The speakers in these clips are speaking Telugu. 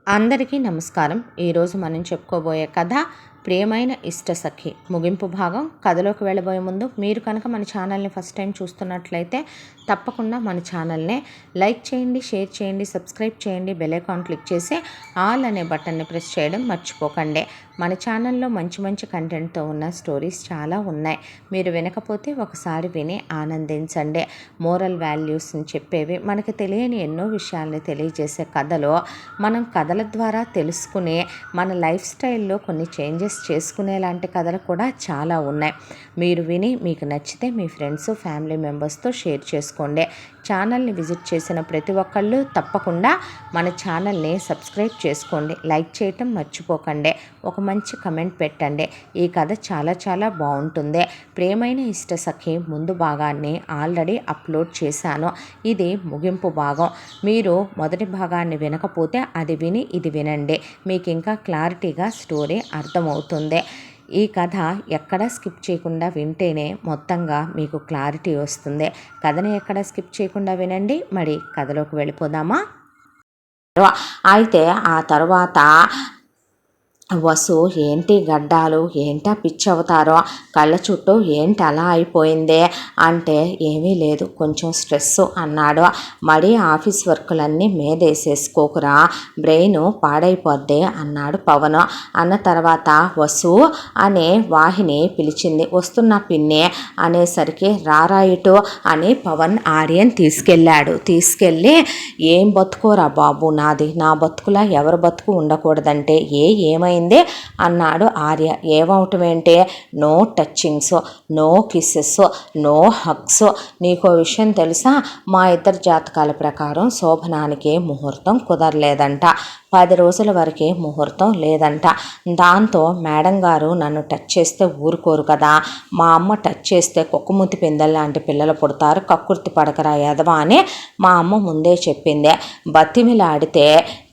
అందరికీ నమస్కారం. ఈరోజు మనం చెప్పుకోబోయే కథ ప్రియమైన ఇష్టసఖి ముగింపు భాగం. కథలోకి వెళ్ళబోయే ముందు మీరు కనుక మన ఛానల్ని ఫస్ట్ టైం చూస్తున్నట్లయితే తప్పకుండా మన ఛానల్ని లైక్ చేయండి, షేర్ చేయండి, సబ్స్క్రైబ్ చేయండి, బెల్ ఐకాన్ క్లిక్ చేసి ఆల్ అనే బటన్ని ప్రెస్ చేయడం మర్చిపోకండి. మన ఛానల్లో మంచి మంచి కంటెంట్తో ఉన్న స్టోరీస్ చాలా ఉన్నాయి. మీరు వినకపోతే ఒకసారి విని ఆనందించండి. మోరల్ వాల్యూస్ని చెప్పేవి, మనకు తెలియని ఎన్నో విషయాల్ని తెలియజేసే కథలో మనం కథల ద్వారా తెలుసుకునే మన లైఫ్ స్టైల్లో కొన్ని చేంజెస్ చేసుకునేలాంటి కథలు కూడా చాలా ఉన్నాయి. మీరు విని మీకు నచ్చితే మీ ఫ్రెండ్స్, ఫ్యామిలీ మెంబర్స్తో షేర్ చేసుకోండి. ఛానల్ని విజిట్ చేసిన ప్రతి ఒక్కళ్ళు తప్పకుండా మన ఛానల్ని సబ్స్క్రైబ్ చేసుకోండి. లైక్ చేయటం మర్చిపోకండి. ఒక మంచి కమెంట్ పెట్టండి. ఈ కథ చాలా చాలా బాగుంటుంది. ప్రియమైన ఇష్టసఖి ముందు భాగాన్ని ఆల్రెడీ అప్లోడ్ చేశాను. ఇది ముగింపు భాగం. మీరు మొదటి భాగాన్ని వినకపోతే అది విని ఇది వినండి. మీకు ఇంకా క్లారిటీగా స్టోరీ అర్థమవుతుంది. ఈ కథ ఎక్కడా స్కిప్ చేయకుండా వింటేనే మొత్తంగా మీకు క్లారిటీ వస్తుంది. కథని ఎక్కడా స్కిప్ చేయకుండా వినండి. మరి కథలోకి వెళ్ళిపోదామా? అయితే ఆ తర్వాత వసు ఏంటి గడ్డాలు, ఏంటా పిచ్చి అవతారో, కళ్ళ చుట్టూ ఏంటి అలా అయిపోయిందే అంటే ఏమీ లేదు, కొంచెం స్ట్రెస్ అన్నాడు. మరీ ఆఫీస్ వర్కులన్నీ మీదేసేసుకోకురా, బ్రెయిన్ పాడైపోద్ది అన్నాడు పవన్. అన్న తర్వాత వసు అనే వాహిని పిలిచింది. వస్తున్న పిన్ని అనేసరికి రారాయిటు అని పవన్ ఆర్యన్ తీసుకెళ్ళి ఏం బతుకోరా బాబు నాది, నా బతుకులా ఎవరు బతుకు ఉండకూడదంటే ఏమైంది అన్నాడు ఆర్య. ఏమవటమేంటే no touchings, no kisses, no hugs. నీకో విషయం తెలుసా, మా ఇద్దరు జాతకాల ప్రకారం శోభనానికి ముహూర్తం కుదరలేదంట. 10 రోజుల వరకే ముహూర్తం లేదంట. దాంతో మేడం గారు నన్ను టచ్ చేస్తే ఊరుకోరు కదా, మా అమ్మ టచ్ చేస్తే కుక్కముతి పిందెల లాంటి పిల్లలు పుడతారు, కక్కుర్తి పడకరా ఎదవా అని మా అమ్మ ముందే చెప్పింది. బతిమిలాడితే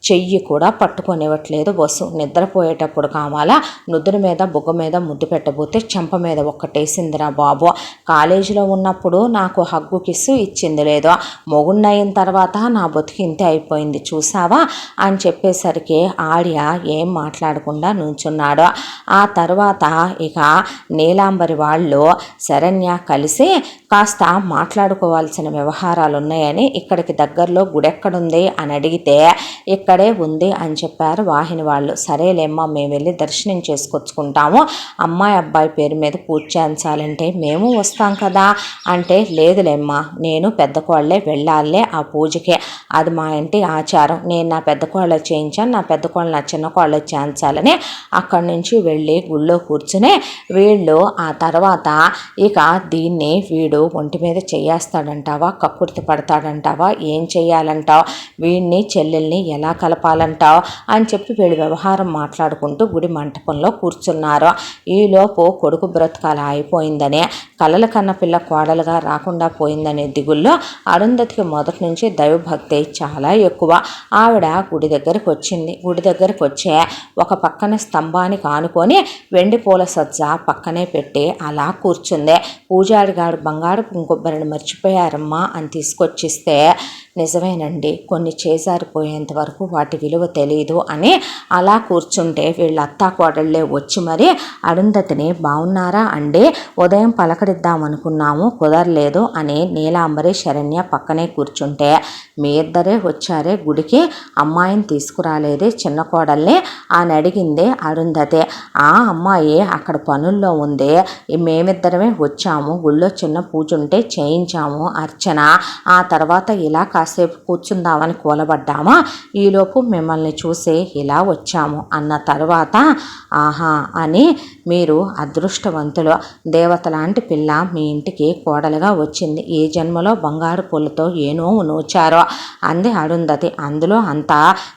చెయ్యి కూడా పట్టుకొనివ్వట్లేదు వసు. నిద్రపోయేటప్పుడు కావాలా నుదురు మీద బుగ్గ మీద ముద్దు పెట్టబోతే చెంప మీద ఒక్కటేసిందిరా బాబు. కాలేజీలో ఉన్నప్పుడు నాకు హగ్గు కిస్సు ఇచ్చింది లేదు, మొగున్నయిన తర్వాత నా బతుకు ఇంతే అయిపోయింది చూసావా అని చెప్పేసరికి ఆర్య ఏం మాట్లాడకుండా నుంచున్నాడు. ఆ తర్వాత ఇక నీలాంబరి వాళ్ళు శరణ్య కలిసి కాస్త మాట్లాడుకోవాల్సిన వ్యవహారాలు ఉన్నాయని ఇక్కడికి దగ్గరలో గుడెక్కడుంది అని అడిగితే ఇక్కడే ఉంది అని చెప్పారు వాహిని వాళ్ళు. సరేలేమ్మా మేము వెళ్ళి దర్శనం చేసుకొచ్చుకుంటాము, అమ్మాయి అబ్బాయి పేరు మీద పూజ చేయించాలంటే మేము వస్తాం కదా అంటే లేదులేమ్మా, నేను పెద్ద కోళ్ళే వెళ్ళాలే ఆ పూజకే, అది మా ఇంటి ఆచారం, నేను నా పెద్ద కోళ్ళ చేయించాను, నా పెద్ద కోళ్ళు నా చిన్న కోళ్ళ చేయించాలని అక్కడి నుంచి వెళ్ళి గుళ్ళో కూర్చుని వీళ్ళు ఆ తర్వాత ఇక దీన్ని వీడు ఒంటి మీద చేయేస్తాడంటావా, కక్కుర్తి పడతాడంటావా, ఏం చెయ్యాలంటావు, వీడిని చెల్లెల్ని ఎలా కలపాలంటావు అని చెప్పి వీళ్ళు వ్యవహారం మాట్లాడుకుంటూ గుడి మంటపంలో కూర్చున్నారు. ఈలోపు కొడుకు బ్రతకాల అయిపోయిందనే, కలల కన్న పిల్ల కోడలుగా రాకుండా పోయిందనే దిగుల్లో అరుంధతికి మొదటి నుంచి దైవభక్తి చాలా ఎక్కువ. ఆవిడ గుడి దగ్గరికి వచ్చింది. గుడి దగ్గరికి వచ్చే ఒక పక్కన స్తంభానికి ఆనుకొని వెండి పూల సజ్జ పక్కనే పెట్టి అలా కూర్చుంది. పూజారిగాడు బంగారు కొబ్బరిని మర్చిపోయారమ్మా అని తీసుకొచ్చిస్తే నిజమేనండి, కొన్ని చేజారిపోయేంత వరకు వాటి విలువ తెలియదు అని అలా కూర్చుంటే వీళ్ళ అత్తా కోడళ్ళే వచ్చి మరి అరుంధతిని బాగున్నారా అండి, ఉదయం పలకరిద్దామనుకున్నాము కుదరలేదు అని నీలాంబరి శరణ్య పక్కనే కూర్చుంటే మీ ఇద్దరే వచ్చారే గుడికి, అమ్మాయిని తీసుకురాలేదే చిన్న కోడల్ని అని అడిగింది అరుంధతి. ఆ అమ్మాయి అక్కడ పనుల్లో ఉంది, మేమిద్దరమే వచ్చాము, గుళ్ళో చిన్న పూజ ఉంటే చేయించాము అర్చన, ఆ తర్వాత ఇలా కాసేపు కూర్చుందామని కూలబడ్డామా, ఈలోపు మిమ్మల్ని చూసి ఇలా వచ్చాము అన్న తర్వాత ఆహా అని మీరు అదృష్టవంతులు, దేవత లాంటి పిల్ల మీ ఇంటికి కోడలుగా వచ్చింది, ఏ జన్మలో బంగారు పూలతో ఏనో నోచారో అంది అరుంధతి. అందులో అంత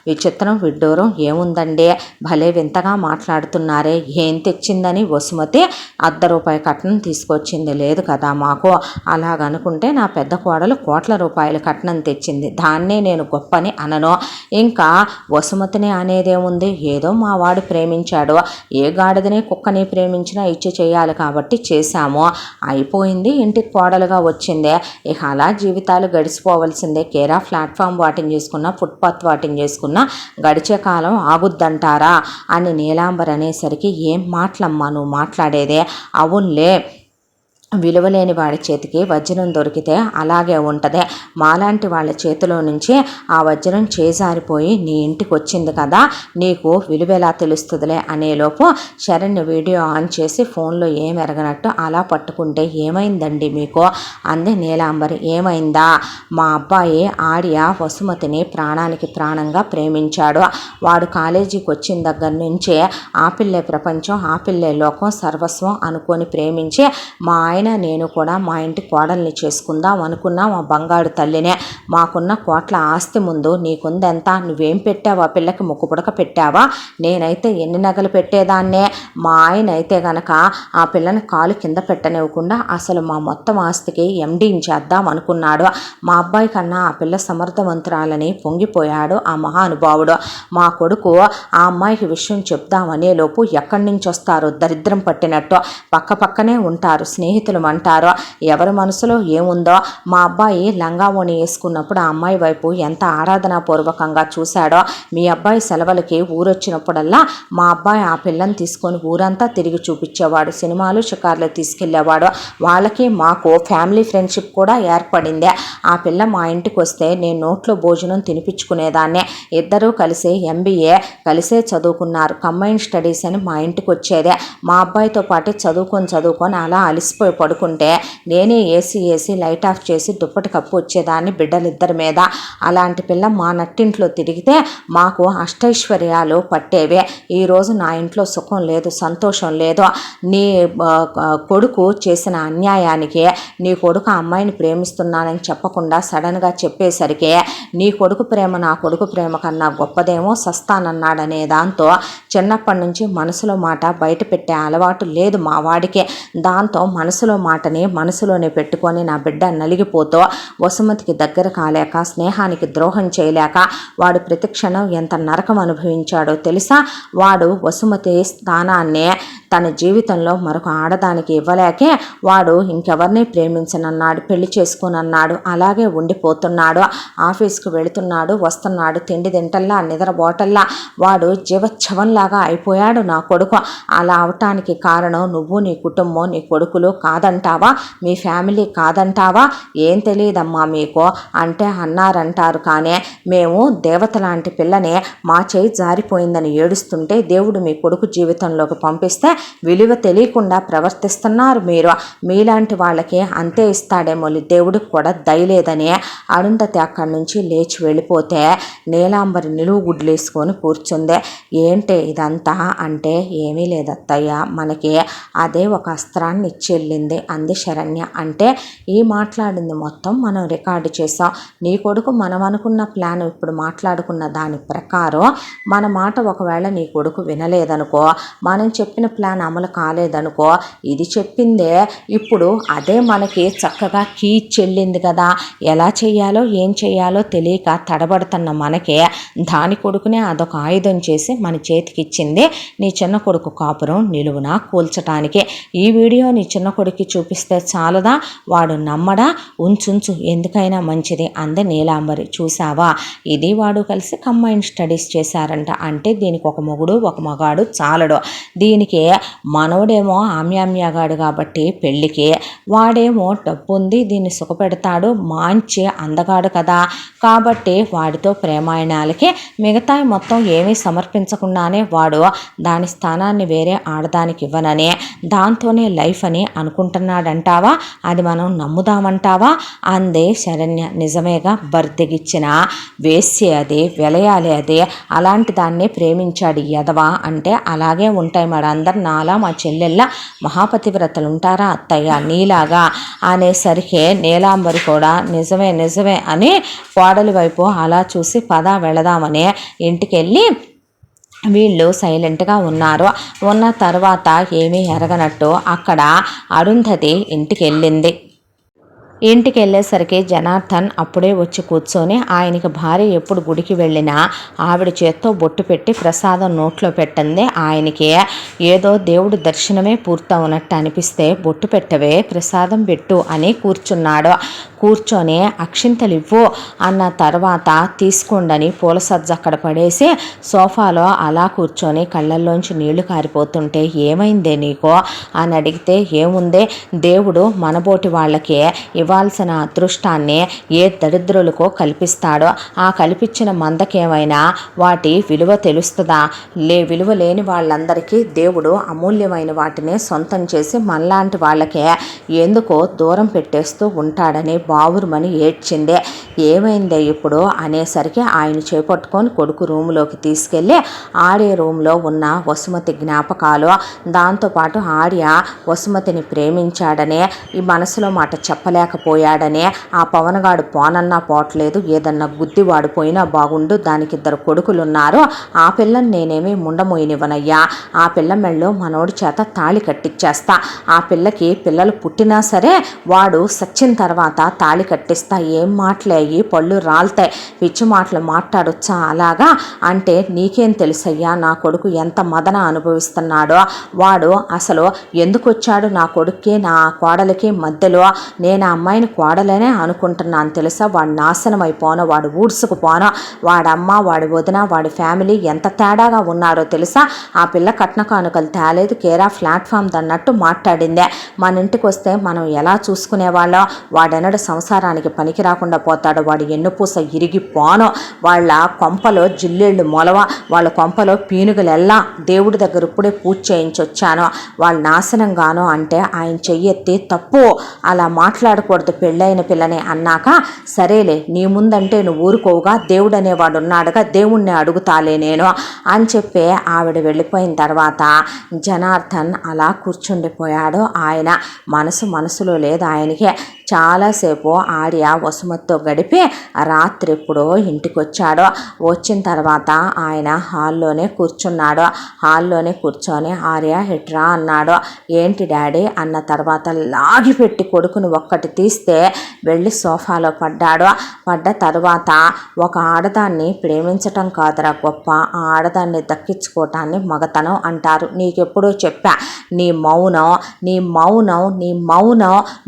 విచిత్రం విడ్డూరం ఏముందండి, భలే వింతగా మాట్లాడుతున్నారే, ఏం తెచ్చిందని వసుమతి ₹1 కట్నం తీసుకొచ్చింది లేదు కదా మాకు, అలాగనుకుంటే నా పెద్ద కోడలు ₹1,00,00,000 కట్నం తెచ్చింది, దాన్నే నేను గొప్పని అనను, ఇంక ఇంకా వసుమతిని అనేదేముంది, ఏదో మా వాడు ప్రేమించాడు, ఏ గాడిదని కుక్కని ప్రేమించినా ఇచ్చి చేయాలి కాబట్టి చేశాము, అయిపోయింది, ఇంటికి కోడలుగా వచ్చిందే, ఇక అలా జీవితాలు గడిచిపోవలసిందే, కేరా ప్లాట్ఫామ్ వాటింగ్ చేసుకున్నా ఫుట్పాత్ వాటింగ్ చేసుకున్నా గడిచే కాలం ఆగుద్దంటారా అని నీలాంబర్ అనేసరికి ఏం మాటలమ్మా నువ్వు మాట్లాడేదే, అవునులే విలువలేని వాడి చేతికి వజ్రం దొరికితే అలాగే ఉంటుంది, మాలాంటి వాళ్ళ చేతిలో నుంచి ఆ వజ్రం చేజారిపోయి నీ ఇంటికి వచ్చింది కదా, నీకు విలువ ఎలా తెలుస్తుందిలే అనేలోపు శరణ్య వీడియో ఆన్ చేసి ఫోన్లో ఏం ఎరగనట్టు అలా పట్టుకుంటే ఏమైందండి మీకు అంది నీలాంబరి. ఏమైందా, మా అబ్బాయి ఆర్య వసుమతిని ప్రాణానికి ప్రాణంగా ప్రేమించాడు, వాడు కాలేజీకి వచ్చిన దగ్గర నుంచే ఆ పిల్లే ప్రపంచం, ఆ పిల్లే లోకం, సర్వస్వం అనుకొని ప్రేమించి మా ఆయన నేను కూడా మా ఇంటి కోడల్ని చేసుకుందాం అనుకున్నా, మా బంగారు తల్లినే, మాకున్న కోట్ల ఆస్తి ముందు నీకుందెంత, నువ్వేం పెట్టావా, ఆ పిల్లకి ముక్కు పుడక పెట్టావా, నేనైతే ఎన్ని నగలు పెట్టేదాన్నే, మా ఆయన అయితే గనక ఆ పిల్లని కాలు కింద పెట్టనివ్వకుండా అసలు మా మొత్తం ఆస్తికి ఎండీని చేద్దాం అనుకున్నాడు, మా అబ్బాయి కన్నా ఆ పిల్ల సమర్థవంతురాలని పొంగిపోయాడు ఆ మహానుభావుడు, మా కొడుకు ఆ అమ్మాయికి విషయం చెప్దామనేలోపు ఎక్కడి నుంచి వస్తారో దరిద్రం పట్టినట్టు పక్క పక్కనే ఉంటారు, స్నేహితులు అంటారో, ఎవరి మనసులో ఏముందో, మా అబ్బాయి లంగావోణి వేసుకున్నప్పుడు ఆ అమ్మాయి వైపు ఎంత ఆరాధనాపూర్వకంగా చూశాడో, మీ అబ్బాయి సెలవులకి ఊరొచ్చినప్పుడల్లా మా అబ్బాయి ఆ పిల్లని తీసుకొని ఊరంతా తిరిగి చూపించేవాడు, సినిమాలు షికార్లు తీసుకెళ్లేవాడు, వాళ్ళకి మాకు ఫ్యామిలీ ఫ్రెండ్షిప్ కూడా ఏర్పడింది, ఆ పిల్ల మా ఇంటికి వస్తే నేను నోట్లో భోజనం తినిపించుకునేదాన్నే, ఇద్దరూ కలిసి ఎంబీఏ కలిసే చదువుకున్నారు, కంబైన్డ్ స్టడీస్ అని మా ఇంటికి వచ్చేదే, మా అబ్బాయితో పాటు చదువుకొని అలా అలిసిపోయి పడుకుంటే నేనే ఏసీ లైట్ ఆఫ్ చేసి దుప్పటి కప్పు వచ్చేదాన్ని బిడ్డలిద్దరి మీద, అలాంటి పిల్ల మా నట్టింట్లో తిరిగితే మాకు అష్టైశ్వర్యాలు పట్టేవే, ఈరోజు నా ఇంట్లో సుఖం లేదు, సంతోషం లేదు, నీ కొడుకు చేసిన అన్యాయానికి, నీ కొడుకు ఆ అమ్మాయిని ప్రేమిస్తున్నానని చెప్పకుండా సడన్గా చెప్పేసరికి నీ కొడుకు ప్రేమ నా కొడుకు ప్రేమ కన్నా గొప్పదేమో సస్తానన్నాడనే దాంతో చిన్నప్పటి నుంచి మనసులో మాట బయట పెట్టే అలవాటు లేదు మా వాడికి, దాంతో మనసులో మాటని మనసులోనే పెట్టుకొని నా బిడ్డ నలిగిపోతూ వసుమతికి దగ్గర కాలేక స్నేహానికి ద్రోహం చేయలేక వాడు ప్రతిక్షణం ఎంత నరకం అనుభవించాడో తెలుసా, వాడు వసుమతి స్థానాన్నే తన జీవితంలో మరొక ఆడదానికి ఇవ్వలేకే వాడు ఇంకెవరిని ప్రేమించనన్నాడు, పెళ్లి చేసుకోనన్నాడు, అలాగే ఉండిపోతున్నాడు, ఆఫీస్కు వెళుతున్నాడు, వస్తున్నాడు, తిండి తింటల్లా నిద్ర బోటల్లా వాడు జీవచ్ఛవంలాగా అయిపోయాడు నా కొడుకు, అలా అవటానికి కారణం నువ్వు, నీ కుటుంబం, నీ కొడుకులు కాదంటావా, మీ ఫ్యామిలీ కాదంటావా, ఏం తెలియదమ్మా మీకు అంటే అన్నారంటారు, కానీ మేము దేవత లాంటి పిల్లని మా చేయి జారిపోయిందని ఏడుస్తుంటే దేవుడు మీ కొడుకు జీవితంలోకి పంపిస్తే విలువ తెలియకుండా ప్రవర్తిస్తున్నారు మీరు, మీలాంటి వాళ్ళకి అంతే ఇస్తాడేమో దేవుడికి కూడా దయలేదని అరుంధతి అక్కడి నుంచి లేచి వెళ్ళిపోతే నీలాంబరి నిలువు గుడ్లేసుకొని కూర్చుందే. ఏంటి ఇదంతా అంటే ఏమీ లేదత్తయ్య, మనకి అదే ఒక అస్త్రాన్ని ఇచ్చెళ్ళింది అంది శరణ్య. అంటే ఈ మాట్లాడింది మొత్తం మనం రికార్డు చేసాం, నీ కొడుకు మనం అనుకున్న ప్లాన్ ఇప్పుడు మాట్లాడుకున్న దాని ప్రకారం మన మాట ఒకవేళ నీ కొడుకు వినలేదనుకో, మనం చెప్పిన ప్లాన్ అమలు కాలేదనుకో, ఇది చెప్పిందే ఇప్పుడు అదే మనకి చక్కగా కీ చెల్లింది కదా, ఎలా చెయ్యాలో ఏం చెయ్యాలో తెలియక తడబడుతున్న మనకే దాని కొడుకునే అదొక ఆయుధం చేసి మన చేతికిచ్చింది నీ చిన్న కొడుకు కాపురం నిలువున కూల్చటానికి. ఈ వీడియో నీ చిన్న కొడుకు చూపిస్తే చాలదా, వాడు నమ్మడా, ఉంచుంచు ఎందుకైనా మంచిది అంది నీలాంబరి. చూసావా, ఇది వాడు కలిసి కంబైన్డ్ స్టడీస్ చేశారంట, అంటే దీనికి ఒక మొగుడు ఒక మగాడు చాలడు, దీనికి మనవడేమో ఆమ్యామ్యాగాడు కాబట్టి పెళ్ళికి, వాడేమో డబ్బు ఉంది దీన్ని సుఖపెడతాడు మంచి అందగాడు కదా కాబట్టి వాడితో ప్రేమాయణాలకి మిగతా మొత్తం ఏమీ సమర్పించకుండానే వాడు దాని స్థానాన్ని వేరే ఆడదానికి ఇవ్వనని దాంతోనే లైఫ్ అని అనుకుంటున్నాడంటావా, అది మనం నమ్ముదామంటావా అందే శరణ్య. నిజమేగా, బర్దెగిచ్చిన వేశ్య అది, వెలయాలి అది, అలాంటి దాన్ని ప్రేమించాడు ఎదవా అంటే అలాగే ఉంటాయి మరి, అందరు నాలా మా చెల్లెళ్ళ మహాపతివ్రతలు ఉంటారా అత్తయ్య నీలాగా అనేసరికి నీలాంబరి కూడా నిజమే అని కోడలి వైపు అలా చూసి పద వెళదామని ఇంటికెళ్ళి వీళ్ళు సైలెంట్గా ఉన్నారు. ఉన్న తర్వాత ఏమీ ఎరగనట్టు అక్కడ అరుంధతి ఇంటికి వెళ్ళింది. ఇంటికి వెళ్ళేసరికి జనార్దన్ అప్పుడే వచ్చి కూర్చొని ఆయనకి భార్య ఎప్పుడు గుడికి వెళ్ళినా ఆవిడ చేత్తో బొట్టు పెట్టి ప్రసాదం నోట్లో పెట్టందే ఆయనకి ఏదో దేవుడి దర్శనమే పూర్తవునట్టు అనిపిస్తే బొట్టు పెట్టవే ప్రసాదం పెట్టు అని కూర్చొని అక్షింతలు ఇవ్వు అన్న తర్వాత తీసుకోండని పూల సజ్జ అక్కడ పడేసి సోఫాలో అలా కూర్చొని కళ్ళల్లోంచి నీళ్లు కారిపోతుంటే ఏమైందే నీకో అని అడిగితే ఏముందే దేవుడు మనబోటి వాళ్ళకే ఇవ్వాల్సిన అదృష్టాన్ని ఏ దరిద్రులకో కల్పిస్తాడో ఆ కల్పించిన మందకేమైనా వాటి విలువ తెలుస్తుందా విలువ లేని వాళ్ళందరికీ దేవుడు అమూల్యమైన వాటిని సొంతం చేసి మనలాంటి వాళ్ళకే ఎందుకో దూరం పెట్టేస్తూ ఉంటాడని బావురుమని ఏడ్చిందే. ఏమైందే ఇప్పుడు అనేసరికి ఆయన చేపట్టుకొని కొడుకు రూములోకి తీసుకెళ్ళి ఆర్య రూమ్లో ఉన్న వసుమతి జ్ఞాపకాలు, దాంతోపాటు ఆర్య వసుమతిని ప్రేమించాడనే ఈ మనసులో మాట చెప్పలేకపోయాడనే ఆ పవనగాడు పోనన్నా పోవట్లేదు ఏదన్నా గుద్దివాడు పోయినా బాగుండు దానికి 2 కొడుకులున్నారు ఆ పిల్లని నేనేమి ముండమోయనివ్వనయ్యా ఆ పిల్ల మెళ్ళో మనోడి చేత తాళి కట్టించేస్తా ఆ పిల్లకి పిల్లలు పుట్టినా సరే వాడు సచ్చిన తర్వాత తాళి కట్టిస్తా ఏం మాటలేయి పళ్ళు రాలుతాయి పిచ్చి మాటలు మాట్లాడొచ్చా అలాగా అంటే నీకేం తెలుసయ్యా నా కొడుకు ఎంత మదన అనుభవిస్తున్నాడో వాడు అసలు ఎందుకు వచ్చాడు నా కొడుక్కి నా కోడలికి మధ్యలో నేను ఆ అమ్మాయిని కోడలనే అనుకుంటున్నాను తెలుసా వాడు నాశనం అయిపోను వాడు ఊడ్సుకుపోను వాడమ్మ వాడి వదిన వాడి ఫ్యామిలీ ఎంత తేడాగా ఉన్నారో తెలుసా ఆ పిల్ల కట్న కానుకలు తేలేదు కేరా ప్లాట్ఫామ్ దన్నట్టు మాట్లాడిందే మన ఇంటికి వస్తే మనం ఎలా చూసుకునేవాళ్ళం వాడెన్నడు సంసారానికి పనికి రాకుండా పోతాడు వాడు ఎన్నుపూస ఇరిగిపోను వాళ్ళ కొంపలో జిల్లేళ్ళు మొలవ వాళ్ళ కొంపలో పీనుగులెల్లా దేవుడి దగ్గర ఇప్పుడే పూజ చేయించొచ్చాను వాళ్ళు నాశనంగాను అంటే ఆయన చెయ్యెత్తి తప్పు అలా మాట్లాడకూడదు పెళ్ళైన పిల్లని అన్నాక సరేలే నీ ముందంటే నువ్వు ఊరుకోవుగా దేవుడు అనేవాడు ఉన్నాడుగా దేవుణ్ణి అడుగుతాలే నేను అని చెప్పి ఆవిడ వెళ్ళిపోయిన తర్వాత జనార్దన్ అలా కూర్చుండిపోయాడు. ఆయన మనసులో లేదు ఆయనకే. చాలాసేపు ఆర్య వసుమతితో గడిపి రాత్రి ఎప్పుడో ఇంటికి వచ్చాడు. వచ్చిన తర్వాత ఆయన హాల్లోనే కూర్చొని ఆర్య హెట్రా అన్నాడు. ఏంటి డాడీ అన్న తర్వాత లాగిపెట్టి కొడుకుని ఒక్కటి తీస్తే వెళ్ళి సోఫాలో పడ్డ తర్వాత ఒక ఆడదాన్ని ప్రేమించటం కాదురా గొప్ప ఆ ఆడదాన్ని దక్కించుకోవటాన్ని మగతనం అంటారు. నీకెప్పుడో చెప్పా నీ మౌనం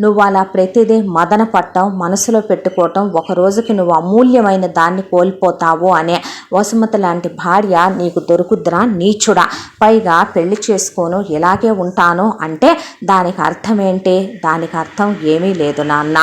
నువ్వు అలా ప్రతిదీ మదన పట్టం మనసులో పెట్టుకోవటం ఒక రోజుకి నువ్వు అమూల్యమైన దాన్ని కోల్పోతావు అనే. వసుమతి లాంటి భార్య నీకు దొరుకుద్రా నీచుడా పైగా పెళ్లి చేసుకోను ఇలాగే ఉంటాను అంటే దానికి అర్థం ఏంటి? దానికి అర్థం ఏమీ లేదు నాన్న.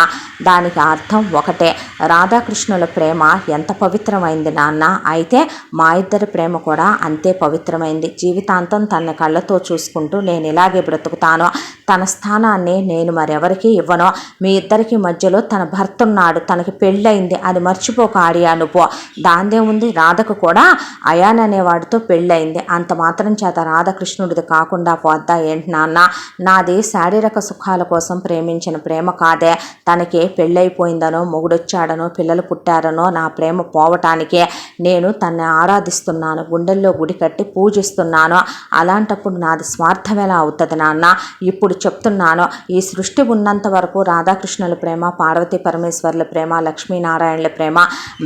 దానికి అర్థం ఒకటే రాధాకృష్ణుల ప్రేమ ఎంత పవిత్రమైంది నాన్న అయితే మా ఇద్దరి ప్రేమ కూడా అంతే పవిత్రమైంది. జీవితాంతం తన కళ్ళతో చూసుకుంటూ నేను ఇలాగే బ్రతుకుతాను తన స్థానాన్ని నేను మరెవరికి ఇవ్వను. మీ ఇద్దరికి మధ్యలో తన భర్త ఉన్నాడు తనకి పెళ్ళయింది అది మర్చిపోక ఆర్యా నువ్వు. దాందే ఉంది రాధకు కూడా అయాన్ అనేవాడితో పెళ్ళయింది అంత మాత్రం చేత రాధకృష్ణుడిది కాకుండా పోద్దా ఏంటి నాన్న? నాది శారీరక సుఖాల కోసం ప్రేమించిన ప్రేమ కాదే. తనకి పెళ్ళైపోయిందనో మొగుడొచ్చాడనో పిల్లలు పుట్టారనో నా ప్రేమ పోవటానికే నేను తన్ని ఆరాధిస్తున్నాను గుండెల్లో గుడి కట్టి పూజిస్తున్నాను. అలాంటప్పుడు నాది స్వార్థం ఎలా అవుతుంది నాన్న? ఇప్పుడు చెప్తున్నాను ఈ సృష్టి ఉన్నంత వరకు రాధాకృష్ణుల ప్రేమ పార్వతీ పరమేశ్వర్ల ప్రేమ లక్ష్మీనారాయణల ప్రేమ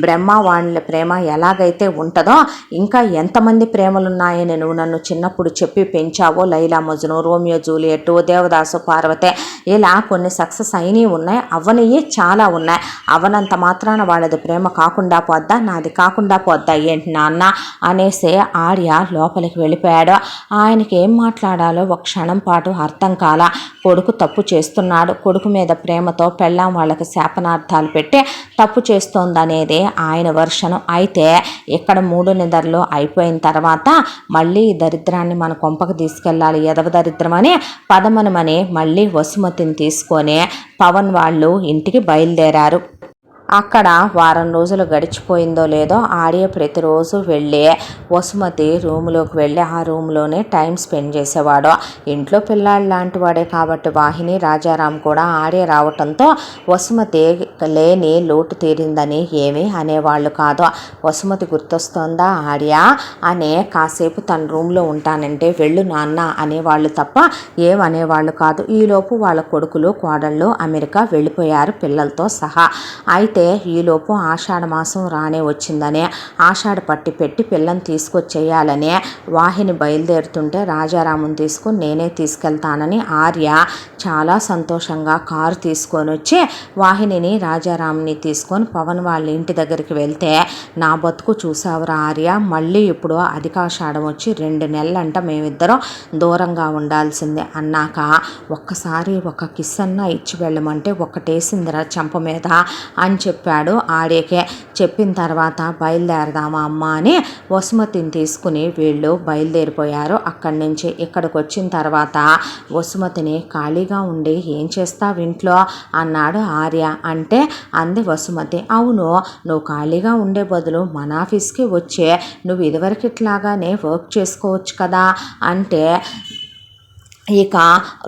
బ్రహ్మవాణుల ప్రేమ ఎలాగైతే ఉంటుందో ఇంకా ఎంతమంది ప్రేమలున్నాయని నువ్వు నన్ను చిన్నప్పుడు చెప్పి పెంచావో లైలా మజ్ను రోమియో జూలియట్ దేవదాసు పార్వతే ఇలా కొన్ని సక్సెస్ అయినవి ఉన్నాయి అవనివి చాలా ఉన్నాయి. అవనంత మాత్రాన వాళ్ళది ప్రేమ కాకుండా పోద్దా నాది కాకుండా పోద్దా ఏంటి నాన్న అనేసి ఆర్య లోపలికి వెళ్ళిపోయాడు. ఆయనకి ఏం మాట్లాడాలో ఒక క్షణం పాటు అర్థం కాల. కొడుకు తప్పు చేస్తున్నాడు కొడుకు మీద ప్రేమతో పెళ్ళాం వాళ్ళకి శాపనార్థాలు పెట్టి తప్పు చేస్తోందనేది ఆయన వర్షను. అయితే ఇక్కడ 3 నిద్రలు అయిపోయిన తర్వాత మళ్ళీ ఈ దరిద్రాన్ని మన కొంపకు తీసుకెళ్ళాలి ఎదవ దరిద్రమని పదమనమని మళ్ళీ వసుమతిని తీసుకొని పవన్ వాళ్ళు ఇంటికి బయలుదేరారు. అక్కడ వారం రోజులు గడిచిపోయిందో లేదో ఆర్య ప్రతిరోజు వెళ్ళి వసుమతి రూములోకి వెళ్ళి ఆ రూమ్లోనే టైం స్పెండ్ చేసేవాడు. ఇంట్లో పిల్లాడు లాంటి వాడే కాబట్టి వాహిని రాజారాం కూడా ఆర్య రావటంతో వసుమతి లేని లోటు తీరిందని ఏమీ అనేవాళ్ళు కాదు. వసుమతి గుర్తొస్తోందా ఆర్య అనే కాసేపు తన రూమ్లో ఉంటానంటే వెళ్ళు నాన్న అనేవాళ్ళు తప్ప ఏమనేవాళ్ళు కాదు. ఈలోపు వాళ్ళ కొడుకులు కోడళ్ళు అమెరికా వెళ్ళిపోయారు పిల్లలతో సహా. అయితే ఈలోపు ఆషాఢ మాసం రానే వచ్చిందనే ఆషాఢ పట్టి పెట్టి పిల్లని తీసుకొచ్చేయాలనే వాహిని బయలుదేరుతుంటే రాజారాముని తీసుకుని నేనే తీసుకెళ్తానని ఆర్య చాలా సంతోషంగా కారు తీసుకొని వచ్చి వాహినిని రాజారాముని తీసుకొని పవన్ వాళ్ళ ఇంటి దగ్గరికి వెళ్తే నా బతుకు చూసావురా ఆర్య మళ్ళీ ఇప్పుడు అధికాషాఢం వచ్చి 2 నెలలంట మేమిద్దరం దూరంగా ఉండాల్సిందే అన్నాక ఒక్కసారి ఒక కిస్ అన్నా ఇచ్చి వెళ్ళమంటే ఒకటేసిందిరా చెంప మీద అని చెప్పాడు ఆర్యకే. చెప్పిన తర్వాత బయలుదేరదామా అమ్మ అని వసుమతిని తీసుకుని వీళ్ళు బయలుదేరిపోయారు. అక్కడి నుంచి ఇక్కడికి వచ్చిన తర్వాత వసుమతిని ఖాళీగా ఉండి ఏం చేస్తావు ఇంట్లో అన్నాడు ఆర్య. అంటే అంది వసుమతి, అవును నువ్వు ఖాళీగా ఉండే బదులు మన ఆఫీస్కి వచ్చే నువ్వు ఇదివరకు ఇట్లాగానే వర్క్ చేసుకోవచ్చు కదా అంటే ఇక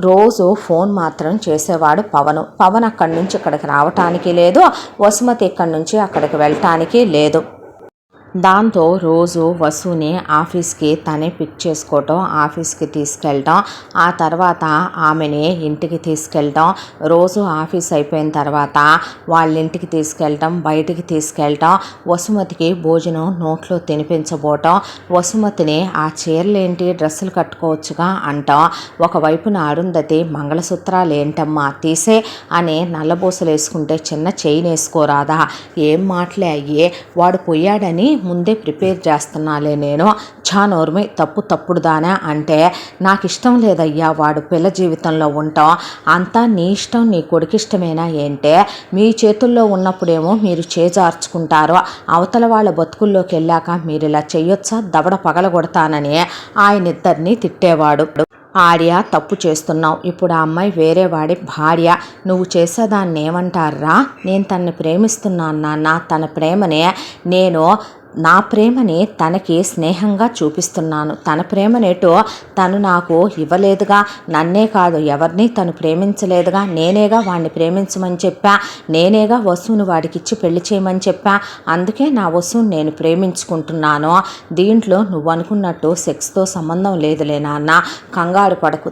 రోజు ఫోన్ మాత్రం చేసేవాడు పవన్ అక్కడి నుంచి ఇక్కడికి రావటానికి లేదు, వసుమతి ఇక్కడి నుంచి అక్కడికి వెళ్ళటానికి లేదు. దాంతో రోజు వసుని ఆఫీస్కి తనే పిక్ చేసుకోవటం, ఆఫీస్కి తీసుకెళ్ళటం, ఆ తర్వాత ఆమెని ఇంటికి తీసుకెళ్ళటం, రోజు ఆఫీస్ అయిపోయిన తర్వాత వాళ్ళ ఇంటికి తీసుకెళ్ళటం, బయటికి తీసుకెళ్ళటం, వసుమతికి భోజనం నోట్లో తినిపించబోవటం, వసుమతిని ఆ చీరలేంటి డ్రెస్సులు కట్టుకోవచ్చుగా అంటాం. ఒకవైపున అరుంధతి మంగళసూత్రాలు ఏంటమ్మా తీసే అని నల్లబూసలు వేసుకుంటే చిన్న చైన్ వేసుకోరాదా, ఏం మాటలే అయ్యే వాడు పోయాడని ముందే ప్రిపేర్ చేస్తున్నాలే నేను చానోర్మి తప్పుడుదానా అంటే నాకు ఇష్టం లేదయ్యా వాడు పిల్ల జీవితంలో ఉంటాం, అంతా నీ ఇష్టం నీ కొడుకిష్టమేనా ఏంటే మీ చేతుల్లో ఉన్నప్పుడేమో మీరు చేజార్చుకుంటారో అవతల వాళ్ళ బతుకుల్లోకి వెళ్ళాక మీరు ఇలా చెయ్యొచ్చా దవడ పగలగొడతానని ఆయనిద్దరినీ తిట్టేవాడు. ఆర్య తప్పు చేస్తున్నావు, ఇప్పుడు ఆ అమ్మాయి వేరే వాడి భార్య, నువ్వు చేసేదాన్ని ఏమంటారా, నేను తనని ప్రేమిస్తున్నాను నాన్న, తన ప్రేమనే నేను నా ప్రేమని తనకి స్నేహంగా చూపిస్తున్నాను, తన ప్రేమనేటో తను నాకు ఇవ్వలేదుగా, నన్నే కాదు ఎవరిని తను ప్రేమించలేదుగా, నేనేగా వాడిని ప్రేమించమని చెప్పా, నేనేగా వసువుని వాడికిచ్చి పెళ్లి చేయమని చెప్పా, అందుకే నా వసువుని నేను ప్రేమించుకుంటున్నాను, దీంట్లో నువ్వు అనుకున్నట్టు సెక్స్తో సంబంధం లేదులే నాన్న, కంగారు పడకు,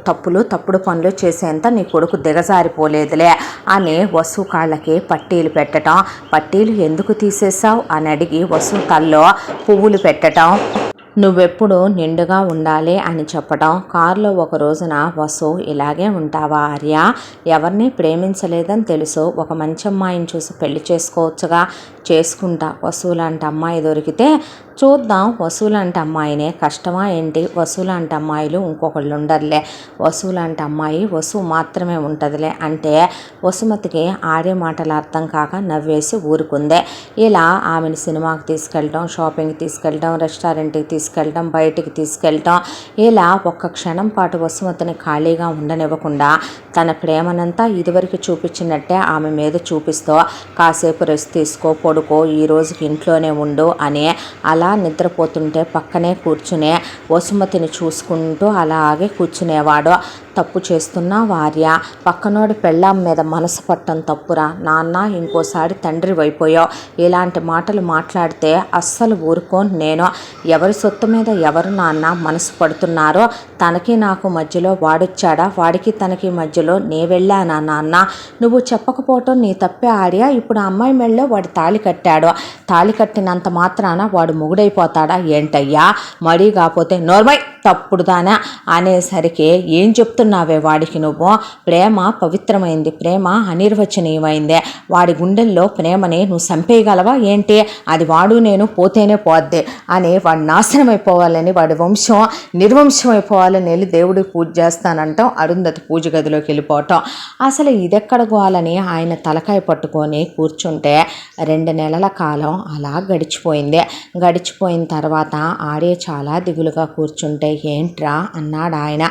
తప్పుడు పనులు చేసేంత నీ కొడుకు దిగజారిపోలేదులే అని వసువు కాళ్ళకి పట్టీలు పెట్టడం, పట్టీలు ఎందుకు తీసేసావు అని అడిగి వసువు తల్లో పువ్వులు పెట్టడం, నువ్వెప్పుడు నిండుగా ఉండాలి అని చెప్పడం. కారులో ఒక రోజున వసు ఇలాగే ఉంటావా ఆర్య, ఎవరిని ప్రేమించలేదని తెలుసు, ఒక మంచి అమ్మాయిని చూసి పెళ్లి చేసుకోవచ్చుగా, చేసుకుంటా, వసు లాంటి అమ్మాయి దొరికితే చూద్దాం, వసు లాంటి అమ్మాయినే కష్టమా ఏంటి, వసు లాంటి అమ్మాయిలు ఇంకొకళ్ళు ఉండరులే, వసు లాంటి అమ్మాయి వసు మాత్రమే ఉంటుందిలే అంటే వసుమతికి ఆర్య మాటలు అర్థం కాక నవ్వేసి ఊరుకుందే. ఇలా ఆమెను సినిమాకి తీసుకెళ్ళటం, షాపింగ్కి తీసుకెళ్ళటం, రెస్టారెంట్కి తీసుకెళ్ళటం, బయటికి తీసుకెళ్ళటం, ఇలా ఒక్క క్షణం పాటు వసుమతిని ఖాళీగా ఉండనివ్వకుండా తన ప్రేమనంతా ఇదివరకు చూపించినట్టే ఆమె మీద చూపిస్తూ కాసేపు రెస్ట్ తీసుకో, పడుకో, ఈ రోజుకి ఇంట్లోనే ఉండు అని అలా నిద్రపోతుంటే పక్కనే కూర్చునే వసుమతిని చూసుకుంటూ అలాగే కూర్చునేవాడు. తప్పు చేస్తున్నా వార్య, పక్కనోడి పెళ్ళాం మీద మనసు పట్టం తప్పురా నాన్న, ఇంకోసారి తండ్రి అయిపోయావు, ఇలాంటి మాటలు మాట్లాడితే అస్సలు ఊరుకోను నేను, ఎవరి సొత్తు మీద ఎవరు నాన్న మనసు పడుతున్నారో, తనకి నాకు మధ్యలో వాడొచ్చాడా, వాడికి తనకి మధ్యలో నే వెళ్ళానా నాన్న, నువ్వు చెప్పకపోవటం నీ తప్పే ఆర్య, ఇప్పుడు ఆ అమ్మాయి మెళ్ళలో వాడు తాళి కట్టాడు, తాళి కట్టినంత మాత్రాన వాడు మొగుడైపోతాడా ఏంటయ్యా, మరీ కాకపోతే నోర్మై తప్పుడుదానా అనేసరికి ఏం చెప్తున్నావే వాడికి నువ్వు, ప్రేమ పవిత్రమైంది, ప్రేమ అనిర్వచనీయమైందే, వాడి గుండెల్లో ప్రేమని నువ్వు చంపేయగలవా ఏంటి, అది వాడు నేను పోతేనే పోద్ది అని వాడు నాశనం అయిపోవాలని, వాడి వంశం నిర్వంశం అయిపోవాలని వెళ్ళి దేవుడికి పూజ చేస్తానంటాం, అరుంధతి పూజ గదిలోకి వెళ్ళిపోవటం. అసలు ఇదెక్కడ గోవాలని ఆయన తలకాయ పట్టుకొని కూర్చుంటే 2 నెలల కాలం అలా గడిచిపోయింది. గడిచిపోయిన తర్వాత ఆడే చాలా దిగులుగా కూర్చుంటే ఏంట్రా అన్నాడు ఆయన.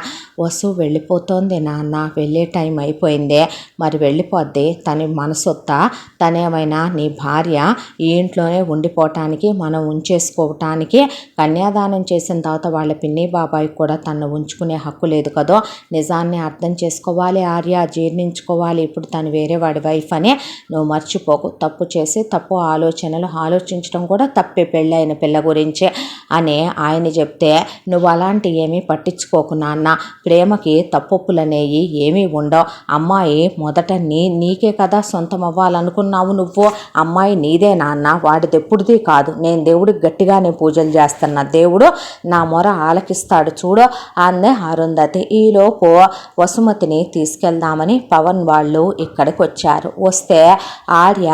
వసు వెళ్ళిపోతోంది నాన్న, వెళ్ళే టైం అయిపోయిందే. మరి వెళ్ళిపోద్ది, తన మనసొత్తా? తనేమైనా నీ భార్య ఈ ఇంట్లోనే ఉండిపోవటానికి మనం ఉంచేసుకోవటానికి? కన్యాదానం చేసిన తర్వాత వాళ్ళ పిన్ని బాబాయ్ కూడా తను ఉంచుకునే హక్కు లేదు కదో. నిజాన్ని అర్థం చేసుకోవాలి ఆర్య, జీర్ణించుకోవాలి. ఇప్పుడు తను వేరే వాడి వైఫ్ అని నువ్వు మర్చిపోకు. తప్పు చేసి తప్పు ఆలోచనలు ఆలోచించడం కూడా తప్పే పెళ్ళైన పిల్ల గురించే అని ఆయన చెప్తే, నువ్వు అలాంటి ఏమీ పట్టించుకోకు నాన్న. ప్రేమకి తప్పొప్పులనేవి ఏమీ ఉండవు. అమ్మాయి మొదట నీకే కదా సొంతం అవ్వాలనుకున్నావు నువ్వు. అమ్మాయి నీదే నాన్న, వాడిది ఎప్పుడుది కాదు. నేను దేవుడికి గట్టిగానే పూజలు చేస్తున్నా, దేవుడు నా మొర ఆలకిస్తాడు చూడు అందే అరుంధతి. ఈలోపు వసుమతిని తీసుకెళ్దామని పవన్ వాళ్ళు ఇక్కడికి వచ్చారు. వస్తే ఆర్య,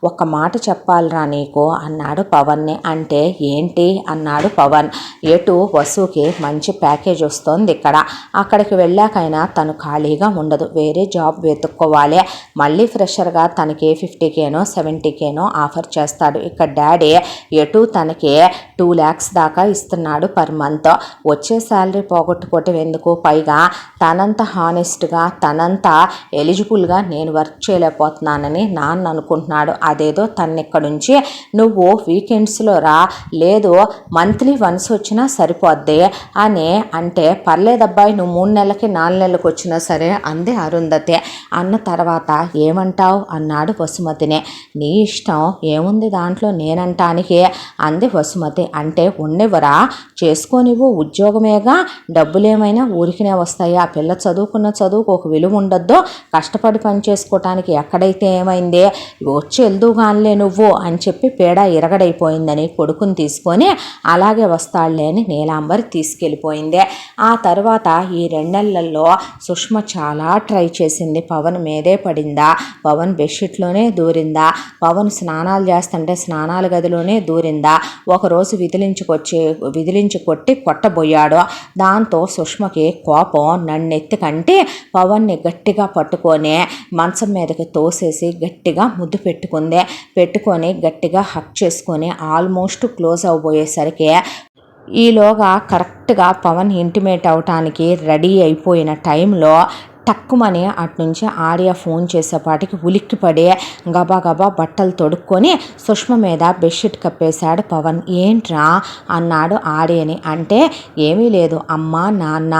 ఒక్క మాట చెప్పాలిరా నీకు అన్నాడు పవన్ని. అంటే ఏంటి అన్నాడు పవన్. ఎటు వసుకి మంచి ప్యాకేజ్ వస్తుంది ఇక్కడ, అక్కడికి వెళ్ళాకైనా తను ఖాళీగా ఉండదు, వేరే జాబ్ వెతుక్కోవాలి. మళ్ళీ ఫ్రెషర్గా తనకి 50Kనో 70Kనో ఆఫర్ చేస్తాడు. ఇక్కడ డాడీ ఎటు తనకి 2 lakhs దాకా ఇస్తున్నాడు పర్ మంత్. వచ్చే శాలరీ పోగొట్టుకోవటం ఎందుకు? పైగా తనంత హానెస్ట్గా తనంత ఎలిజిబుల్గా నేను వర్క్ చేయలేకపోతున్నానని నాన్న అనుకుంటున్నాడు. అదేదో తన్నిక్కడి నుంచి నువ్వు వీకెండ్స్లో రా, లేదు మంత్లీ వన్స్ వచ్చినా సరిపోద్ది అని అంటే, పర్లేదబ్బాయి నువ్వు 3 నెలలకి 4 నెలలకు వచ్చినా సరే అంది అరుంధతి. అన్న తర్వాత ఏమంటావు అన్నాడు వసుమతిని. నీ ఇష్టం ఏముంది దాంట్లో నేనంటానికి అంది వసుమతి. అంటే ఉన్నివరా, చేసుకోనివ్వు, ఉద్యోగమేగా, డబ్బులేమైనా ఊరికినే వస్తాయి. ఆ పిల్ల చదువుకున్న చదువుకు ఒక విలువ ఉండొద్దు, కష్టపడి పని చేసుకోవటానికి ఎక్కడైతే ఏమైంది, వచ్చి వెళ్దుగానిలే నువ్వు అని చెప్పి పేడ ఇరగడైపోయిందని కొడుకుని తీసుకొని అలాగే వస్తాడులే అని నీలాంబరి తీసుకెళ్ళిపోయింది. ఆ తర్వాత ఈ 2 నెలల్లో సుష్మ చాలా ట్రై చేసింది. పవన్ మీదే పడిందా, పవన్ బెడ్షీట్లోనే దూరిందా, పవన్ స్నానాలు చేస్తుంటే స్నానాల గదిలోనే దూరిందా. ఒకరోజు విదిలించి కొట్టి కొట్టబోయాడు. దాంతో సుష్మకి కోపం నన్నెత్తి కంటి పవన్ని గట్టిగా పట్టుకొని మంచం మీదకి తోసేసి గట్టిగా ముద్దు పెట్టుకొని గట్టిగా హక్ చేసుకొని ఆల్మోస్ట్ క్లోజ్ అవబోయేసరికి ఈలోగా కరెక్ట్గా పవన్ ఇంటిమేట్ అవటానికి రెడీ అయిపోయిన టైంలో టక్కుమని అట్నుంచి ఆర్య ఫోన్ చేసేపాటికి ఉలిక్కిపడి గబా బట్టలు తొడుక్కొని సుష్మ మీద బెడ్షీట్ కప్పేశాడు పవన్. ఏంట్రా అన్నాడు ఆర్యని. అంటే ఏమీ లేదు అమ్మ, నాన్న,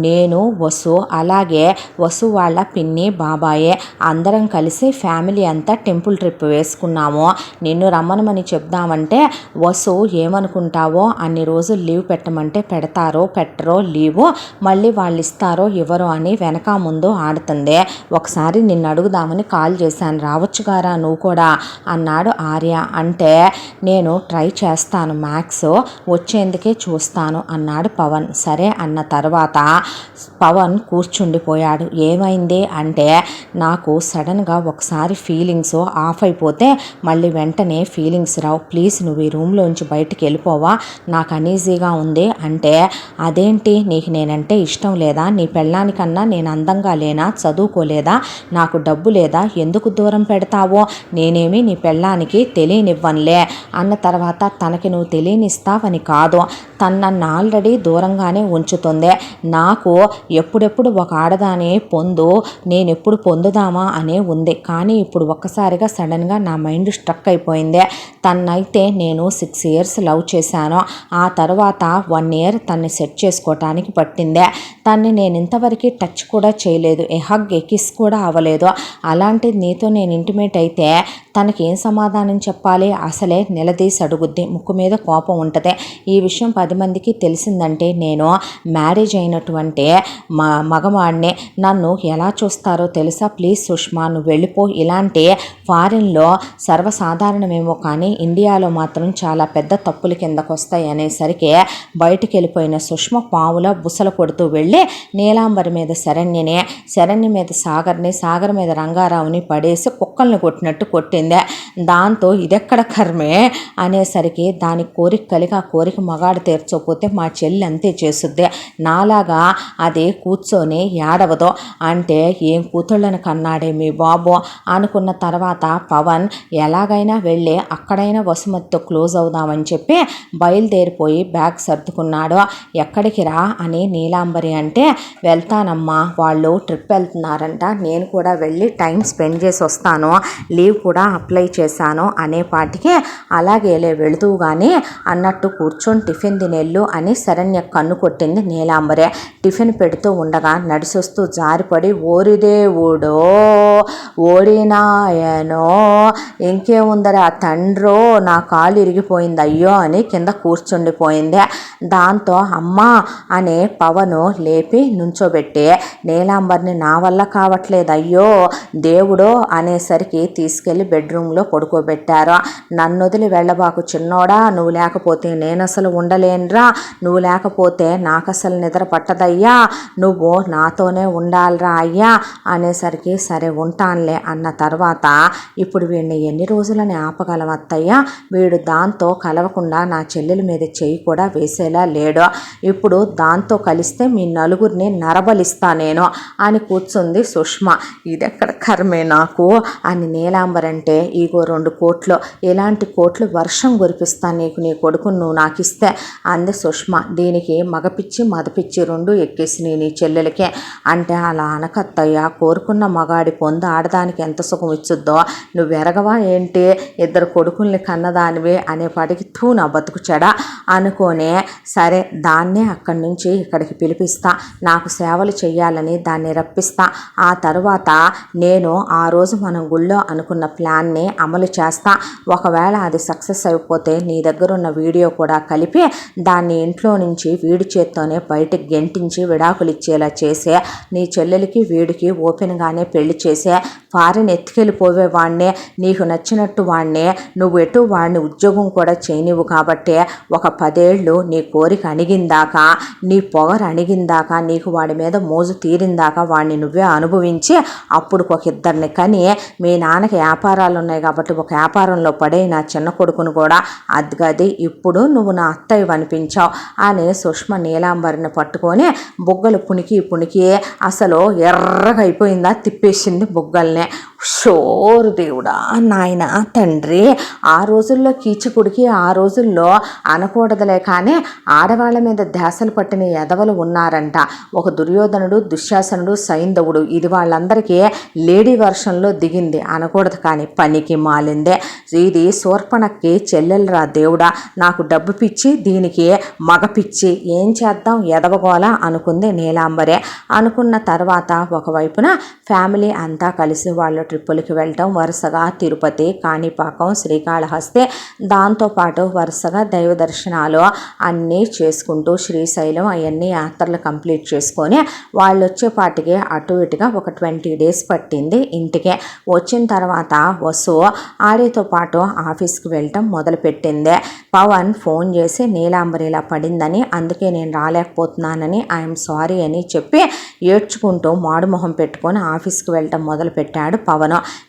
నేను, వసు, అలాగే వసు వాళ్ళ పిన్ని బాబాయే అందరం కలిసి ఫ్యామిలీ అంతా టెంపుల్ ట్రిప్ వేసుకున్నాము. నిన్ను రమ్మనమని చెప్దామంటే వసు ఏమనుకుంటావో, అన్ని రోజులు లీవ్ పెట్టమంటే పెడతారో పెట్టరో లీవు, మళ్ళీ వాళ్ళు ఇస్తారో ఇవ్వరో అని వెనక ముందు ఆడుతుంది. ఒకసారి నిన్ను అడుగుదామని కాల్ చేశాను, రావచ్చు గారా నువ్వు కూడా అన్నాడు ఆర్య. అంటే నేను ట్రై చేస్తాను మ్యాక్స్, వచ్చేందుకే చూస్తాను అన్నాడు పవన్. సరే అన్న తర్వాత పవన్ కూర్చుండిపోయాడు. ఏమైంది అంటే, నాకు సడన్గా ఒకసారి ఫీలింగ్స్ ఆఫ్ అయిపోతే మళ్ళీ వెంటనే ఫీలింగ్స్ రావు, ప్లీజ్ నువ్వు ఈ రూమ్లోంచి బయటికి వెళ్ళిపోవా, నాకు అనీజీగా ఉంది. అంటే అదేంటి, నీకు నేనంటే ఇష్టం లేదా? నీ పెళ్ళానికన్నా నేను అందంగా లేనా, చదువుకోలేదా, నాకు డబ్బు లేదా, ఎందుకు దూరం పెడతావో, నేనేమి నీ పెళ్ళానికి తెలియనివ్వనులే అన్న తర్వాత తనకి నువ్వు తెలియనిస్తావని కాదు, తను నన్ను ఆల్రెడీ దూరంగానే ఉంచుతుంది. నాకు ఎప్పుడెప్పుడు ఒక ఆడదాని నేను ఎప్పుడు పొందుదామా అనే ఉంది. కానీ ఇప్పుడు ఒక్కసారిగా సడన్గా నా మైండ్ స్ట్రక్ అయిపోయింది. తన్నైతే నేను 6 years లవ్ చేశాను. ఆ తర్వాత 1 year తన్ని సెట్ చేసుకోవటానికి పట్టిందే. తన్ని నేను ఇంతవరకు టచ్ కూడా చేయలేదు, హగ్ కిస్ కూడా అవ్వలేదు. అలాంటిది నీతో నేను ఇంటిమేట్ అయితే తనకేం సమాధానం చెప్పాలి? అసలే నిలదీసి అడుగుద్ది, ముక్కు మీద కోపం ఉంటుంది. ఈ విషయం 10 మందికి తెలిసిందంటే నేను మ్యారేజ్ అయినటువంటి మగవాడిని, నన్ను ఎలా చూస్తారో తెలుసా? ప్లీజ్ సుష్మా నువ్వు వెళ్ళిపో. ఇలాంటి ఫారిన్లో సర్వసాధారణమేమో కానీ ఇండియాలో మాత్రం చాలా పెద్ద తప్పుల కిందకు వస్తాయి అనేసరికి బయటికి వెళ్ళిపోయిన సుష్మ పావుల బుసలు కొడుతూ వెళ్ళి నీలాంబరి మీద శరణ్య మీద సాగర్ మీద రంగారావుని పడేసి కుక్కల్ని కొట్టినట్టు కొట్టింది. దాంతో ఇదెక్కడ కర్మే అనేసరికి దాని కోరిక కలిగి ఆ కోరిక మగాడు తీర్చకపోతే మా చెల్లి అంతే చేస్తుంది, నాలాగా అది కూర్చొని ఏడవదో అంటే ఏం కూతుళ్ళని కన్నాడే మీ బాబు అనుకున్న తర్వాత పవన్ ఎలాగైనా వెళ్ళి అక్కడైనా వసుమతితో క్లోజ్ అవుదామని చెప్పి బయలుదేరిపోయి బ్యాగ్ సర్దుకున్నాడు. ఎక్కడికి రా అని నీలాంబరి అంటే వెళ్తానమ్మా, వాళ్ళు ట్రిప్ వెళ్తున్నారంట, నేను కూడా వెళ్ళి టైం స్పెండ్ చేసి వస్తాను, లీవ్ కూడా అప్లై చేశాను అనేపాటికి అలాగేలే వెళుతూ కానీ అన్నట్టు కూర్చొని టిఫిన్ తినేళ్ళు అని శరణ్య కన్ను కొట్టింది నీలాంబరే. టిఫిన్ పెడుతూ ఉండగా నడిచొస్తూ జారిపడి ఓరిదేవుడో ఓడినాయనో ఇంకేముందరా తండ్రో నా కాలు ఇరిగిపోయింది అయ్యో అని కింద కూర్చుండిపోయింది. దాంతో అమ్మా అనే పవను లేపి నుంచోబెట్టి నీలాంబర్ని నా వల్ల కావట్లేదు అయ్యో దేవుడో అనేసరికి తీసుకెళ్ళి బెడ్రూమ్లో పడుకోబెట్టారు. నన్ను వదిలి వెళ్ళబాకు చిన్నోడా, నువ్వు లేకపోతే నేను అసలు ఉండలేనురా, నువ్వు లేకపోతే నాకు అసలు నిద్ర పట్టదయ్యా, నువ్వు నాతోనే ఉండాలిరా అయ్యా అనేసరికి సరే ఉంటానులే అన్న తర్వాత ఇప్పుడు వీడిని ఎన్ని రోజులని ఆపగలం అత్తయ్యా, వీడు దాంతో కలవకుండా నా చెల్లెల మీద చెయ్యి కూడా వేసేలా లేడు, ఇప్పుడు దాంతో కలిస్తే మీ నలుగురిని నరబలిస్తా నేను అని కూర్చుంది సుష్మ. ఇదెక్కడ కర్మే నాకు అని నీలాంబరంటే ఇగో 2 కోట్లు, ఎలాంటి కోట్లు వర్షం కురిపిస్తాను నీకు, నీ కొడుకును నువ్వు నాకు ఇస్తే అంది సుష్మ. దీనికి మగపిచ్చి మదపిచ్చి 2 ఎక్కేసినాయి నీ చెల్లెలకే అంటే అలా అనకత్తయ్య, కోరుకున్న మగాడి పొందు ఆడదానికి ఎంత సుఖం ఇచ్చుద్దో నువ్వు ఎరగవా ఏంటి, 2 కొడుకుల్ని కన్నదానివే అనేపాటికి తూ నా బతుకు చెడ అనుకోనే సరే దాన్నే అక్కడి నుంచి ఇక్కడికి పిలిపిస్తా, నాకు సేవలు చెయ్యాలని దాన్ని రప్పిస్తా, ఆ తర్వాత నేను ఆ రోజు మనం గుళ్ళో అనుకున్న ప్లాన్ని అమలు చేస్తా, ఒకవేళ అది సక్సెస్ అయిపోతే నీ దగ్గర ఉన్న వీడియో కూడా కలిపి దాన్ని ఇంట్లో నుంచి వీడి చేత్తోనే బయటకు గెంటించి విడాకులు ఇచ్చేలా చేసే నీ చెల్లెలకి వీడికి ఓపెన్గానే పెళ్లి చేసే ఫారిన్ ఎత్తుకెళ్ళిపోవే వాడినే, నీకు నచ్చినట్టు వాడినే, నువ్వు ఎటు వాడిని ఉద్యోగం కూడా చేయనివ్వు కాబట్టి ఒక 10 ఏళ్ళు నీ కోరిక అణిగిందాకా, నీ పొగరు అణిగిందాకా, నీకు వాడి మీద మోజు తీరిందాకా వాడిని నువ్వే అనుభవించి అప్పుడు ఒక 2 కని మీ నాన్నకి వ్యాపారాలు ఉన్నాయి కాబట్టి ఒక వ్యాపారంలో పడే నా చిన్న కొడుకును కూడా అదిగది ఇప్పుడు నువ్వు నా అత్తయ్య అనిపించావు అని సుష్మ నీలాంబరిని పట్టుకొని బుగ్గలు పుణికి అసలు ఎర్రగా అయిపోయిందా తిప్పేసింది బుగ్గల్నే. షోరు దేవుడా నాయన తండ్రి, ఆ రోజుల్లో కీచకుడికి ఆ రోజుల్లో అనకూడదులే కానీ ఆడవాళ్ళ మీద ధ్యాసలు పట్టిన ఎదవలు ఉన్నారంట. ఒక దుర్యోధనుడు, దుశ్శాసనుడు, సైంధవుడు, ఇది వాళ్ళందరికీ లేడీ వర్షన్లో దిగింది అనకూడదు కానీ పనికి మాలిందే. ఇది శూర్పణకి చెల్లెలరా దేవుడా, నాకు డబ్బు పిచ్చి దీనికి మగ పిచ్చి, ఏం చేద్దాం ఎదవగోల అనుకుంది నీలాంబరే. అనుకున్న తర్వాత ఒకవైపున ఫ్యామిలీ అంతా కలిసి వాళ్ళు ట్రిప్పులకి వెళ్ళటం, వరుసగా తిరుపతి, కాణిపాకం, శ్రీకాళహస్తి, దాంతోపాటు వరుసగా దైవ దర్శనాలు అన్నీ చేసుకుంటూ శ్రీశైలం అవన్నీ యాత్రలు కంప్లీట్ చేసుకొని వాళ్ళు వచ్చేపాటికి అటు ఇటుగా ఒక 20 days పట్టింది ఇంటికి. వచ్చిన తర్వాత వసు ఆడితో పాటు ఆఫీస్కి వెళ్ళటం మొదలుపెట్టింది. పవన్ ఫోన్ చేసి నీలాంబరి ఇలా పడిందని, అందుకే నేను రాలేకపోతున్నానని ఐఎమ్ సారీ అని చెప్పి ఏడ్చుకుంటూ మాడుమొహం పెట్టుకొని ఆఫీస్కి వెళ్ళటం మొదలుపెట్టాడు పవన్.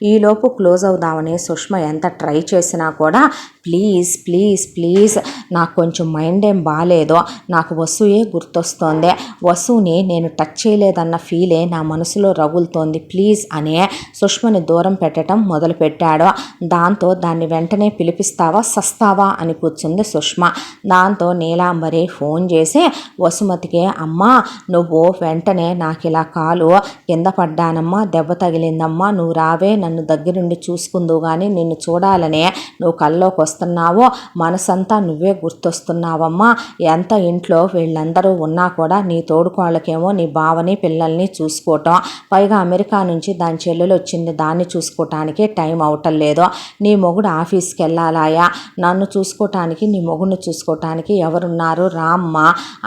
ఈలోపు క్లోజ్ అవుదామని సుష్మ ఎంత ట్రై చేసినా కూడా ప్లీజ్ ప్లీజ్ ప్లీజ్ నాకు కొంచెం మైండ్ ఏం బాగాలేదో, నాకు వసుయే గుర్తొస్తోంది, వసుని నేను టచ్ చేయలేదన్న ఫీలే నా మనసులో రగులుతోంది ప్లీజ్ అని సుష్మని దూరం పెట్టడం మొదలుపెట్టాడు. దాంతో దాన్ని వెంటనే పిలిపిస్తావా సస్తావా అని కూర్చుంది సుష్మ. దాంతో నీలాంబరి ఫోన్ చేసి వసుమతికి అమ్మా నువ్వు వెంటనే నాకు ఇలా కాలు కింద పడ్డానమ్మా, దెబ్బ తగిలిందమ్మా, నువ్వు రావే నన్ను దగ్గరుండి చూసుకుందువు కానీ నిన్ను చూడాలనే నువ్వు కల్లోకి వస్తున్నావో, మనసంతా నువ్వే గుర్తొస్తున్నావమ్మా, ఎంత ఇంట్లో వీళ్ళందరూ ఉన్నా కూడా నీ తోడుకోళ్ళకేమో నీ బావని పిల్లల్ని చూసుకోవటం, పైగా అమెరికా నుంచి దాని చెల్లెలు వచ్చింది, దాన్ని చూసుకోవటానికి టైం అవటం లేదు, నీ మొగుడు ఆఫీస్కి వెళ్ళాలాయా, నన్ను చూసుకోవటానికి నీ మొగుడిని చూసుకోవటానికి ఎవరున్నారు రామ్మ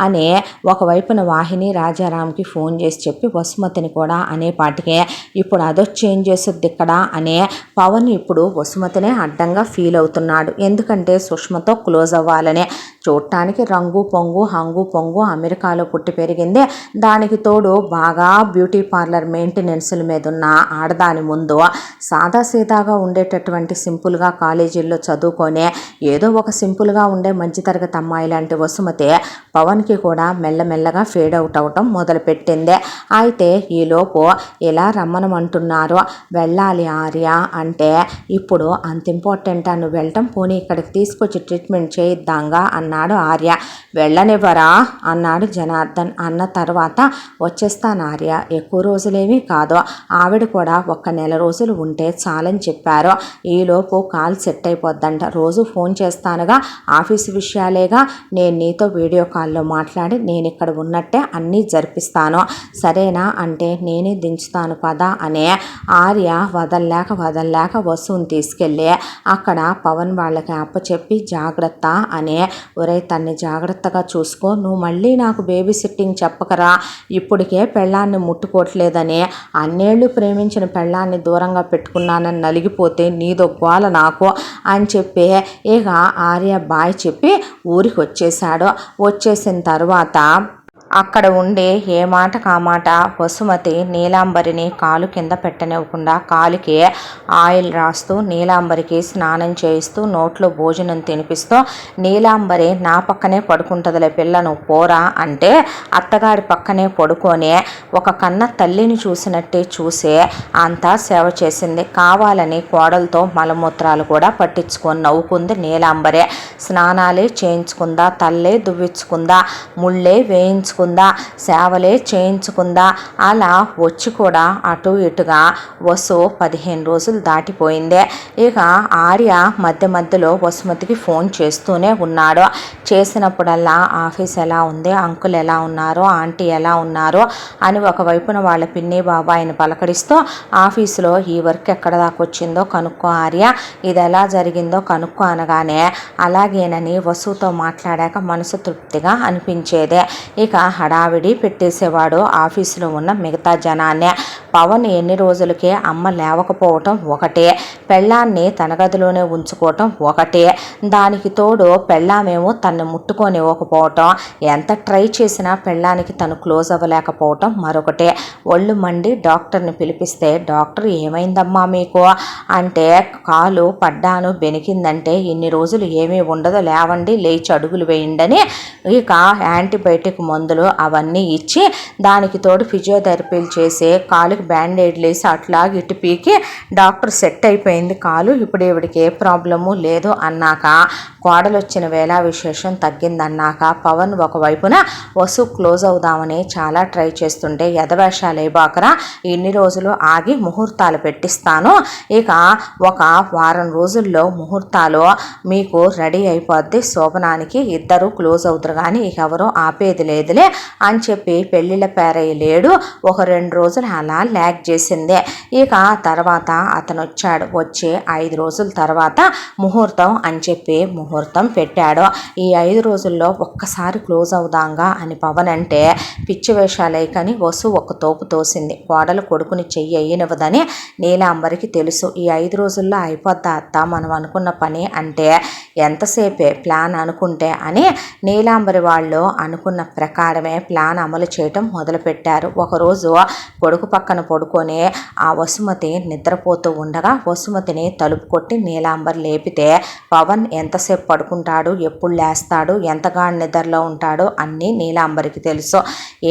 అనే ఒకవైపున వాహిని రాజారాంకి ఫోన్ చేసి చెప్పి వసుమతిని కూడా అనేపాటికే ఇప్పుడు అదొచ్చి ఏం చేస్తుంది ఇక్కడ అనే పవన్ ఇప్పుడు వసుమతినే అడ్డంగా ఫీల్ అవుతున్నాడు. ఎందుకంటే సుష్మతో క్లోజ్ అవ్వాలనే. చూడటానికి రంగు పొంగు హంగు పొంగు అమెరికాలో పుట్టి పెరిగింది. దానికి తోడు బాగా బ్యూటీ పార్లర్ మెయింటెనెన్స్ల మీద ఉన్న ఆడదాని ముందు సాదాసీదాగా ఉండేటటువంటి సింపుల్గా కాలేజీల్లో చదువుకొనే ఏదో ఒక సింపుల్గా ఉండే మధ్యతరగతి అమ్మాయి లాంటి వసుమతి పవన్కి కూడా మెల్లమెల్లగా ఫేడ్ అవుట్ అవటం మొదలుపెట్టింది. అయితే ఈలోపు ఇలా రమ్మనమంటున్నారు, వెళ్ళాలి ఆర్య అంటే ఇప్పుడు అంత ఇంపార్టెంటా నువ్వు వెళ్ళటం, పోనీ ఇక్కడికి తీసుకొచ్చి ట్రీట్మెంట్ చేయిద్దాంగా అన్నాడు ఆర్య. వెళ్ళనివ్వరా అన్నాడు జనార్దన్. అన్న తర్వాత వచ్చేస్తాను ఆర్య, ఎక్కువ రోజులేమీ కాదు, ఆవిడ కూడా ఒక్క నెల రోజులు ఉంటే చాలని చెప్పారు. ఈలోపు కాల్ సెట్ అయిపోద్దంట. రోజు ఫోన్ చేస్తానుగా, ఆఫీసు విషయాలేగా, నేను నీతో వీడియో కాల్లో మాట్లాడి నేను ఇక్కడ ఉన్నట్టే అన్నీ జరిపిస్తాను, సరేనా అంటే నేనే దించుతాను పదా అనే ఆర్య వదల్లేక వసుని తీసుకెళ్ళి అక్కడ పవన్ వాళ్ళకి అప్పచెప్పి జాగ్రత్త అనే, ఒరే తన్ని జాగ్రత్తగా చూసుకో, నువ్వు మళ్ళీ నాకు బేబీ సిట్టింగ్ చెప్పకరా, ఇప్పటికే పెళ్ళాన్ని ముట్టుకోవట్లేదని, అన్నేళ్ళు ప్రేమించిన పెళ్ళాన్ని దూరంగా పెట్టుకున్నానని నలిగిపోతే నీదో గోల నాకు అని చెప్పి ఇక ఆర్య బాయ్ చెప్పి ఊరికి వచ్చేసాడు. వచ్చేసిన తర్వాత అక్కడ ఉండి ఏ మాట కామాట వసుమతి నీలాంబరిని కాలు కింద పెట్టనివ్వకుండా కాలుకి ఆయిల్ రాస్తూ నీలాంబరికి స్నానం చేయిస్తూ నోట్లో భోజనం తినిపిస్తూ, నీలాంబరి నా పక్కనే పడుకుంటుందిలే పిల్లను పోరా అంటే అత్తగారి పక్కనే పడుకొని ఒక కన్న తల్లిని చూసినట్టే చూసి అంతా సేవ చేసింది. కావాలని కోడలతో మలమూత్రాలు కూడా పట్టించుకొని నవ్వుకుంది నీలాంబరే. స్నానాలే చేయించుకుందా, తల్లే దువ్వించుకుందా, ముళ్ళే వేయించుకుందా, సేవలే చేయించుకుందా. అలా వచ్చి కూడా అటు ఇటుగా వసు 15 రోజులు దాటిపోయిందే. ఇక ఆర్య మధ్యలో వసుమతికి ఫోన్ చేస్తూనే ఉన్నాడు. చేసినప్పుడల్లా ఆఫీస్ ఎలా ఉంది, అంకుల్ ఎలా ఉన్నారు, ఆంటీ ఎలా ఉన్నారు అని ఒకవైపున వాళ్ళ పిన్ని బాబాయిని పలకరిస్తూ, ఆఫీసులో ఈ వర్క్ ఎక్కడ దాకా వచ్చిందో కనుక్కో ఆర్య, ఇది ఎలా జరిగిందో కనుక్కో అనగానే అలాగేనని వసుతో మాట్లాడాక మనసు తృప్తిగా అనిపించేదే. ఇక హడావిడి పెట్టేసేవాడు ఆఫీసులో ఉన్న మిగతా జనాన్నే. పవన్ ఎన్ని రోజులకే అమ్మ లేవకపోవటం ఒకటే, పెళ్ళాన్ని తన గదిలోనే ఉంచుకోవటం ఒకటే, దానికి తోడు పెళ్ళామేమో తను ముట్టుకొనివ్వకపోవటం, ఎంత ట్రై చేసినా పెళ్ళానికి తను క్లోజ్ అవ్వలేకపోవటం మరొకటే. ఒళ్ళు మండి డాక్టర్ని పిలిపిస్తే డాక్టర్ ఏమైందమ్మా మీకు అంటే, కాలు పడ్డాను బెనికిందంటే ఇన్ని రోజులు ఏమీ ఉండదు, లేవండి లేచి అడుగులు వేయండి, ఇక యాంటీబయాటిక్ మందులు అవన్నీ ఇచ్చి దానికి తోడు ఫిజియోథెరపీలు చేసి కాలుకి బ్యాండేడ్లు వేసి అట్లా ఇటు పీకి డాక్టర్ సెట్ అయిపోయింది కాలు, ఇప్పుడు ఈవిడికి ఏ ప్రాబ్లము లేదు అన్నాక, కోడలు వచ్చిన వేళ విశేషం తగ్గిందన్నాక పవన్ ఒకవైపున వసు క్లోజ్ అవుదామని చాలా ట్రై చేస్తుంటే, ఎదవేషాలు బాకరా ఇన్ని రోజులు ఆగి ముహూర్తాలు పెట్టిస్తాను, ఇక ఒక వారం రోజుల్లో ముహూర్తాలు మీకు రెడీ అయిపోద్ది, శోభనానికి ఇద్దరు క్లోజ్ అవుతారు కానీ ఇక ఎవరో ఆపేది లేదులే అని చెప్పి పెళ్ళిళ్ళ పేరయ్యలేడు. ఒక 2 రోజులు అలా ల్యాగ్ చేసిందే. ఇక తర్వాత అతను వచ్చాడు. వచ్చి 5 రోజుల తర్వాత ముహూర్తం అని చెప్పి ముహూర్తం పెట్టాడు. ఈ 5 రోజుల్లో ఒక్కసారి క్లోజ్ అవుదాంగా అని పవన్ అంటే పిచ్చి వేషాలే కానీ వసు ఒక తోపు తోసింది. కోడలు కొడుకుని చెయ్యి అయ్యనివ్వదని నీలాంబరికి తెలుసు. ఈ 5 రోజుల్లో అయిపోద్దా అత్త మనం అనుకున్న పని అంటే, ఎంతసేపే ప్లాన్ అనుకుంటే అని నీలాంబరి వాళ్ళు అనుకున్న ప్రకారమే ప్లాన్ అమలు చేయటం మొదలుపెట్టారు. ఒకరోజు కొడుకు పక్కన పడుకొని ఆ వసుమతి నిద్రపోతూ ఉండగా వసుమతిని తలుపు కొట్టి నీలాంబర్ లేపితే పవన్ ఎంతసేపు పడుకుంటాడు, ఎప్పుడు లేస్తాడు, ఎంతగా నిద్రలో ఉంటాడు అన్నీ నీలాంబరికి తెలుసు.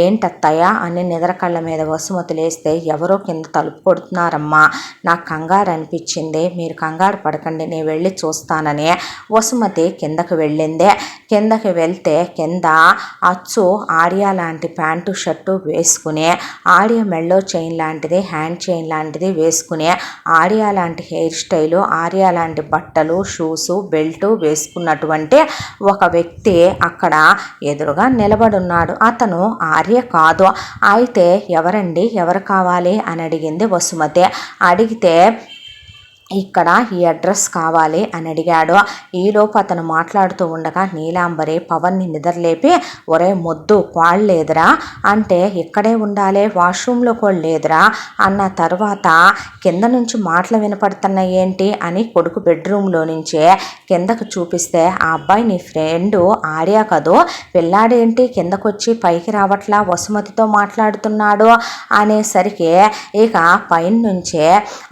ఏంటత్తయ్య అని నిద్ర కళ్ళ మీద వసుమతి లేస్తే, ఎవరో కింద తలుపు కొడుతున్నారమ్మా, నాకు కంగారు అనిపించింది, మీరు కంగారు పడకండి నేను వెళ్ళి చూస్తానని వసుమతి కిందకు వెళ్ళిందే. కిందకి వెళ్తే కింద అచ్చు ఆర్య లాంటి ప్యాంటు షర్టు వేసుకుని, ఆర్య మెళ్ళో చైన్ లాంటిది హ్యాండ్ చైన్ లాంటిది వేసుకుని, ఆర్య లాంటి హెయిర్ స్టైలు, ఆర్య లాంటి బట్టలు, షూసు, బెల్టు వేసుకున్నటువంటి ఒక వ్యక్తి అక్కడ ఎదురుగా నిలబడున్నాడు. అతను ఆర్య కాదు. అయితే ఎవరండి, ఎవరు కావాలి అని అడిగింది వసుమతి. అడిగితే ఇక్కడ ఈ అడ్రస్ కావాలి అని అడిగాడు. ఈలోపు అతను మాట్లాడుతూ ఉండగా నీలాంబరి పవన్ని నిద్రలేపి, ఒరే మొద్దు లేదురా అంటే, ఇక్కడే ఉండాలి, వాష్రూమ్లో కూడా లేదురా అన్న తర్వాత కింద నుంచి మాటలు వినపడుతున్నాయి ఏంటి అని కొడుకు బెడ్రూమ్లో నుంచే కిందకు చూపిస్తే, ఆ అబ్బాయి నీ ఫ్రెండు ఆర్య కదూ, పిల్లాడేంటి కిందకొచ్చి పైకి రావట్లా, వసుమతితో మాట్లాడుతున్నాడు అనేసరికి ఇక పైన నుంచే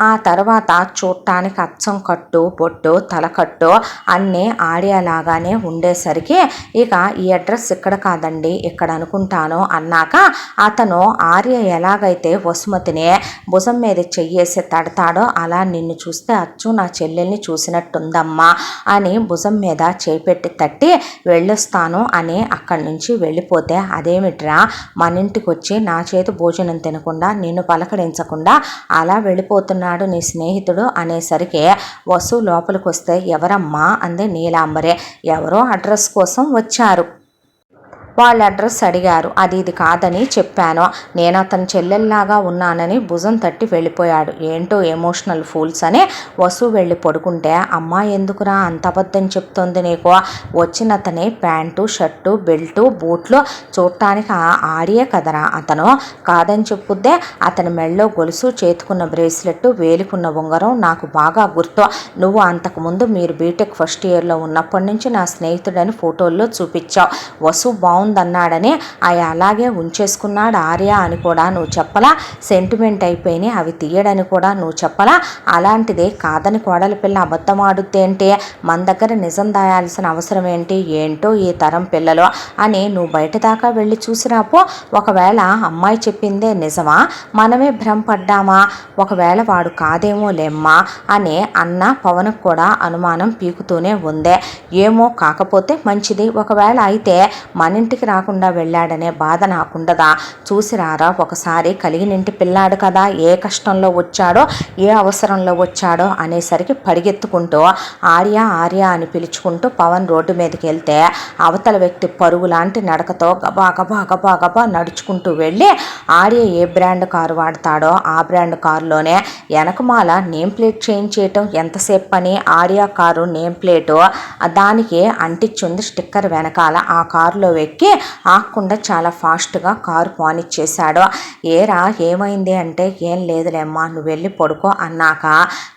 ఆ తర్వాత చూడటానికి అచ్చం కట్టు బొట్టు తలకట్టు అన్నీ ఆడియాలాగానే ఉండేసరికి ఇక ఈ అడ్రస్ ఇక్కడ కాదండి ఇక్కడ అనుకుంటాను అన్నాక అతను ఆర్య ఎలాగైతే వసుమతిని భుజం మీద చెయ్యేసి తడతాడో అలా నిన్ను చూస్తే అచ్చు నా చెల్లెల్ని చూసినట్టుందమ్మా అని భుజం మీద చేపెట్టి తట్టి వెళ్ళొస్తాను అని అక్కడి నుంచి వెళ్ళిపోతే, అదేమిట్రా మన ఇంటికి వచ్చి నా చేతి భోజనం తినకుండా నిన్ను పలకరించకుండా అలా వెళ్ళిపోతున్నాడు నీ స్నేహితుడు అనేసరికి వసు లోపలికి వస్తే, ఎవరమ్మా అంది నీలాంబరే. ఎవరో అడ్రస్ కోసం వచ్చారు, వాళ్ళ అడ్రస్ అడిగారు, అది ఇది కాదని చెప్పాను. నేను అతని చెల్లెల్లాగా ఉన్నానని భుజం తట్టి వెళ్ళిపోయాడు. ఏంటో ఎమోషనల్ ఫూల్స్ అని వసు వెళ్ళి పడుకుంటే, అమ్మా ఎందుకురా అంత అబద్ధం చెప్తోంది నీకు, వచ్చిన అతని ప్యాంటు షర్టు బెల్టు బూట్లు చూడటానికి ఆడియే కదరా అతను, కాదని చెప్పుద్దే. అతని మెళ్ళో గొలుసు, చేతుకున్న బ్రేస్లెట్, వేలికున్న ఉంగరం నాకు బాగా గుర్తు. నువ్వు అంతకుముందు మీరు బీటెక్ ఫస్ట్ ఇయర్లో ఉన్నప్పటి నుంచి నా స్నేహితుడని ఫోటోల్లో చూపించావు. వసు బాగుందన్నాడని అవి అలాగే ఉంచేసుకున్నాడు ఆర్య అని కూడా నువ్వు చెప్పలా, సెంటిమెంట్ అయిపోయినాయి అవి తీయడని కూడా నువ్వు చెప్పలా. అలాంటిది కాదని కోడలి పిల్ల అబద్ధం ఆడుద్దేంటి, మన దగ్గర నిజం దాయాల్సిన అవసరం ఏంటి, ఏంటో ఈ తరం పిల్లలు అని నువ్వు బయట దాకా వెళ్ళి చూసిరాపో. ఒకవేళ అమ్మాయి చెప్పిందే నిజమా, మనమే భ్రమపడ్డామా, ఒకవేళ వాడు కాదేమో లేమ్మా అని అన్న పవన్కు కూడా అనుమానం పీకుతూనే ఉందే. ఏమో కాకపోతే మంచిది, ఒకవేళ అయితే మన ఇంటికి రాకుండా వెళ్ళాడనే బాధ నాకుండదా, చూసిరారా ఒకసారి, కలిగినింటి పిల్లాడు కదా, ఏ కష్టంలో వచ్చాడో ఏ అవసరంలో వచ్చాడో అనేసరికి పరిగెత్తుకుంటూ ఆర్య ఆర్య అని పిలుచుకుంటూ పవన్ రోడ్డు మీదకి వెళ్తే అవతల వ్యక్తి పరుగు లాంటి నడకతో గబా గబా గబా గబా నడుచుకుంటూ వెళ్ళి ఆర్య ఏ బ్రాండ్ కారు వాడతాడో ఆ బ్రాండ్ కారులోనే వెనకమాల నేమ్ ప్లేట్ చేంజ్ చేయటం ఎంతసేపు పని, ఆర్య కారు నేమ్ ప్లేటు దానికి అంటించుంది స్టిక్కర్ వెనకాల. ఆ కారులో ఎక్కి ఆకుండా చాలా ఫాస్ట్గా కారు పానిచ్చేశాడు. ఏరా ఏమైంది అంటే, ఏం లేదులేమ్మా నువ్వు వెళ్ళి పడుకో అన్నాక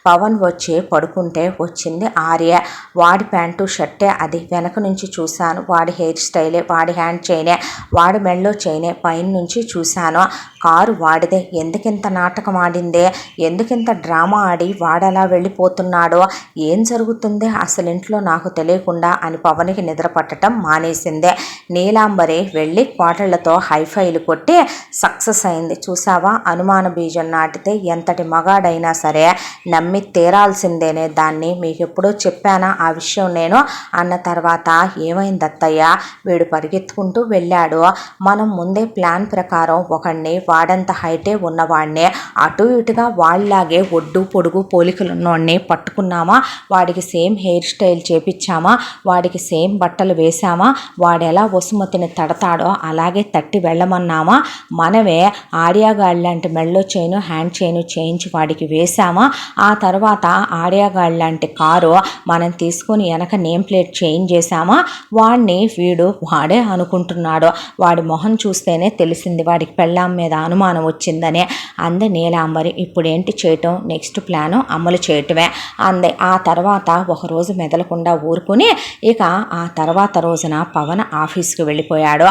పవన్ వచ్చి పడుకుంటే వచ్చింది ఆర్య. వాడి ప్యాంటు షర్టే అది, వెనక నుంచి చూశాను, వాడి హెయిర్ స్టైలే, వాడి హ్యాండ్ చైనే, వాడి మెళ్ళో చైనే పైన నుంచి చూశాను, కారు వాడిదే. ఎందుకింత నాటకం ఆడిందే, ఎందుకింత డ్రామా ఆడి వాడలా వెళ్ళిపోతున్నాడో, ఏం జరుగుతుంది అసలు ఇంట్లో నాకు తెలియకుండా అని పవన్కి నిద్ర పట్టడం మానేసిందే. నీలాంబరి వెళ్ళి క్వార్టర్లతో హైఫైలు కొట్టి సక్సెస్ అయింది. చూసావా, అనుమాన బీజం నాటితే ఎంతటి మగాడైనా సరే నమ్మి తీరాల్సిందేనే, దాన్ని మీకు ఎప్పుడో చెప్పానా ఆ విషయం నేను అన్న తర్వాత, ఏమైంది అత్తయ్య, వీడు పరిగెత్తుకుంటూ వెళ్ళాడు, మనం ముందే ప్లాన్ ప్రకారం ఒకడిని వాడంత హైటే ఉన్నవాడిని అటు ఇటుగా వాళ్ళలాగే ఒడ్డు పొడుగు పోలికలున్నోడిని పట్టుకున్నామా, వాడికి సేమ్ హెయిర్ స్టైల్ చేపించామా, వాడికి సేమ్ బట్టలు వేసామా, వాడెలా వసుమతిని తడతాడో అలాగే తట్టి వెళ్ళమన్నామా, మనమే ఆర్యాగాడి లాంటి మెళ్ళో చైను హ్యాండ్ చైను చేయించి వాడికి వేసామా, ఆ తర్వాత ఆర్యాగాడి లాంటి కారు మనం తీసుకొని వెనక నేమ్ ప్లేట్ చేంజ్ చేసామా, వాడిని వీడు వాడే అనుకుంటున్నాడు, వాడి మొహం చూస్తేనే తెలిసింది వాడికి పెళ్ళాం మీద అనుమానం వచ్చిందని అంది నీలాంబరి. ఇప్పుడేంటి చేయటం, నెక్స్ట్ ప్లాను అమలు చేయటమే అంది. ఆ తర్వాత ఒకరోజు మెదలకుండా ఊరుకుని ఇక ఆ తర్వాత రోజున పవన్ ఆఫీస్కి వెళ్ళిపోయాడు.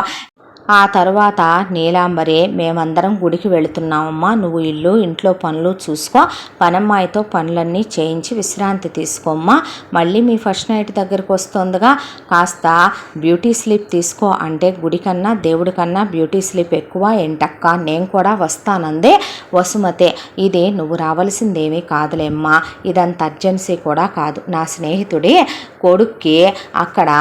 ఆ తర్వాత నీలాంబరి, మేమందరం గుడికి వెళుతున్నామమ్మా, నువ్వు ఇల్లు ఇంట్లో పనులు చూసుకో, పనమ్మాయితో పనులన్నీ చేయించి విశ్రాంతి తీసుకోమ్మా, మళ్ళీ మీ ఫస్ట్ నైట్ దగ్గరికి వస్తుందిగా, కాస్త బ్యూటీ స్లీప్ తీసుకో అంటే, గుడి కన్నా దేవుడి కన్నా బ్యూటీ స్లీప్ ఎక్కువ ఏంటక్క, నేను కూడా వస్తానందే వసుమతే. ఇది నువ్వు రావాల్సిందేమీ కాదులేమ్మా, ఇదంత అర్జెన్సీ కూడా కాదు, నా స్నేహితుడి కొడుక్కి అక్కడ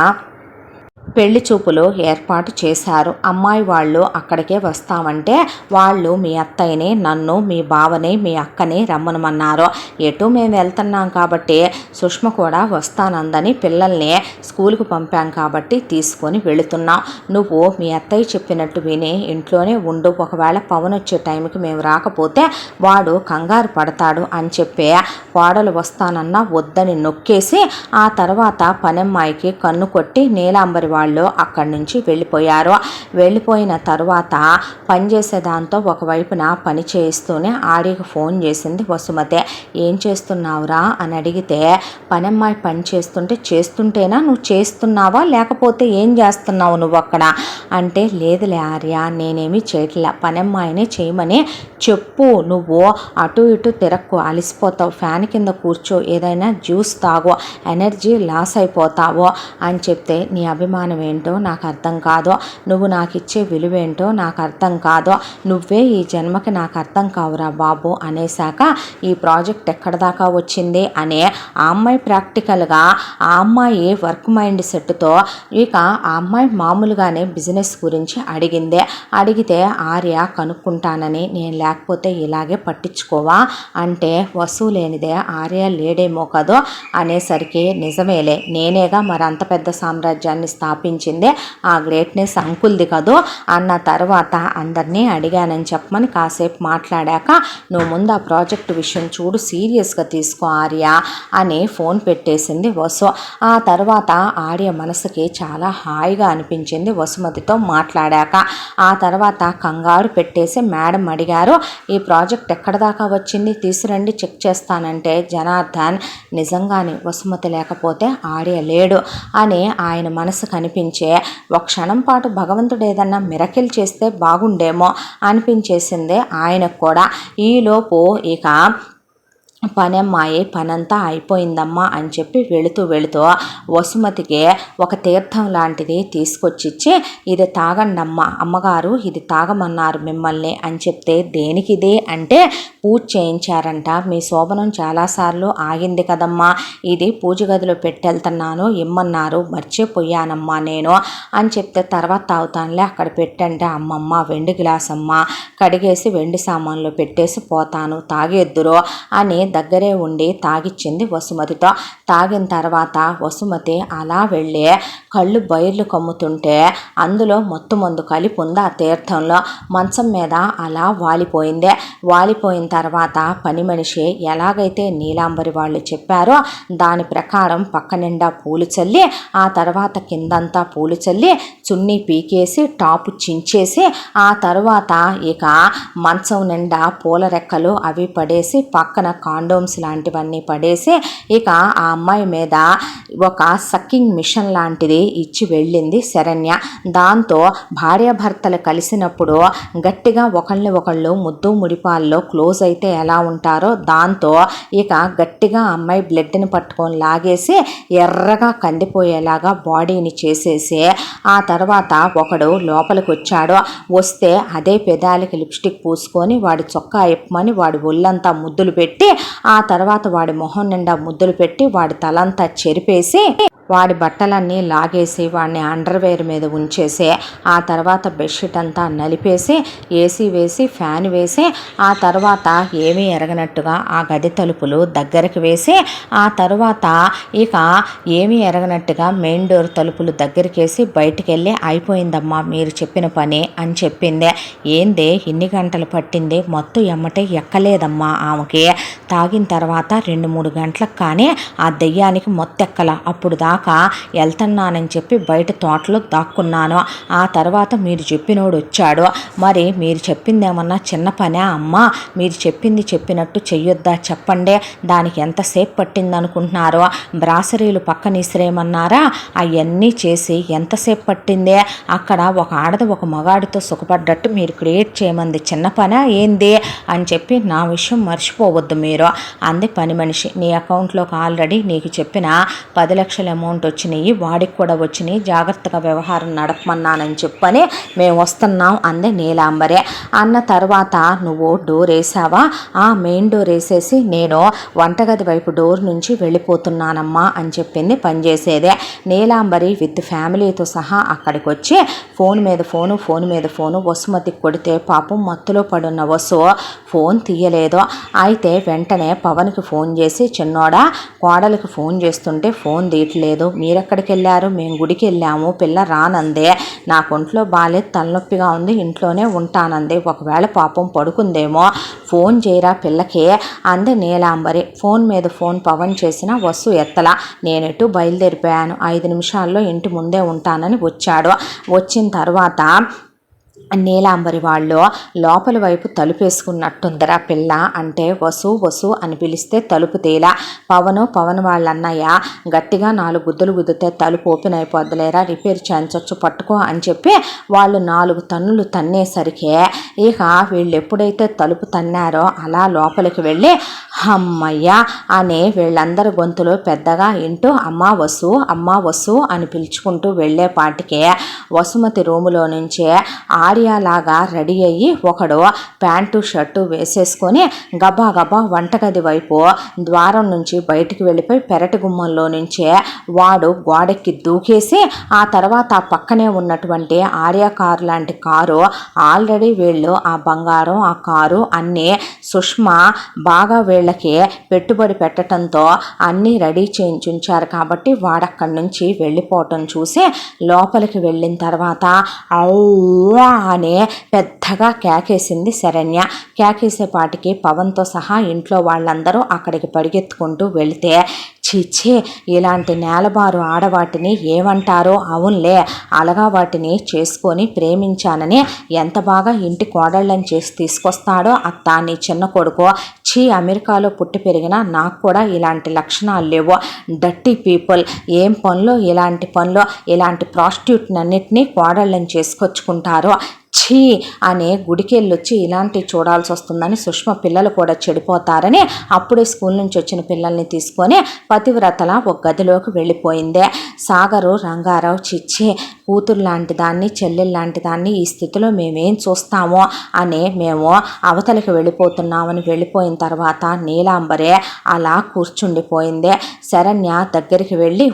పెళ్లి చూపులు ఏర్పాటు చేశారు. అమ్మాయి వాళ్ళు అక్కడికే వస్తామంటే వాళ్ళు మీ అత్తయ్యని, నన్ను, మీ బావని, మీ అక్కని రమ్మనమన్నారు. ఎటు మేము వెళ్తున్నాం కాబట్టి సుష్మ కూడా వస్తానందని పిల్లల్ని స్కూల్కి పంపాం కాబట్టి తీసుకొని వెళుతున్నాం. నువ్వు మీ అత్తయ్య చెప్పినట్టు విని ఇంట్లోనే ఉండు. ఒకవేళ పవన్ వచ్చే టైంకి మేము రాకపోతే వాడు కంగారు పడతాడు అని చెప్పి కోడలు వస్తానన్నా వద్దని నొక్కేసి ఆ తర్వాత పనమ్మాయికి కన్ను కొట్టి నీలాంబరి వాళ్ళు అక్కడి నుంచి వెళ్ళిపోయారు. వెళ్ళిపోయిన తరువాత పనిచేసే దాంతో ఒకవైపున పని చేస్తూనే ఆడికి ఫోన్ చేసింది వసుమతి. ఏం చేస్తున్నావురా అని అడిగితే పనమ్మాయి పని చేస్తుంటేనా నువ్వు చేస్తున్నావా లేకపోతే ఏం చేస్తున్నావు నువ్వు అక్కడ అంటే లేదులే ఆర్య నేనేమి చేయట్లే పనమ్మాయిని చేయమని చెప్పు. నువ్వు అటు ఇటు తిరక్కు అలసిపోతావు, ఫ్యాన్ కింద కూర్చో, ఏదైనా జ్యూస్ తాగు, ఎనర్జీ లాస్ అయిపోతావు అని చెప్తే నీ అభిమానం ఏంటో నాకు అర్థం కాదు, నువ్వు నాకు ఇచ్చే విలువేంటో నాకు అర్థం కాదు, నువ్వే ఈ జన్మకి నాకు అర్థం కావురా బాబు అనేసాక ఈ ప్రాజెక్ట్ ఎక్కడ దాకా వచ్చింది అనే ఆ అమ్మాయి ప్రాక్టికల్గా ఆ అమ్మాయి వర్క్ మైండ్ సెట్తో ఇక ఆ అమ్మాయి మామూలుగానే బిజినెస్ గురించి అడిగింది. అడిగితే ఆర్య కనుక్కుంటానని నేను లేకపోతే ఇలాగే పట్టించుకోవా అంటే వసూలేనిదే ఆర్య లేడేమో కదో అనేసరికి నిజమేలే నేనేగా మరి అంత పెద్ద సామ్రాజ్యాన్ని స్థాపించిందే ఆ గ్రేట్నెస్ అంకుల్ది కదో అన్న తర్వాత అందరినీ అడిగానని చెప్పమని కాసేపు మాట్లాడాక నువ్వు ముందు ఆ ప్రాజెక్టు విషయం చూడు సీరియస్గా తీసుకో ఆర్య అని ఫోన్ పెట్టేసింది వసు. ఆ తర్వాత ఆర్య మనసుకి చాలా హాయిగా అనిపించింది వసుమతితో మాట్లాడాక. ఆ తర్వాత కంగారు పెట్టేసి మేడం అడిగారు ఈ ప్రాజెక్ట్ ఎక్కడ దాకా వచ్చింది తీసురండి చెక్ చేస్తానంటే జనార్దన్ నిజంగానే వసుమతి లేకపోతే ఆర్య లేడు అని ఆయన మనసు కనిపించే ఒక క్షణం పాటు భగవంతుడు ఏదన్నా మిరకిల్ చేస్తే బాగుండేమో అనిపించేసిందే ఆయనకు కూడా. ఈలోపు ఇక పనమ్మాయి పనంతా అయిపోయిందమ్మా అని చెప్పి వెళుతూ వసుమతికి ఒక తీర్థం లాంటిది తీసుకొచ్చిచ్చి ఇది తాగండమ్మా అమ్మగారు ఇది తాగమన్నారు మిమ్మల్ని అని చెప్తే దేనికిది అంటే పూజ చేయించారంట, మీ శోభనం చాలాసార్లు ఆగింది కదమ్మా, ఇది పూజ గదిలో పెట్టెళ్తున్నాను ఇమ్మన్నారు మర్చిపోయానమ్మా నేను అని చెప్తే తర్వాత తాగుతానులే అక్కడ పెట్టంటే అమ్మమ్మ వెండి గ్లాస్ అమ్మ కడిగేసి వెండి సామాన్లు పెట్టేసి పోతాను తాగేద్దురు అని దగ్గరే ఉండి తాగిచ్చింది వసుమతితో. తాగిన తర్వాత వసుమతి అలా వెళ్ళి కళ్ళు బయర్లు కమ్ముతుంటే అందులో మొత్తం కలిపి ఉంది ఆ తీర్థంలో. మంచం మీద అలా వాలిపోయింది. వాలిపోయిన తర్వాత పని మనిషి ఎలాగైతే నీలాంబరి వాళ్ళు చెప్పారో దాని ప్రకారం పక్క నిండా పూలు చల్లి ఆ తర్వాత కిందంతా పూలు చల్లి చున్నీ పీకేసి టాపు చించేసి ఆ తర్వాత ఇక మంచం నిండా పూల రెక్కలు అవి పడేసి పక్కన కాండోమ్స్ లాంటివన్నీ పడేసి ఇక ఆ అమ్మాయి మీద ఒక సక్కింగ్ మిషన్ లాంటిది ఇచ్చి వెళ్ళింది శరణ్య. దాంతో భార్యాభర్తలు కలిసినప్పుడు గట్టిగా ఒకళ్ళు ముద్దు ముడిపాల్లో క్లోజ్ అయితే ఎలా ఉంటారో దాంతో ఇక గట్టిగా అమ్మాయి బ్లడ్ని పట్టుకొని లాగేసి ఎర్రగా కందిపోయేలాగా బాడీని చేసేసి ఆ తర్వాత ఒకడు లోపలికి వచ్చాడు. వస్తే అదే పెదాలకి లిప్స్టిక్ పూసుకొని వాడి చొక్కా ఇప్పమని వాడి ఒళ్ళంతా ముద్దులు పెట్టి ఆ తర్వాత వాడి మొహం నిండా ముద్దులు పెట్టి వాడి తలంతా చెరిపేసి వాడి బట్టలన్నీ లాగేసి వాడిని అండర్వేర్ మీద ఉంచేసి ఆ తర్వాత బెడ్షీట్ అంతా నలిపేసి ఏసీ వేసి ఫ్యాన్ వేసి ఆ తర్వాత ఏమీ ఎరగనట్టుగా ఆ గది తలుపులు దగ్గరికి వేసి ఆ తర్వాత ఇక ఏమీ ఎరగనట్టుగా మెయిన్ డోర్ తలుపులు దగ్గరికి వేసి బయటికి వెళ్ళి అయిపోయిందమ్మా మీరు చెప్పిన పని అని చెప్పింది. ఏందే ఇన్ని గంటలు పట్టింది మొత్తం ఎమ్మటే ఎక్కలేదమ్మా ఆమెకి. తాగిన తర్వాత 2-3 గంటలకు కానీ ఆ దెయ్యానికి మొత్తెక్కల. అప్పుడు దాకా వెళ్తున్నానని చెప్పి బయట తోటలో దాక్కున్నాను. ఆ తర్వాత మీరు చెప్పినోడు వచ్చాడు. మరి మీరు చెప్పిందేమన్నా చిన్న పనే అమ్మా, మీరు చెప్పినట్టు చెయ్యొద్దా చెప్పండి. దానికి ఎంతసేపు పట్టింది అనుకుంటున్నారో, బ్రాసరీలు పక్కన ఇసిరేయమన్నారా, అవన్నీ చేసి ఎంతసేపు పట్టింది. అక్కడ ఒక ఆడది ఒక మగాడితో సుఖపడ్డట్టు మీరు క్రియేట్ చేయమంది చిన్న పనే ఏంది అని చెప్పి నా విషయం మర్చిపోవద్దు మీరు అంది పని మనిషి. నీ అకౌంట్లోకి ఆల్రెడీ నీకు చెప్పిన 10 లక్షల అమౌంట్ వచ్చినాయి, వాడికి కూడా వచ్చినాయి, జాగ్రత్తగా వ్యవహారం నడపమన్నానని చెప్పని మేము వస్తున్నాం అందే నీలాంబరే. అన్న తర్వాత నువ్వు డోర్ వేసావా? ఆ మెయిన్ డోర్ వేసేసి నేను వంటగది వైపు డోర్ నుంచి వెళ్ళిపోతున్నానమ్మా అని చెప్పింది పనిచేసేదే. నీలాంబరి విత్ ఫ్యామిలీతో సహా అక్కడికి వచ్చి ఫోన్ మీద ఫోను వసుమతికి కొడితే పాపం మత్తులో పడున్న వసు ఫోన్ తీయలేదు. అయితే వెంటనే పవన్కి ఫోన్ చేసి, చిన్నోడా కోడలికి ఫోన్ చేస్తుంటే ఫోన్ తీయట్లేదు, మీరెక్కడికి వెళ్ళారు? మేము గుడికి వెళ్ళాము, పిల్ల రానందే, నాకు ఒంట్లో బాలేదు, తలనొప్పిగా ఉంది, ఇంట్లోనే ఉంటానందే, ఒకవేళ పాపం పడుకుందేమో, ఫోన్ చేయరా పిల్లకి అంది నీలాంబరి. ఫోన్ మీద ఫోన్ పవన్ చేసిన వసు ఎత్తలా. నేనెటు బయలుదేరిపోయాను, 5 నిమిషాల్లో ఇంటి ముందే ఉంటానని వచ్చాడు. వచ్చిన తర్వాత నీలాంబరి వాళ్ళు లోపల వైపు తలుపేసుకున్నట్టుందరా పిల్ల అంటే వసు అని పిలిస్తే తలుపు తేలా. పవన్ వాళ్ళ అన్నయ్య గట్టిగా 4 గుద్దులు గుద్దితే తలుపు ఓపెన్ అయిపోద్దులేరా, రిపేర్ చేయించవచ్చు పట్టుకో అని చెప్పి వాళ్ళు 4 తన్నులు తన్నేసరికి ఇక వీళ్ళు ఎప్పుడైతే తలుపు తన్నారో అలా లోపలికి వెళ్ళి అమ్మయ్య అని వీళ్ళందరి గొంతులో పెద్దగా ఇంటూ అమ్మా వసు అని పిలుచుకుంటూ వెళ్ళేపాటికే వసుమతి రూములో నుంచే ఆర్యాలాగా రెడీ అయ్యి ఒకడు ప్యాంటు షర్టు వేసేసుకొని గబా వంటగది వైపు ద్వారం నుంచి బయటికి వెళ్ళిపోయి పెరటి గుమ్మంలో నుంచే వాడు గోడెక్కి దూకేసి ఆ తర్వాత ఆ పక్కనే ఉన్నటువంటి ఆర్యా కారు లాంటి కారు ఆల్రెడీ వీళ్ళు ఆ బంగారం ఆ కారు అన్నీ సుష్మా బాగా వీళ్ళకి పెట్టుబడి పెట్టడంతో అన్నీ రెడీ చేయించుంచారు కాబట్టి వాడక్కడి నుంచి వెళ్ళిపోవటం చూసి లోపలికి వెళ్ళిన తర్వాత అని పెద్దగా కేకేసింది శరణ్య. కేకేసేపాటికి పవన్తో సహా ఇంట్లో వాళ్ళందరూ అక్కడికి పరిగెత్తుకుంటూ వెళితే చిచ్చి ఇలాంటి నేలబారు ఆడవాటిని ఏమంటారో, అవునులే అలగా వాటిని చేసుకొని ప్రేమించానని ఎంత బాగా ఇంటి కోడళ్ళని చేసి తీసుకొస్తాడో అత్త నీ చిన్న కొడుకు. అమెరికాలో పుట్టి పెరిగిన నాకు కూడా ఇలాంటి లక్షణాలు లేవు. డర్టీ పీపుల్ ఏం పనులు ఇలాంటి ప్రాస్టిట్యూట్నన్నిటినీ కోడళ్ళని చేసుకొచ్చుకుంటారో అనే గుడికి వెళ్ళొచ్చి ఇలాంటివి చూడాల్సి వస్తుందని సుష్మ పిల్లలు కూడా చెడిపోతారని అప్పుడే స్కూల్ నుంచి వచ్చిన పిల్లల్ని తీసుకొని పతివ్రతల ఒక గదిలోకి వెళ్ళిపోయిందే. సాగరు రంగారావు కూతురు లాంటి దాన్ని చెల్లెలు లాంటి దాన్ని ఈ స్థితిలో మేమేం చూస్తామో అని మేము అవతలికి వెళ్ళిపోతున్నామని వెళ్ళిపోయిన తర్వాత నీలాంబరే అలా కూర్చుండిపోయిందే. శరణ్య దగ్గరికి వెళ్ళి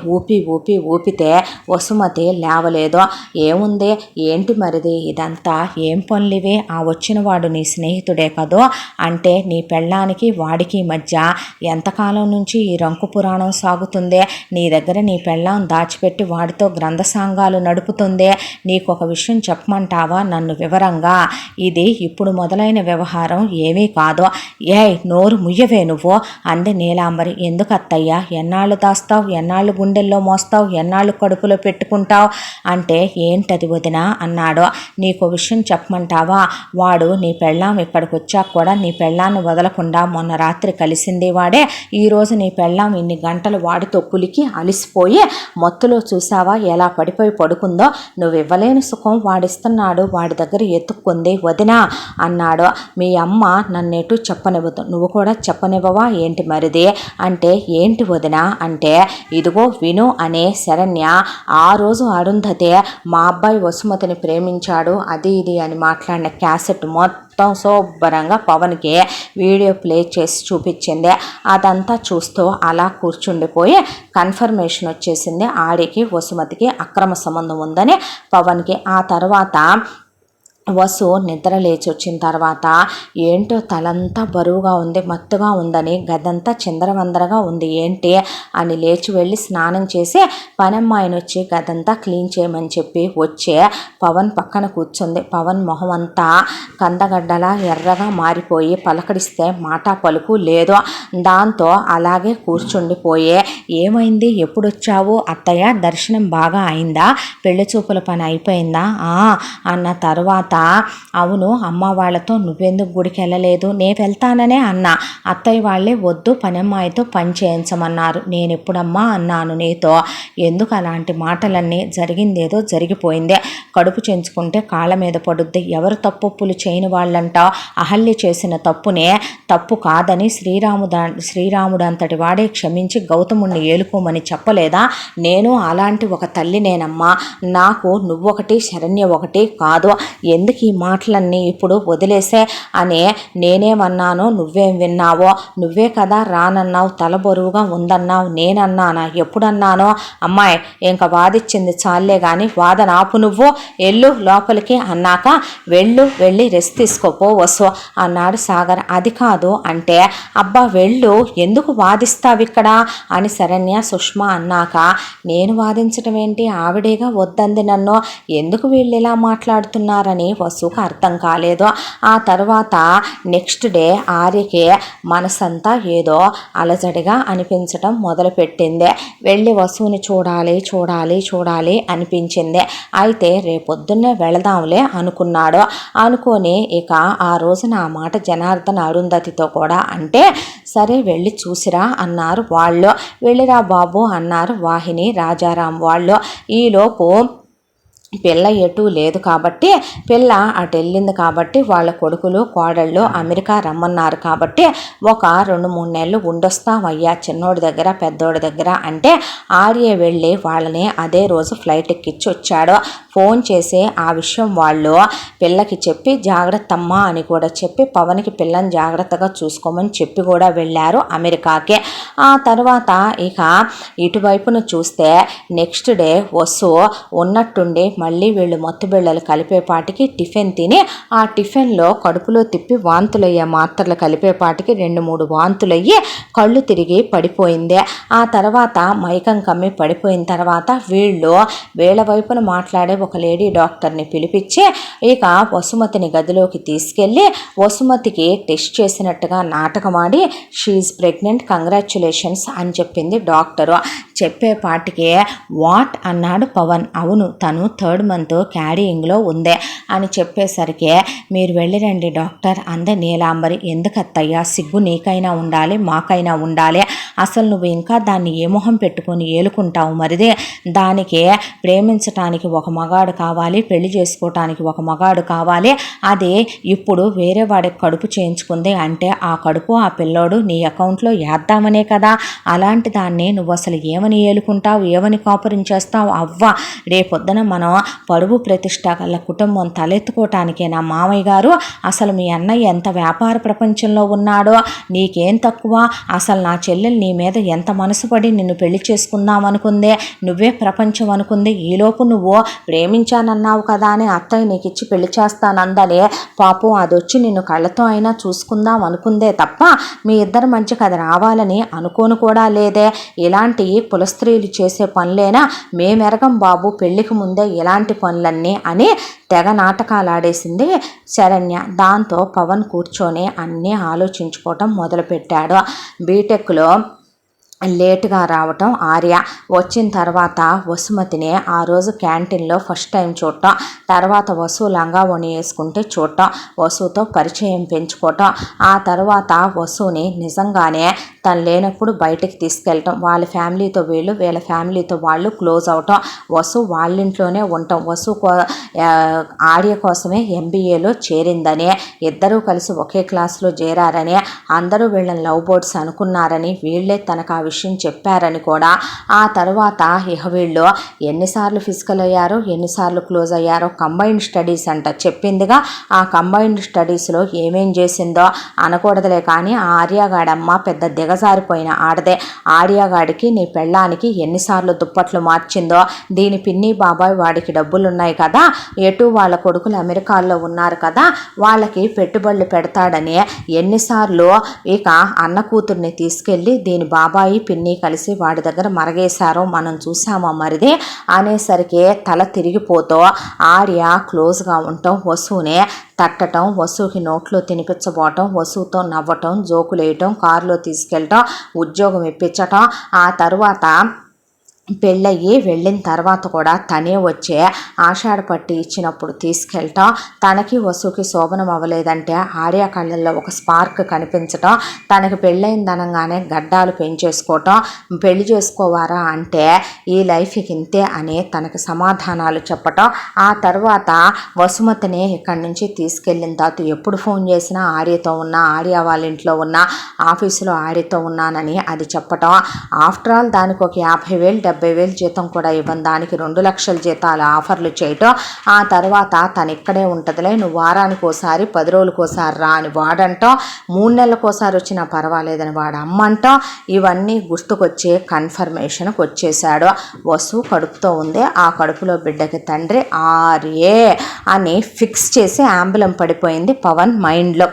ఊపితే వసుమతి లేవలేదు. ఏముంది ఏంటి మరిది ఇదంతా ఏం పనులివే, ఆ వచ్చిన వాడు నీ స్నేహితుడే కదో అంటే నీ పెళ్ళానికి వాడికి మధ్య ఎంతకాలం నుంచి ఈ రంకు పురాణం సాగుతుందే, నీ దగ్గర నీ పెళ్ళాం దాచిపెట్టి వాడితో గ్రంథసాంగాలు నడుపుతుందే, నీకు ఒక విషయం చెప్పమంటావా నన్ను వివరంగా, ఇది ఇప్పుడు మొదలైన వ్యవహారం ఏమీ కాదు, నోరు ముయ్యవే నువ్వు అంది నీలాంబరి. ఎందుకు అత్తయ్యా, ఎన్నాళ్ళు దాస్తావు, ఎన్నాళ్ళు గుండెల్లో మోస్తావు, ఎన్నాళ్ళు కడుపులో పెట్టుకుంటావు అంటే ఏంటది వదిన అన్నాడు. నీకు విషయం చెప్పమంటావా, వాడు నీ పెళ్ళాం ఇక్కడికి వచ్చాక కూడా నీ పెళ్ళాన్ని వదలకుండా మొన్న రాత్రి కలిసింది వాడే, ఈరోజు నీ పెళ్ళాం ఇన్ని గంటలు వాడితో కులికి అలిసిపోయి మత్తులో చూసావా ఎలా పడిపోయి పడుకుందో, నువ్వు ఇవ్వలేని సుఖం వాడిస్తున్నాడు, వాడి దగ్గర ఎత్తుక్కుంది వదినా అన్నాడు. మీ అమ్మ నన్నేటు చెప్పనివ్వదు, నువ్వు కూడా చెప్పనివ్వవా ఏంటి మరిది అంటే ఏంటి వదినా అంటే ఇదిగో విను అనే శరణ్య ఆ రోజు అరుంధతే మా అబ్బాయి వసుమతిని ప్రేమించాడు అది ఇది అని మాట్లాడిన క్యాసెట్ మొత్తం శుభ్రంగా పవన్కి వీడియో ప్లే చేసి చూపించింది. అదంతా చూస్తూ అలా కూర్చుండిపోయి కన్ఫర్మేషన్ వచ్చేసింది ఆడికి వసుమతికి అక్రమ సంబంధం ఉందని పవన్కి. ఆ తర్వాత వసు నిద్ర లేచి వచ్చిన తర్వాత ఏంటో తలంతా బరువుగా ఉంది, మత్తుగా ఉందని, గదంతా చిందరవందరగా ఉంది ఏంటి అని లేచి వెళ్ళి స్నానం చేసి పనమ్మాయిని వచ్చి గదంతా క్లీన్ చేయమని చెప్పి వచ్చే పవన్ పక్కన కూర్చుంది. పవన్ మొహం అంతా కందగడ్డలా ఎర్రగా మారిపోయి పలకడిస్తే మాట పలుకు లేదు. దాంతో అలాగే కూర్చుండిపోయే ఏమైంది, ఎప్పుడు వచ్చావు అత్తయ్య, దర్శనం బాగా అయిందా, పెళ్లి చూపుల పని అయిపోయిందా అన్న తర్వాత అవును అమ్మ వాళ్ళతో నువ్వెందుకు గుడికి వెళ్ళలేదు, నేను వెళ్తాననే అన్నా, అత్తయ్య వాళ్ళే వద్దు పనమ్మాయితో పని చేయించమన్నారు, నేను ఎప్పుడమ్మా అన్నాను నీతో, ఎందుకు అలాంటి మాటలన్నీ, జరిగిందేదో జరిగిపోయిందే, కడుపు చెంచుకుంటే కాళ్ళ మీద పడుద్ది, ఎవరు తప్పులు చేయని వాళ్ళంటావు, అహల్య చేసిన తప్పునే తప్పు కాదని శ్రీరాముడు అంతటి వాడే క్షమించి గౌతముణ్ణి ఏలుకోమని చెప్పలేదా, నేను అలాంటి ఒక తల్లినేనమ్మా, నాకు నువ్వొకటి శరణ్య ఒకటి కాదు, ఎందుకు ఈ మాటలన్నీ ఇప్పుడు వదిలేసే అని నేనేమన్నానో నువ్వేం విన్నావో, నువ్వే కదా రానన్నావు, తల బరువుగా ఉందన్నావు, నేనన్నానా, ఎప్పుడన్నానో, అమ్మాయి ఇంకా వాదిచ్చింది చాలే కానీ వాదన ఆపు, నువ్వు ఎల్లు లోపలికి అన్నాక వెళ్ళి రెస్ట్ తీసుకోపో వసు అన్నాడు సాగర్. అది కాదు అంటే, అబ్బా వెళ్ళు, ఎందుకు వాదిస్తావిక్కడ అని శరణ్య సుష్మా అన్నాక, నేను వాదించడం ఏంటి, ఆవిడేగా వద్దంది నన్ను, ఎందుకు వీళ్ళు ఇలా మాట్లాడుతున్నారని వసుకు అర్థం కాలేదు. ఆ తర్వాత నెక్స్ట్ డే ఆర్యకి మనసంతా ఏదో అలజడిగా అనిపించటం మొదలుపెట్టింది. వెళ్ళి వసుని చూడాలి అనిపించింది. అయితే రేపొద్దున్నే వెళదాంలే అనుకున్నాడు. అనుకొని ఇక ఆ రోజున ఆ మాట జనార్దన్ అరుంధతితో కూడా అంటే, సరే వెళ్ళి చూసిరా అన్నారు వాళ్ళు. వెళ్ళిరా బాబు అన్నారు వాహిని రాజారాం వాళ్ళు. ఈలోపు పిల్ల ఎటు లేదు కాబట్టి, పిల్ల అటు వెళ్ళింది కాబట్టి, వాళ్ళ కొడుకులు కోడళ్ళు అమెరికా రమ్మన్నారు కాబట్టి, ఒక 2-3 నెలలు ఉండొస్తామయ్యా చిన్నోడి దగ్గర పెద్దోడి దగ్గర అంటే, ఆర్య వెళ్ళి వాళ్ళని అదే రోజు ఫ్లైట్ ఎక్కించి వచ్చాడు. ఫోన్ చేసి ఆ విషయం వాళ్ళు పిల్లకి చెప్పి జాగ్రత్తమ్మా అని కూడా చెప్పి, పవన్కి పిల్లని జాగ్రత్తగా చూసుకోమని చెప్పి కూడా వెళ్ళారు అమెరికాకి. ఆ తర్వాత ఇక ఇటువైపును చూస్తే నెక్స్ట్ డే వసు ఉన్నట్టుండి మళ్ళీ వీళ్ళు మొత్తం బిళ్ళలు కలిపేపాటికి టిఫిన్ తిని, ఆ టిఫిన్లో కడుపులో తిప్పి వాంతులయ్యే మాత్రలు కలిపేపాటికి 2-3 వాంతులయ్యి కళ్ళు తిరిగి పడిపోయింది. ఆ తర్వాత మైకం కమ్మి పడిపోయిన తర్వాత వీళ్ళ వైపున మాట్లాడే ఒక లేడీ డాక్టర్ని పిలిపించి ఇక వసుమతిని గదిలోకి తీసుకెళ్ళి వసుమతికి టెస్ట్ చేసినట్టుగా నాటకమాడి, షీఈ్ ప్రెగ్నెంట్ కంగ్రాచ్యులేషన్స్ అని చెప్పింది డాక్టరు. చెప్పేపాటికి వాట్ అన్నాడు పవన్. అవును, తను 3rd month క్యారీయింగ్లో ఉందే అని చెప్పేసరికి, మీరు వెళ్ళిరండి డాక్టర్ అందే నీలాంబరి. ఎందుకత్తయ్యా, సిగ్గు నీకైనా ఉండాలి మాకైనా ఉండాలి, అసలు నువ్వు ఇంకా దాన్ని ఏ మొహం పెట్టుకొని ఏలుకుంటావు, మరిదే దానికి ప్రేమించటానికి ఒక మగాడు కావాలి, పెళ్లి చేసుకోవటానికి ఒక మగాడు కావాలి, అది ఇప్పుడు వేరే వాడికి కడుపు చేయించుకుంది అంటే ఆ కడుపు ఆ పిల్లోడు నీ అకౌంట్లో వేద్దామనే కదా, అలాంటి దాన్ని నువ్వు అసలు ఏమని ఏలుకుంటావు, ఏమని కాపురం చేస్తావు, అవ్వ రేపొద్దున మనం పరువు ప్రతిష్ట గల కుటుంబం తలెత్తుకోవటానికే నా మామయ్య గారు, అసలు మీ అన్నయ్య ఎంత వ్యాపార ప్రపంచంలో ఉన్నాడో, నీకేం తక్కువ, అసలు నా చెల్లెలు నీ మీద ఎంత మనసు పడి నిన్ను పెళ్లి చేసుకుందాం అనుకుందే, నువ్వే ప్రపంచం అనుకుంది, ఈలోపు నువ్వు ప్రేమించానన్నావు కదా అని అత్తయ్య నీకు ఇచ్చి పెళ్లి చేస్తానందని పాపం అదొచ్చి నిన్ను కళ్ళతో అయినా చూసుకుందాం అనుకుందే తప్ప మీ ఇద్దరి మధ్య కథ రావాలని అనుకోను కూడా లేదే, ఇలాంటి కులస్త్రీలు చేసే పనులేనా, మేమెరగం బాబు పెళ్లికి ముందే ఇలాంటి పనులన్నీ అని తెగ నాటకాలు ఆడేసింది శరణ్య. దాంతో పవన్ కూర్చొని అన్నీ ఆలోచించుకోవటం మొదలుపెట్టాడు. బీటెక్లో లేటుగా రావటం ఆర్య, వచ్చిన తర్వాత వసుమతిని ఆ రోజు క్యాంటీన్లో ఫస్ట్ టైం చూడటం, తర్వాత వసు లంగా వణి వేసుకుంటే చూడటం, వసుతో పరిచయం పెంచుకోవటం, ఆ తర్వాత వసుని నిజంగానే తను లేనప్పుడు బయటికి తీసుకెళ్ళటం, వాళ్ళ ఫ్యామిలీతో వీళ్ళ ఫ్యామిలీతో వాళ్ళు క్లోజ్ అవటం, వసు వాళ్ళింట్లోనే ఉండటం, ఆర్య కోసమే MBAలో చేరిందని, ఇద్దరూ కలిసి ఒకే క్లాస్లో చేరారని, అందరూ వీళ్ళని లవ్ బర్డ్స్ అనుకున్నారని, వీళ్ళే తనకు ఆ విషయం చెప్పారని కూడా. ఆ తర్వాత ఇక వీళ్ళు ఎన్నిసార్లు ఫిజికల్ అయ్యారో ఎన్నిసార్లు క్లోజ్ అయ్యారో కంబైన్డ్ స్టడీస్ అంట చెప్పిందిగా, ఆ కంబైన్డ్ స్టడీస్లో ఏమేం చేసిందో అనకూడదులే కానీ ఆర్యగాడమ్మ పెద్ద దిగజారిపోయిన ఆడదే, ఆర్యగాడికి నీ పెళ్ళానికి ఎన్నిసార్లు దుప్పట్లు మార్చిందో, దీని పిన్ని బాబాయ్ వాడికి డబ్బులున్నాయి కదా, ఎటు వాళ్ళ కొడుకులు అమెరికాలో ఉన్నారు కదా, వాళ్ళకి పెట్టుబడులు పెడతాడని ఎన్నిసార్లు ఇక అన్న కూతుర్ని తీసుకెళ్ళి దీని బాబాయి పిన్ని కలిసి వాడి దగ్గర మరగేశారో మనం చూసామా మరిది అనేసరికి తల తిరిగిపోతూ ఆర్య క్లోజ్గా ఉండటం, వసునే తట్టడం, వసుకి నోట్లో తినిపించబోవటం, వసుతో నవ్వటం, జోకులేయటం, కారులో తీసుకెళ్ళటం, ఉద్యోగం ఇప్పించటం, ఆ తరువాత పెళ్ళయ్యి వెళ్ళిన తర్వాత కూడా తనే వచ్చే ఆషాఢ పట్టి ఇచ్చినప్పుడు తీసుకెళ్ళటం, తనకి వసుకి శోభనం అవ్వలేదంటే ఆర్య కళ్ళల్లో ఒక స్పార్క్ కనిపించటం, తనకి పెళ్ళయిందనగానే గడ్డాలు పెంచేసుకోవటం, పెళ్లి చేసుకోవారా అంటే ఈ లైఫ్కి ఇంతే అని తనకి సమాధానాలు చెప్పటం. ఆ తర్వాత వసుమతిని ఇక్కడి నుంచి తీసుకెళ్ళిన తర్వాత ఎప్పుడు ఫోన్ చేసినా ఆర్యతో ఉన్నా, ఆర్య వాళ్ళ ఇంట్లో ఉన్నా, ఆఫీసులో ఆర్యతో ఉన్నానని అది చెప్పటం. ఆఫ్టర్ ఆల్ దానికి ఒక 50,000 70,000 జీతం కూడా ఇవ్వని దానికి 2 లక్షల జీతాలు ఆఫర్లు చేయటం. ఆ తర్వాత తను ఇక్కడే ఉంటుందిలే, నువ్వు వారానికి ఒకసారి 10 రోజులకు ఒకసారి రా అని వాడంటాం, 3 నెలలకు ఒకసారి వచ్చినా పర్వాలేదని వాడు అమ్మంటాం. ఇవన్నీ గుర్తుకొచ్చి కన్ఫర్మేషన్కి వచ్చేసాడు. వసు కడుపుతో ఉంది, ఆ కడుపులో బిడ్డకి తండ్రి ఆర్యే అని ఫిక్స్ చేసి ఆంబులం పడిపోయింది పవన్ మైండ్లో.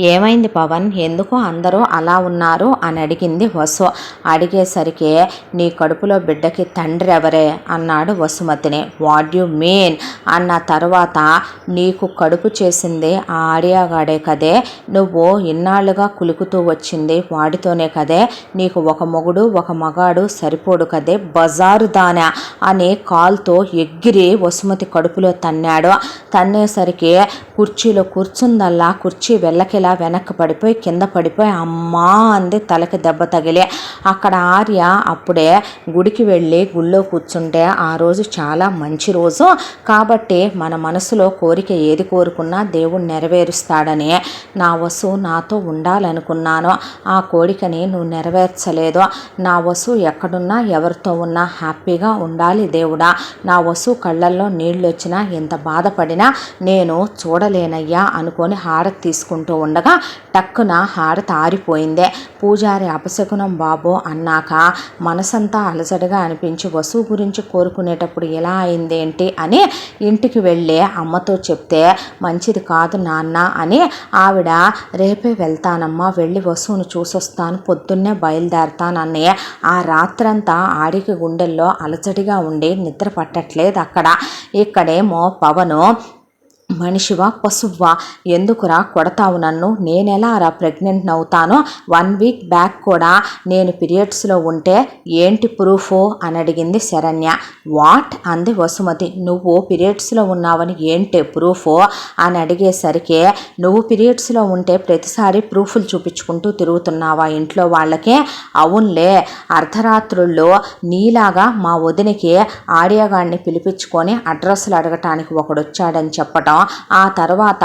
ఏమైంది పవన్, ఎందుకు అందరూ అలా ఉన్నారు అని అడిగింది వసు. అడిగేసరికి నీ కడుపులో బిడ్డకి తండ్రి ఎవరే అన్నాడు వసుమతిని. వాట్ యు మీన్ అన్న తర్వాత, నీకు కడుపు చేసింది ఆ ఆడియాగాడే కదే, నువ్వు ఇన్నాళ్ళుగా కులుకుతూ వచ్చింది వాడితోనే కదే, నీకు ఒక మొగుడు ఒక మగాడు సరిపోడు కదే బజారు దానా అని కాల్తో ఎగిరి వసుమతి కడుపులో తన్నాడు. తన్నేసరికి కుర్చీలో కూర్చుందల్లా కుర్చీ వెళ్ళకిలా వెనక్కి పడిపోయి కింద పడిపోయి అమ్మా అంది, తలకి దెబ్బ తగిలే. అక్కడ ఆర్య అప్పుడే గుడికి వెళ్ళి గుళ్ళో కూర్చుంటే ఆ రోజు చాలా మంచి రోజు కాబట్టి మన మనసులో కోరిక ఏది కోరుకున్నా దేవుడు నెరవేరుస్తాడని నా వసు నాతో ఉండాలనుకున్నాను. ఆ కోరికని నువ్వు నెరవేర్చలేదు. నా వసు ఎక్కడున్నా ఎవరితో ఉన్నా హ్యాపీగా ఉండాలి దేవుడా. నా వసు కళ్ళల్లో నీళ్ళు వచ్చినా ఎంత బాధపడినా నేను చూడలేనయ్యా అనుకొని హారతి తీసుకుంటూ ఉండగా టక్కున హారతి ఆరిపోయిందే. పూజారి అపశకునం బాబు అన్నాక మనసంతా అలసటగా అనిపించి వసు గురించి కోరుకునేటప్పుడు ఎలా అయిందేంటి అని ఇంటికి వెళ్ళి అమ్మతో చెప్తే, మంచిది కాదు నాన్న అని ఆవిడ రేపే వెళ్తానమ్మా, వెళ్ళి వసువును చూసొస్తాను, పొద్దున్నే బయలుదేరతానని ఆ రాత్రంతా ఆడికి గుండెల్లో అలజడిగా ఉండి నిద్ర పట్టట్లేదు. ఇక్కడేమో పవను, మనిషివా పశువ్వా, ఎందుకురా కొడతావు నన్ను, నేనెలా రా ప్రెగ్నెంట్ అవుతాను, 1 వీక్ బ్యాక్ కూడా నేను పీరియడ్స్లో ఉంటే ఏంటి ప్రూఫ్ అని అడిగింది శరణ్య. వాట్ అంది వసుమతి. నువ్వు పీరియడ్స్లో ఉన్నావని ఏంటి ప్రూఫ్ అని అడిగేసరికి, నువ్వు పీరియడ్స్లో ఉంటే ప్రతిసారి ప్రూఫ్లు చూపించుకుంటూ తిరుగుతున్నావా ఇంట్లో వాళ్ళకే? అవునులే, అర్ధరాత్రుల్లో నీలాగా మా వదినికి ఆడియాగాడిని పిలిపించుకొని అడ్రస్లు అడగటానికి ఒకడు వచ్చాడని చెప్పటం, ఆ తర్వాత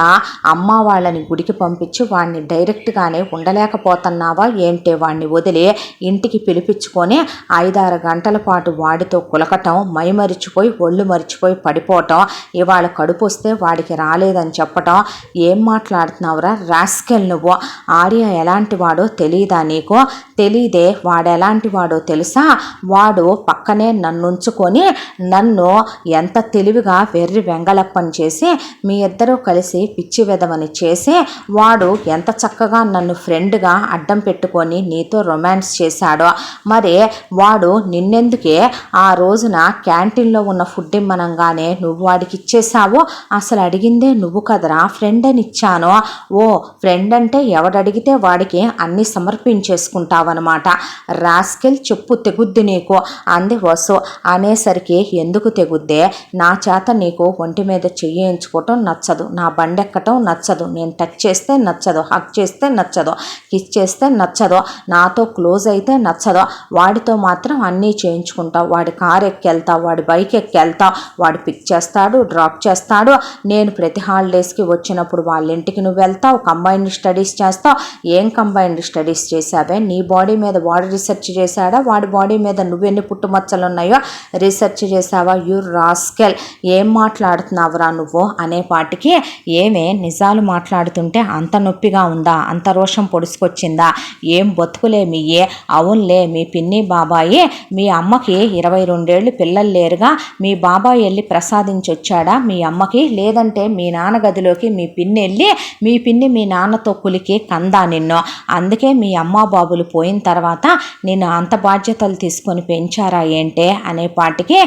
అమ్మ వాళ్ళని గుడికి పంపించి వాడిని డైరెక్ట్గానే ఉండలేకపోతున్నావా ఏంటి, వాడిని వదిలి ఇంటికి పిలిపించుకొని 5-6 గంటల పాటు వాడితో కులకటం, మైమరిచిపోయి ఒళ్ళు మరిచిపోయి పడిపోవటం, ఇవాళ కడుపు వస్తే వాడికి రాలేదని చెప్పటం. ఏం మాట్లాడుతున్నావురా రాస్కెల్ నువ్వు, ఆర్య ఎలాంటి వాడో తెలీదా నీకు? తెలీదే, వాడు ఎలాంటి వాడో తెలుసా? వాడు పక్కనే నన్నుంచుకొని నన్ను ఎంత తెలివిగా వెర్రి వెంగళప్పని చేసి మీ ఇద్దరూ కలిసి పిచ్చి వెదవని చేసి వాడు ఎంత చక్కగా నన్ను ఫ్రెండ్గా అడ్డం పెట్టుకొని నీతో రొమాన్స్ చేశాడో. మరి వాడు నిన్నెందుకే ఆ రోజున క్యాంటీన్లో ఉన్న ఫుడ్ ఇమ్మనంగానే నువ్వు వాడికి ఇచ్చేసావు? అసలు అడిగిందే నువ్వు కదరా, ఫ్రెండ్ అని ఇచ్చాను. ఓ ఫ్రెండ్ అంటే ఎవడడిగితే వాడికి అన్నీ సమర్పించేసుకుంటావన్నమాట. రాస్కెల్ చెప్పు తెగుద్ది నీకు అంది వసు. అనేసరికి ఎందుకు తెగుద్దే, నా చేత నీకు ఒంటి మీద చెయ్యించుకోవటం నచ్చదు, నా బండెక్కటం నచ్చదు, నేను టచ్ చేస్తే నచ్చదు, హక్ చేస్తే నచ్చదు, కిస్ చేస్తే నచ్చదు, నాతో క్లోజ్ అయితే నచ్చదు, వాడితో మాత్రం అన్నీ చేయించుకుంటావు. వాడి కార్ ఎక్కి వెళ్తావు, వాడి బైక్ ఎక్కి వెళ్తావు, వాడు పిక్ చేస్తాడు, డ్రాప్ చేస్తాడు, నేను ప్రతి హాలిడేస్కి వచ్చినప్పుడు వాళ్ళ ఇంటికి నువ్వు వెళ్తావు, కంబైన్డ్ స్టడీస్ చేస్తావు. ఏం కంబైన్డ్ స్టడీస్ చేసావే? నీ బాడీ మీద వాడు రీసెర్చ్ చేశాడా, వాడి బాడీ మీద నువ్వెన్ని పుట్టుమచ్చలు ఉన్నాయో రీసెర్చ్ చేసావా? యు రాస్కెల్, ఏం మాట్లాడుతున్నావురా నువ్వు అనేపాటికి, ఏమే నిజాలు మాట్లాడుతుంటే అంత నొప్పిగా ఉందా, అంత రోషం పొడుచుకొచ్చిందా, ఏం బతుకులే మీయే? అవునులే, మీ పిన్ని బాబాయి, మీ అమ్మకి 22 ఏళ్ళు పిల్లలు లేరుగా, మీ బాబాయ్ వెళ్ళి ప్రసాదించి వచ్చాడా మీ అమ్మకి? లేదంటే మీ నాన్న గదిలోకి మీ పిన్ని వెళ్ళి మీ పిన్ని మీ నాన్నతో కులికి కందా నిన్ను, అందుకే మీ అమ్మ బాబులు పోయిన తర్వాత నేను అంత బాధ్యతలు తీసుకొని పెంచారా ఏంటే అనేపాటికి,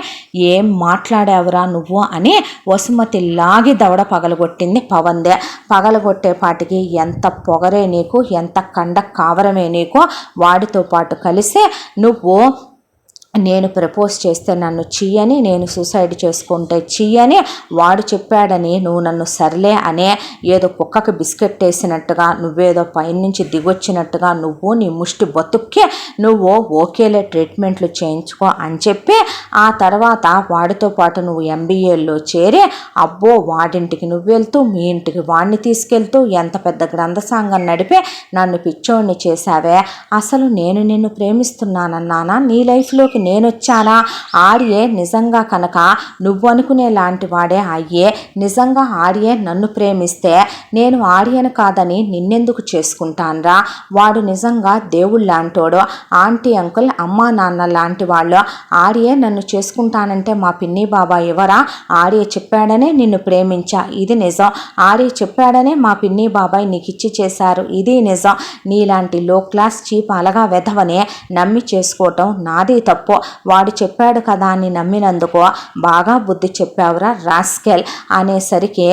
ఏం మాట్లాడావురా నువ్వు అని వసుమతి లాగి దవడ పగలగొట్టింది పవందే. పగలగొట్టేపాటికి ఎంత పొగరే నీకు, ఎంత కండ కావరమే నీకు, వాడితో పాటు కలిసి నువ్వు నేను ప్రపోజ్ చేస్తే నన్ను చెయ్యని, నేను సూసైడ్ చేసుకుంటే చెయ్యని వాడు చెప్పాడని నువ్వు నన్ను సర్లే అనే ఏదో కుక్కకి బిస్కెట్ వేసినట్టుగా, నువ్వేదో పైనుంచి దిగొచ్చినట్టుగా నువ్వు నీ ముష్టి బతుక్కి నువ్వు ఓకేలే ట్రీట్మెంట్లు చేయించుకో అని చెప్పి ఆ తర్వాత వాడితో పాటు నువ్వు ఎంబీఏలో చేరి అబ్బో వాడింటికి నువ్వు వెళ్తూ మీ ఇంటికి వాడిని తీసుకెళ్తూ ఎంత పెద్ద గ్రంథసాంగం నడిపి నన్ను పిచ్చోడిని చేశావే. అసలు నేను నిన్ను ప్రేమిస్తున్నానన్నానా? నీ లైఫ్లోకి నేను వచ్చానా? ఆర్యే నిజంగా కనుక నువ్వు అనుకునే లాంటి వాడే అయ్యే నిజంగా ఆర్యే నన్ను ప్రేమిస్తే నేను ఆర్యను కాదని నిన్నెందుకు చేసుకుంటాన్రా? వాడు నిజంగా దేవుళ్ళు లాంటోడు, ఆంటీ అంకుల్ అమ్మా నాన్న లాంటి వాళ్ళు. ఆర్యే నన్ను చేసుకుంటానంటే మా పిన్ని బాబాయ్ ఎవరా? ఆర్య చెప్పాడనే నిన్ను ప్రేమించా, ఇది నిజం. ఆర్య చెప్పాడనే మా పిన్ని బాబాయ్ నీకు ఇచ్చి చేశారు, ఇది నిజం. నీలాంటి లో క్లాస్ చీప్ అలగా వెధవనే నమ్మి చేసుకోవటం నాది తప్పు. వాడు చెప్పాడు కదా అని నమ్మినందుకు బాగా బుద్ధి చెప్పావురా రాస్కెల్ అనేసరికి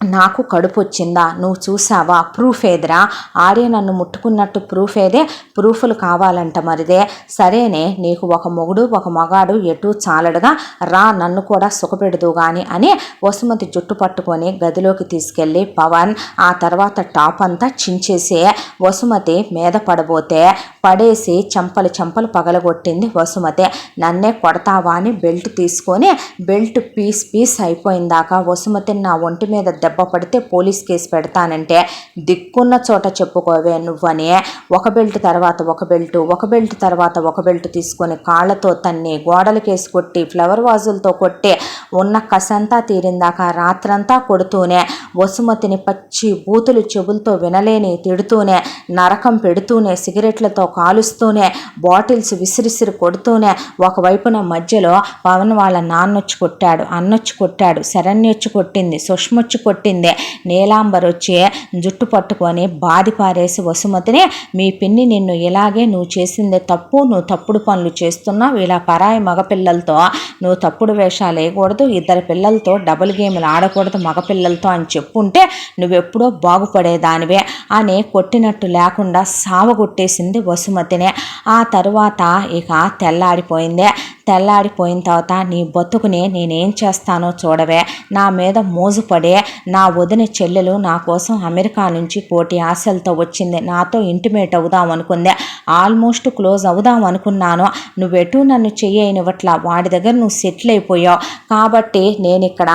నాకు కడుపు వచ్చిందా? నువ్వు చూసావా? ప్రూఫ్ ఏదిరా? ఆర్య నన్ను ముట్టుకున్నట్టు ప్రూఫ్ ఏదే? ప్రూఫ్లు కావాలంట మరిదే. సరేనే, నీకు ఒక మొగుడు ఒక మగాడు ఎటు చాలడుగా రా, నన్ను కూడా సుఖపెడదు గాని అని వసుమతి జుట్టు పట్టుకొని గదిలోకి తీసుకెళ్ళి పవన్ ఆ తర్వాత టాప్ అంతా చించేసి వసుమతి మీద పడబోతే పడేసి చంపలు పగలగొట్టింది వసుమతి. నన్నే కొడతావా అని బెల్ట్ తీసుకొని బెల్ట్ పీస్ అయిపోయిందాకా వసుమతిని నా ఒంటి మీద దెబ్బ పడితే పోలీస్ కేసు పెడతానంటే దిక్కున్న చోట చెప్పుకోవే నువ్వని ఒక బెల్ట్ తర్వాత ఒక బెల్ట్ తర్వాత ఒక బెల్ట్ తీసుకొని కాళ్ళతో తన్ని గోడల కేసు కొట్టి ఫ్లవర్ వాజులతో కొట్టి ఉన్న కసంతా తీరిందాక రాత్రంతా కొడుతూనే వసుమతిని పచ్చి బూతులు చెవులతో వినలేని తిడుతూనే నరకం పెడుతూనే సిగరెట్లతో కాలుస్తూనే బాటిల్స్ విసిరిసిరి కొడుతూనే ఒకవైపున మధ్యలో పవన్ వాళ్ళ నాన్నొచ్చి కొట్టాడు, అన్నొచ్చి కొట్టాడు, శరణ్యొచ్చి కొట్టింది, సుష్మొచ్చి కొట్టింది. నీలాంబర్ వచ్చి జుట్టు పట్టుకొని బాది పారేసి వసుమతిని మీ పిన్ని నిన్ను ఇలాగే నువ్వు చేసిందే తప్పు, నువ్వు తప్పుడు పనులు చేస్తున్నావు, ఇలా పరాయి మగపిల్లలతో నువ్వు తప్పుడు వేషాలు వేయకూడదు, ఇద్దరు పిల్లలతో డబుల్ గేమ్లు ఆడకూడదు మగపిల్లలతో అని చెప్పుంటే నువ్వెప్పుడో బాగుపడేదానివే అని కొట్టినట్టు లేకుండా సావగొట్టేసింది వసుమతిని. ఆ తరువాత ఇక తెల్లాడిపోయిన తర్వాత నీ బతుకుని నేనేం చేస్తానో చూడవే. నా మీద మోజుపడే నా వదిన చెల్లెలు నా కోసం అమెరికా నుంచి కోటి ఆశలతో వచ్చింది, నాతో ఇంటిమేట్ అవుదాం అనుకుంది, ఆల్మోస్ట్ క్లోజ్ అవుదాం అనుకున్నాను. నువ్వెటు నన్ను చెయ్యనివ్వట్లా, వాడి దగ్గర నువ్వు సెటిల్ అయిపోయావు కాబట్టి నేను ఇక్కడ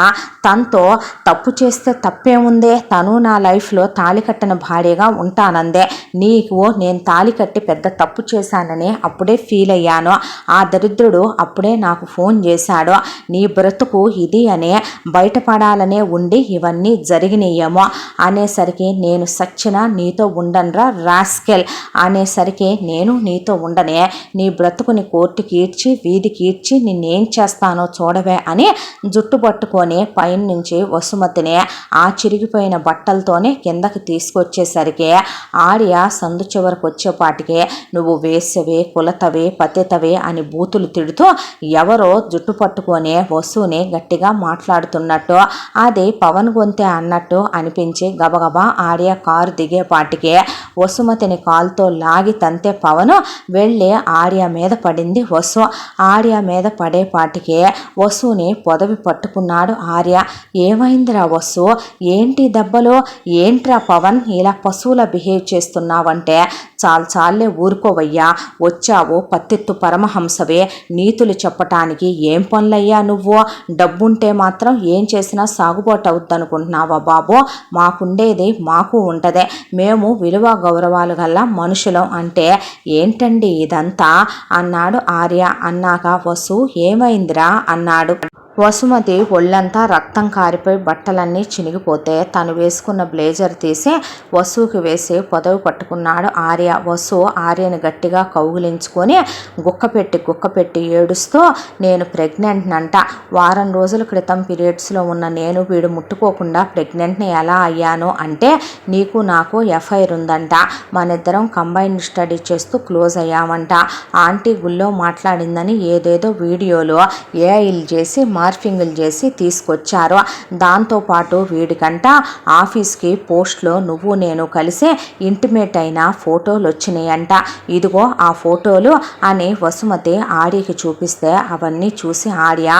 తనతో తప్పు చేస్తే తప్పేముందే, తను నా లైఫ్లో తాళి కట్టిన భార్యగా ఉంటానందే. నీకు నేను తాళి కట్టి పెద్ద తప్పు చేశానని అప్పుడే ఫీల్ అయ్యాను. ఆ దరిద్రుడు అప్పుడే నాకు ఫోన్ చేశాడు, నీ బ్రతుకు ఇది అనే బయటపడాలనే ఉండి ఇవన్నీ జరిగినాయేమో అనేసరికి నేను సచ్చినా నీతో ఉండనరా రాస్కెల్ అనేసరికి నేను నీతో ఉండనే, నీ బ్రతుకుని కోర్టుకి ఈడ్చి వీధికి ఈడ్చి నిన్నేం చేస్తానో చూడవే అని జుట్టు పట్టుకొని పైన నుంచి వసుమతిని ఆ చిరిగిపోయిన బట్టలతోనే కిందకి తీసుకొచ్చేసరికి ఆర్య సందు చివరికి వచ్చేపాటికి నువ్వు వేసవే కులతవే పతితవే అని బూతులు తిడుతూ ఎవరో జుట్టు పట్టుకొని వసుని గట్టిగా మాట్లాడుతున్నట్టు అది పవన్ గొంతే అన్నట్టు అనిపించి గబగబా ఆర్య కారు దిగేపాటికి వసుమతిని కాలుతో లాగి తంతే పవన్ వెళ్ళి ఆర్య మీద పడింది వసు. ఆర్య మీద పడేపాటికి వసుని పొదవి పట్టుకున్నాడు ఆర్య. ఏమైందిరా వసు, ఏంటి దెబ్బలు, ఏంట్రా పవన్ ఇలా పశువులా బిహేవ్ చేస్తున్నావంటే చాలే ఊరుకోవయ్యా, వచ్చావు పత్తిత్తు పరమహంసవే, నీతులు చెప్పటానికి ఏం పనులయ్యా నువ్వు, డబ్బుంటే మాత్రం ఏం చేసినా సాగుబాటు అవుద్దనుకుంటున్నావా బాబు, మాకుండేది మాకు ఉంటదే, మేము విలువ గౌరవాలు గల మనుషులం అంటే ఏంటండి ఇదంతా అన్నాడు ఆర్య. అన్నాక వసు ఏమైందిరా అన్నాడు. వసుమతి ఒళ్ళంతా రక్తం కారిపోయి బట్టలన్నీ చినిగిపోతే తను వేసుకున్న బ్లేజర్ తీసి వసుకి వేసి పొదవి పట్టుకున్నాడు ఆర్య. వసు ఆర్యని గట్టిగా కౌగిలించుకొని గుక్కపెట్టి ఏడుస్తూ నేను ప్రెగ్నెంట్నంట, వారం రోజుల క్రితం పీరియడ్స్లో ఉన్న నేను వీడు ముట్టుకోకుండా ప్రెగ్నెంట్ని ఎలా అయ్యాను అంటే నీకు నాకు ఎఫ్ఐఆర్ ఉందంట, మనిద్దరం కంబైన్డ్ స్టడీ చేస్తూ క్లోజ్ అయ్యామంట, ఆంటీ గుళ్ళో మాట్లాడిందని ఏదేదో వీడియోలో ఏఐలు చేసి మార్ఫింగ్లు చేసి తీసుకొచ్చారు. దాంతోపాటు వీడికంట ఆఫీస్కి పోస్ట్లో నువ్వు నేను కలిసి ఇంటిమేట్ అయిన ఫోటోలు వచ్చినాయంట. ఇదిగో ఆ ఫోటోలు అని వసుమతి ఆర్యకి చూపిస్తే అవన్నీ చూసి ఆర్య,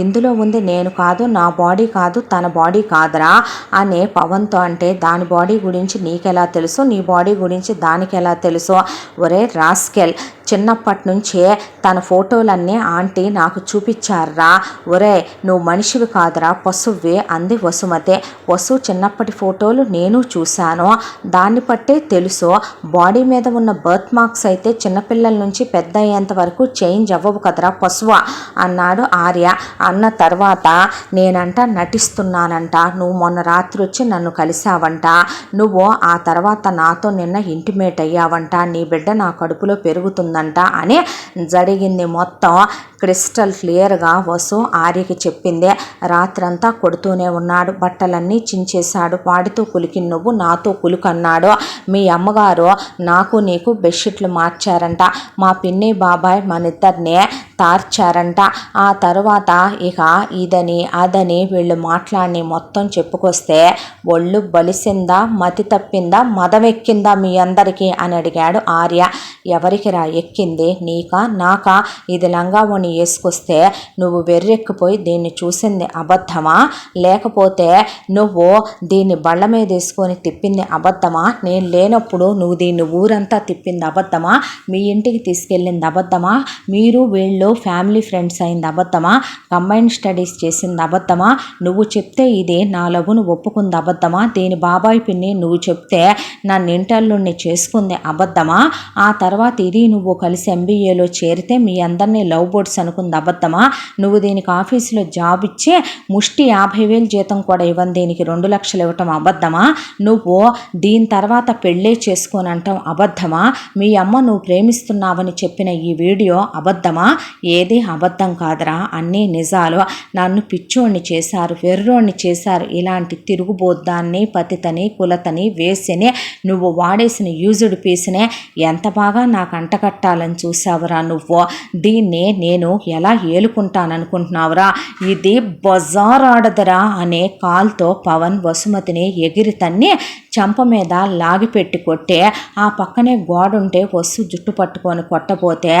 ఇందులో ఉంది నేను కాదు, నా బాడీ కాదు, తన బాడీ కాదురా అని పవన్తో అంటే, దాని బాడీ గురించి నీకెలా తెలుసు, నీ బాడీ గురించి దానికి ఎలా తెలుసు? ఒరే రాస్కెల్, చిన్నప్పటి నుంచే తన ఫోటోలన్నీ ఆంటీ నాకు చూపించారా? ఒరే నువ్వు మనిషివి కాదురా, పశువ్వే అంది వసుమతి. వసు చిన్నప్పటి ఫోటోలు నేను చూశాను, దాన్ని బట్టే తెలుసు. బాడీ మీద ఉన్న బర్త్ మార్క్స్ అయితే చిన్నపిల్లల నుంచి పెద్ద అయ్యేంత వరకు చేంజ్ అవ్వవు కదరా పశువ అన్నాడు ఆర్య. అన్న తర్వాత నేనంట నటిస్తున్నానంట, నువ్వు మొన్న రాత్రి వచ్చి నన్ను కలిసావంట, నువ్వు ఆ తర్వాత నాతో నిన్న ఇంటిమేట్ అయ్యావంట, నీ బిడ్డ నా కడుపులో పెరుగుతుందంట అని జరిగింది మొత్తం క్రిస్టల్ క్లియర్గా వసు ఆర్యకి చెప్పింది. రాత్రంతా కొడుతూనే ఉన్నాడు, బట్టలన్నీ చించేశాడు, వాడితో కులికి నువ్వు నాతో కులుకన్నాడు. మీ అమ్మగారు నాకు నీకు బెడ్షీట్లు మార్చారంట, మా పిన్ని బాబాయ్ మనిద్దరినే తార్చారంట. ఆ తరువాత ఇక ఇదని అదని వీళ్ళు మాట్లాడి మొత్తం చెప్పుకొస్తే ఒళ్ళు బలిసిందా, మతి తప్పిందా, మదమెక్కిందా మీ అందరికీ అని అడిగాడు ఆర్య. ఎవరికి రా ఎక్కింది, నీకా నాకా? ఇది లంగావోని వేసుకొస్తే నువ్వు వెర్రెక్కిపోయి దీన్ని చూసింది అబద్ధమా, లేకపోతే నువ్వు దీన్ని బళ్ళ మీద వేసుకొని తిప్పింది అబద్ధమా, నేను లేనప్పుడు నువ్వు దీన్ని ఊరంతా తిప్పింది అబద్ధమా, మీ ఇంటికి తీసుకెళ్ళింది అబద్ధమా, మీరు వీళ్ళు ఫ్యామిలీ ఫ్రెండ్స్ అయింది అబద్ధమా, కంబైన్ స్టడీస్ చేసింది అబద్ధమా, నువ్వు చెప్తే ఇది నా లవ్వును ఒప్పుకుంది అబద్ధమా, దీని బాబాయ్ పిన్ని నువ్వు చెప్తే నన్ను ఇంటర్లుని చేసుకుంది అబద్ధమా, ఆ తర్వాత ఇది నువ్వు కలిసి ఎంబీఏలో చేరితే మీ అందరినీ లవ్ బోర్డ్స్ అనుకుంది అబద్ధమా, నువ్వు దీనికి ఆఫీసులో జాబ్ ఇచ్చి ముష్టి 50,000 జీతం కూడా ఇవ్వని దీనికి 2 లక్షలు ఇవ్వటం అబద్ధమా, నువ్వు దీని తర్వాత పెళ్ళే చేసుకొని అంటాం అబద్ధమా, మీ అమ్మ నువ్వు ప్రేమిస్తున్నావని చెప్పిన ఈ వీడియో అబద్ధమా? ఏది అబద్ధం కాదురా, అన్నీ నిజాలు. నన్ను పిచ్చోడిని చేశారు, వెర్రోడిని చేశారు, ఇలాంటి తిరుగుబోద్దాన్ని పతితని కులతని వేసిని నువ్వు వాడేసిన యూజ్డ్ పీస్నే ఎంత బాగా నాకు అంటకట్టాలని చూసావురా నువ్వు, దీన్ని నేను ఎలా ఏలుకుంటాననుకుంటున్నావురా, ఇది బజార్ ఆడదరా అనే కాల్తో పవన్ వసుమతిని ఎగిరి తన్ని చంప మీద లాగిపెట్టి కొట్టే, ఆ పక్కనే గోడుంటే వసు జుట్టు పట్టుకొని కొట్టపోతే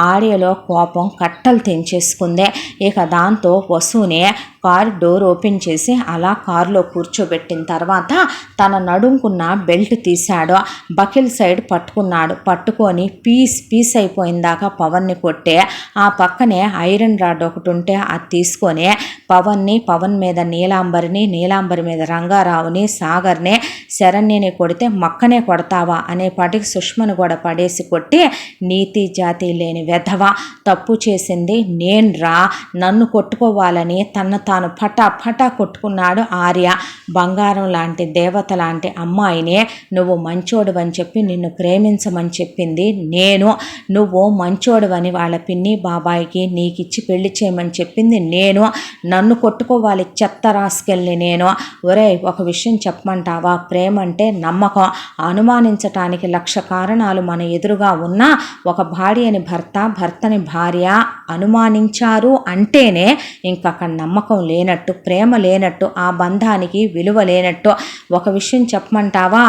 ఆడియోలో కోపం కట్టలు తెంచేసుకుంది. ఇక దాంతో వసునే కారు డోర్ ఓపెన్ చేసి అలా కారులో కూర్చోబెట్టిన తర్వాత తన నడుముకున్న బెల్ట్ తీశాడు, బకిల్ సైడ్ పట్టుకున్నాడు, పట్టుకొని పీస్ అయిపోయిందాకా పవన్ని కొట్టే, ఆ పక్కనే ఐరన్ రాడ్ ఒకటి ఉంటే అది తీసుకొని పవన్ మీద నీలాంబరి మీద రంగారావుని సాగర్ని శరణ్యని కొడితే మక్కనే కొడతావా అనేపాటికి సుష్మను కూడా పడేసి కొట్టి, నీతి జాతి లేని వెధవ, తప్పు చేసింది నేను రా, నన్ను కొట్టుకోవాలని తాను పటా కొట్టుకున్నాడు ఆర్య. బంగారం లాంటి దేవత లాంటి అమ్మాయిని నువ్వు మంచోడువని చెప్పి నిన్ను ప్రేమించమని చెప్పింది నేను, నువ్వు మంచోడువని వాళ్ళ పిన్ని బాబాయికి నీకిచ్చి పెళ్లి చేయమని చెప్పింది నేను, నన్ను కొట్టుకోవాలి చెత్త రాసుకెళ్ళి నేను. ఒరే ఒక విషయం చెప్పమంటావా, ప్రేమ అంటే నమ్మకం, అనుమానించటానికి 1,00,000 కారణాలు మన ఎదురుగా ఉన్నా ఒక భార్యని భర్తని భార్య అనుమానించారు అంటేనే ఇంకక్కడ నమ్మకం లేనట్టు, ప్రేమ లేనట్టు, ఆ బంధానికి విలువ లేనట్టు. ఒక విషయం చెప్పమంటావా,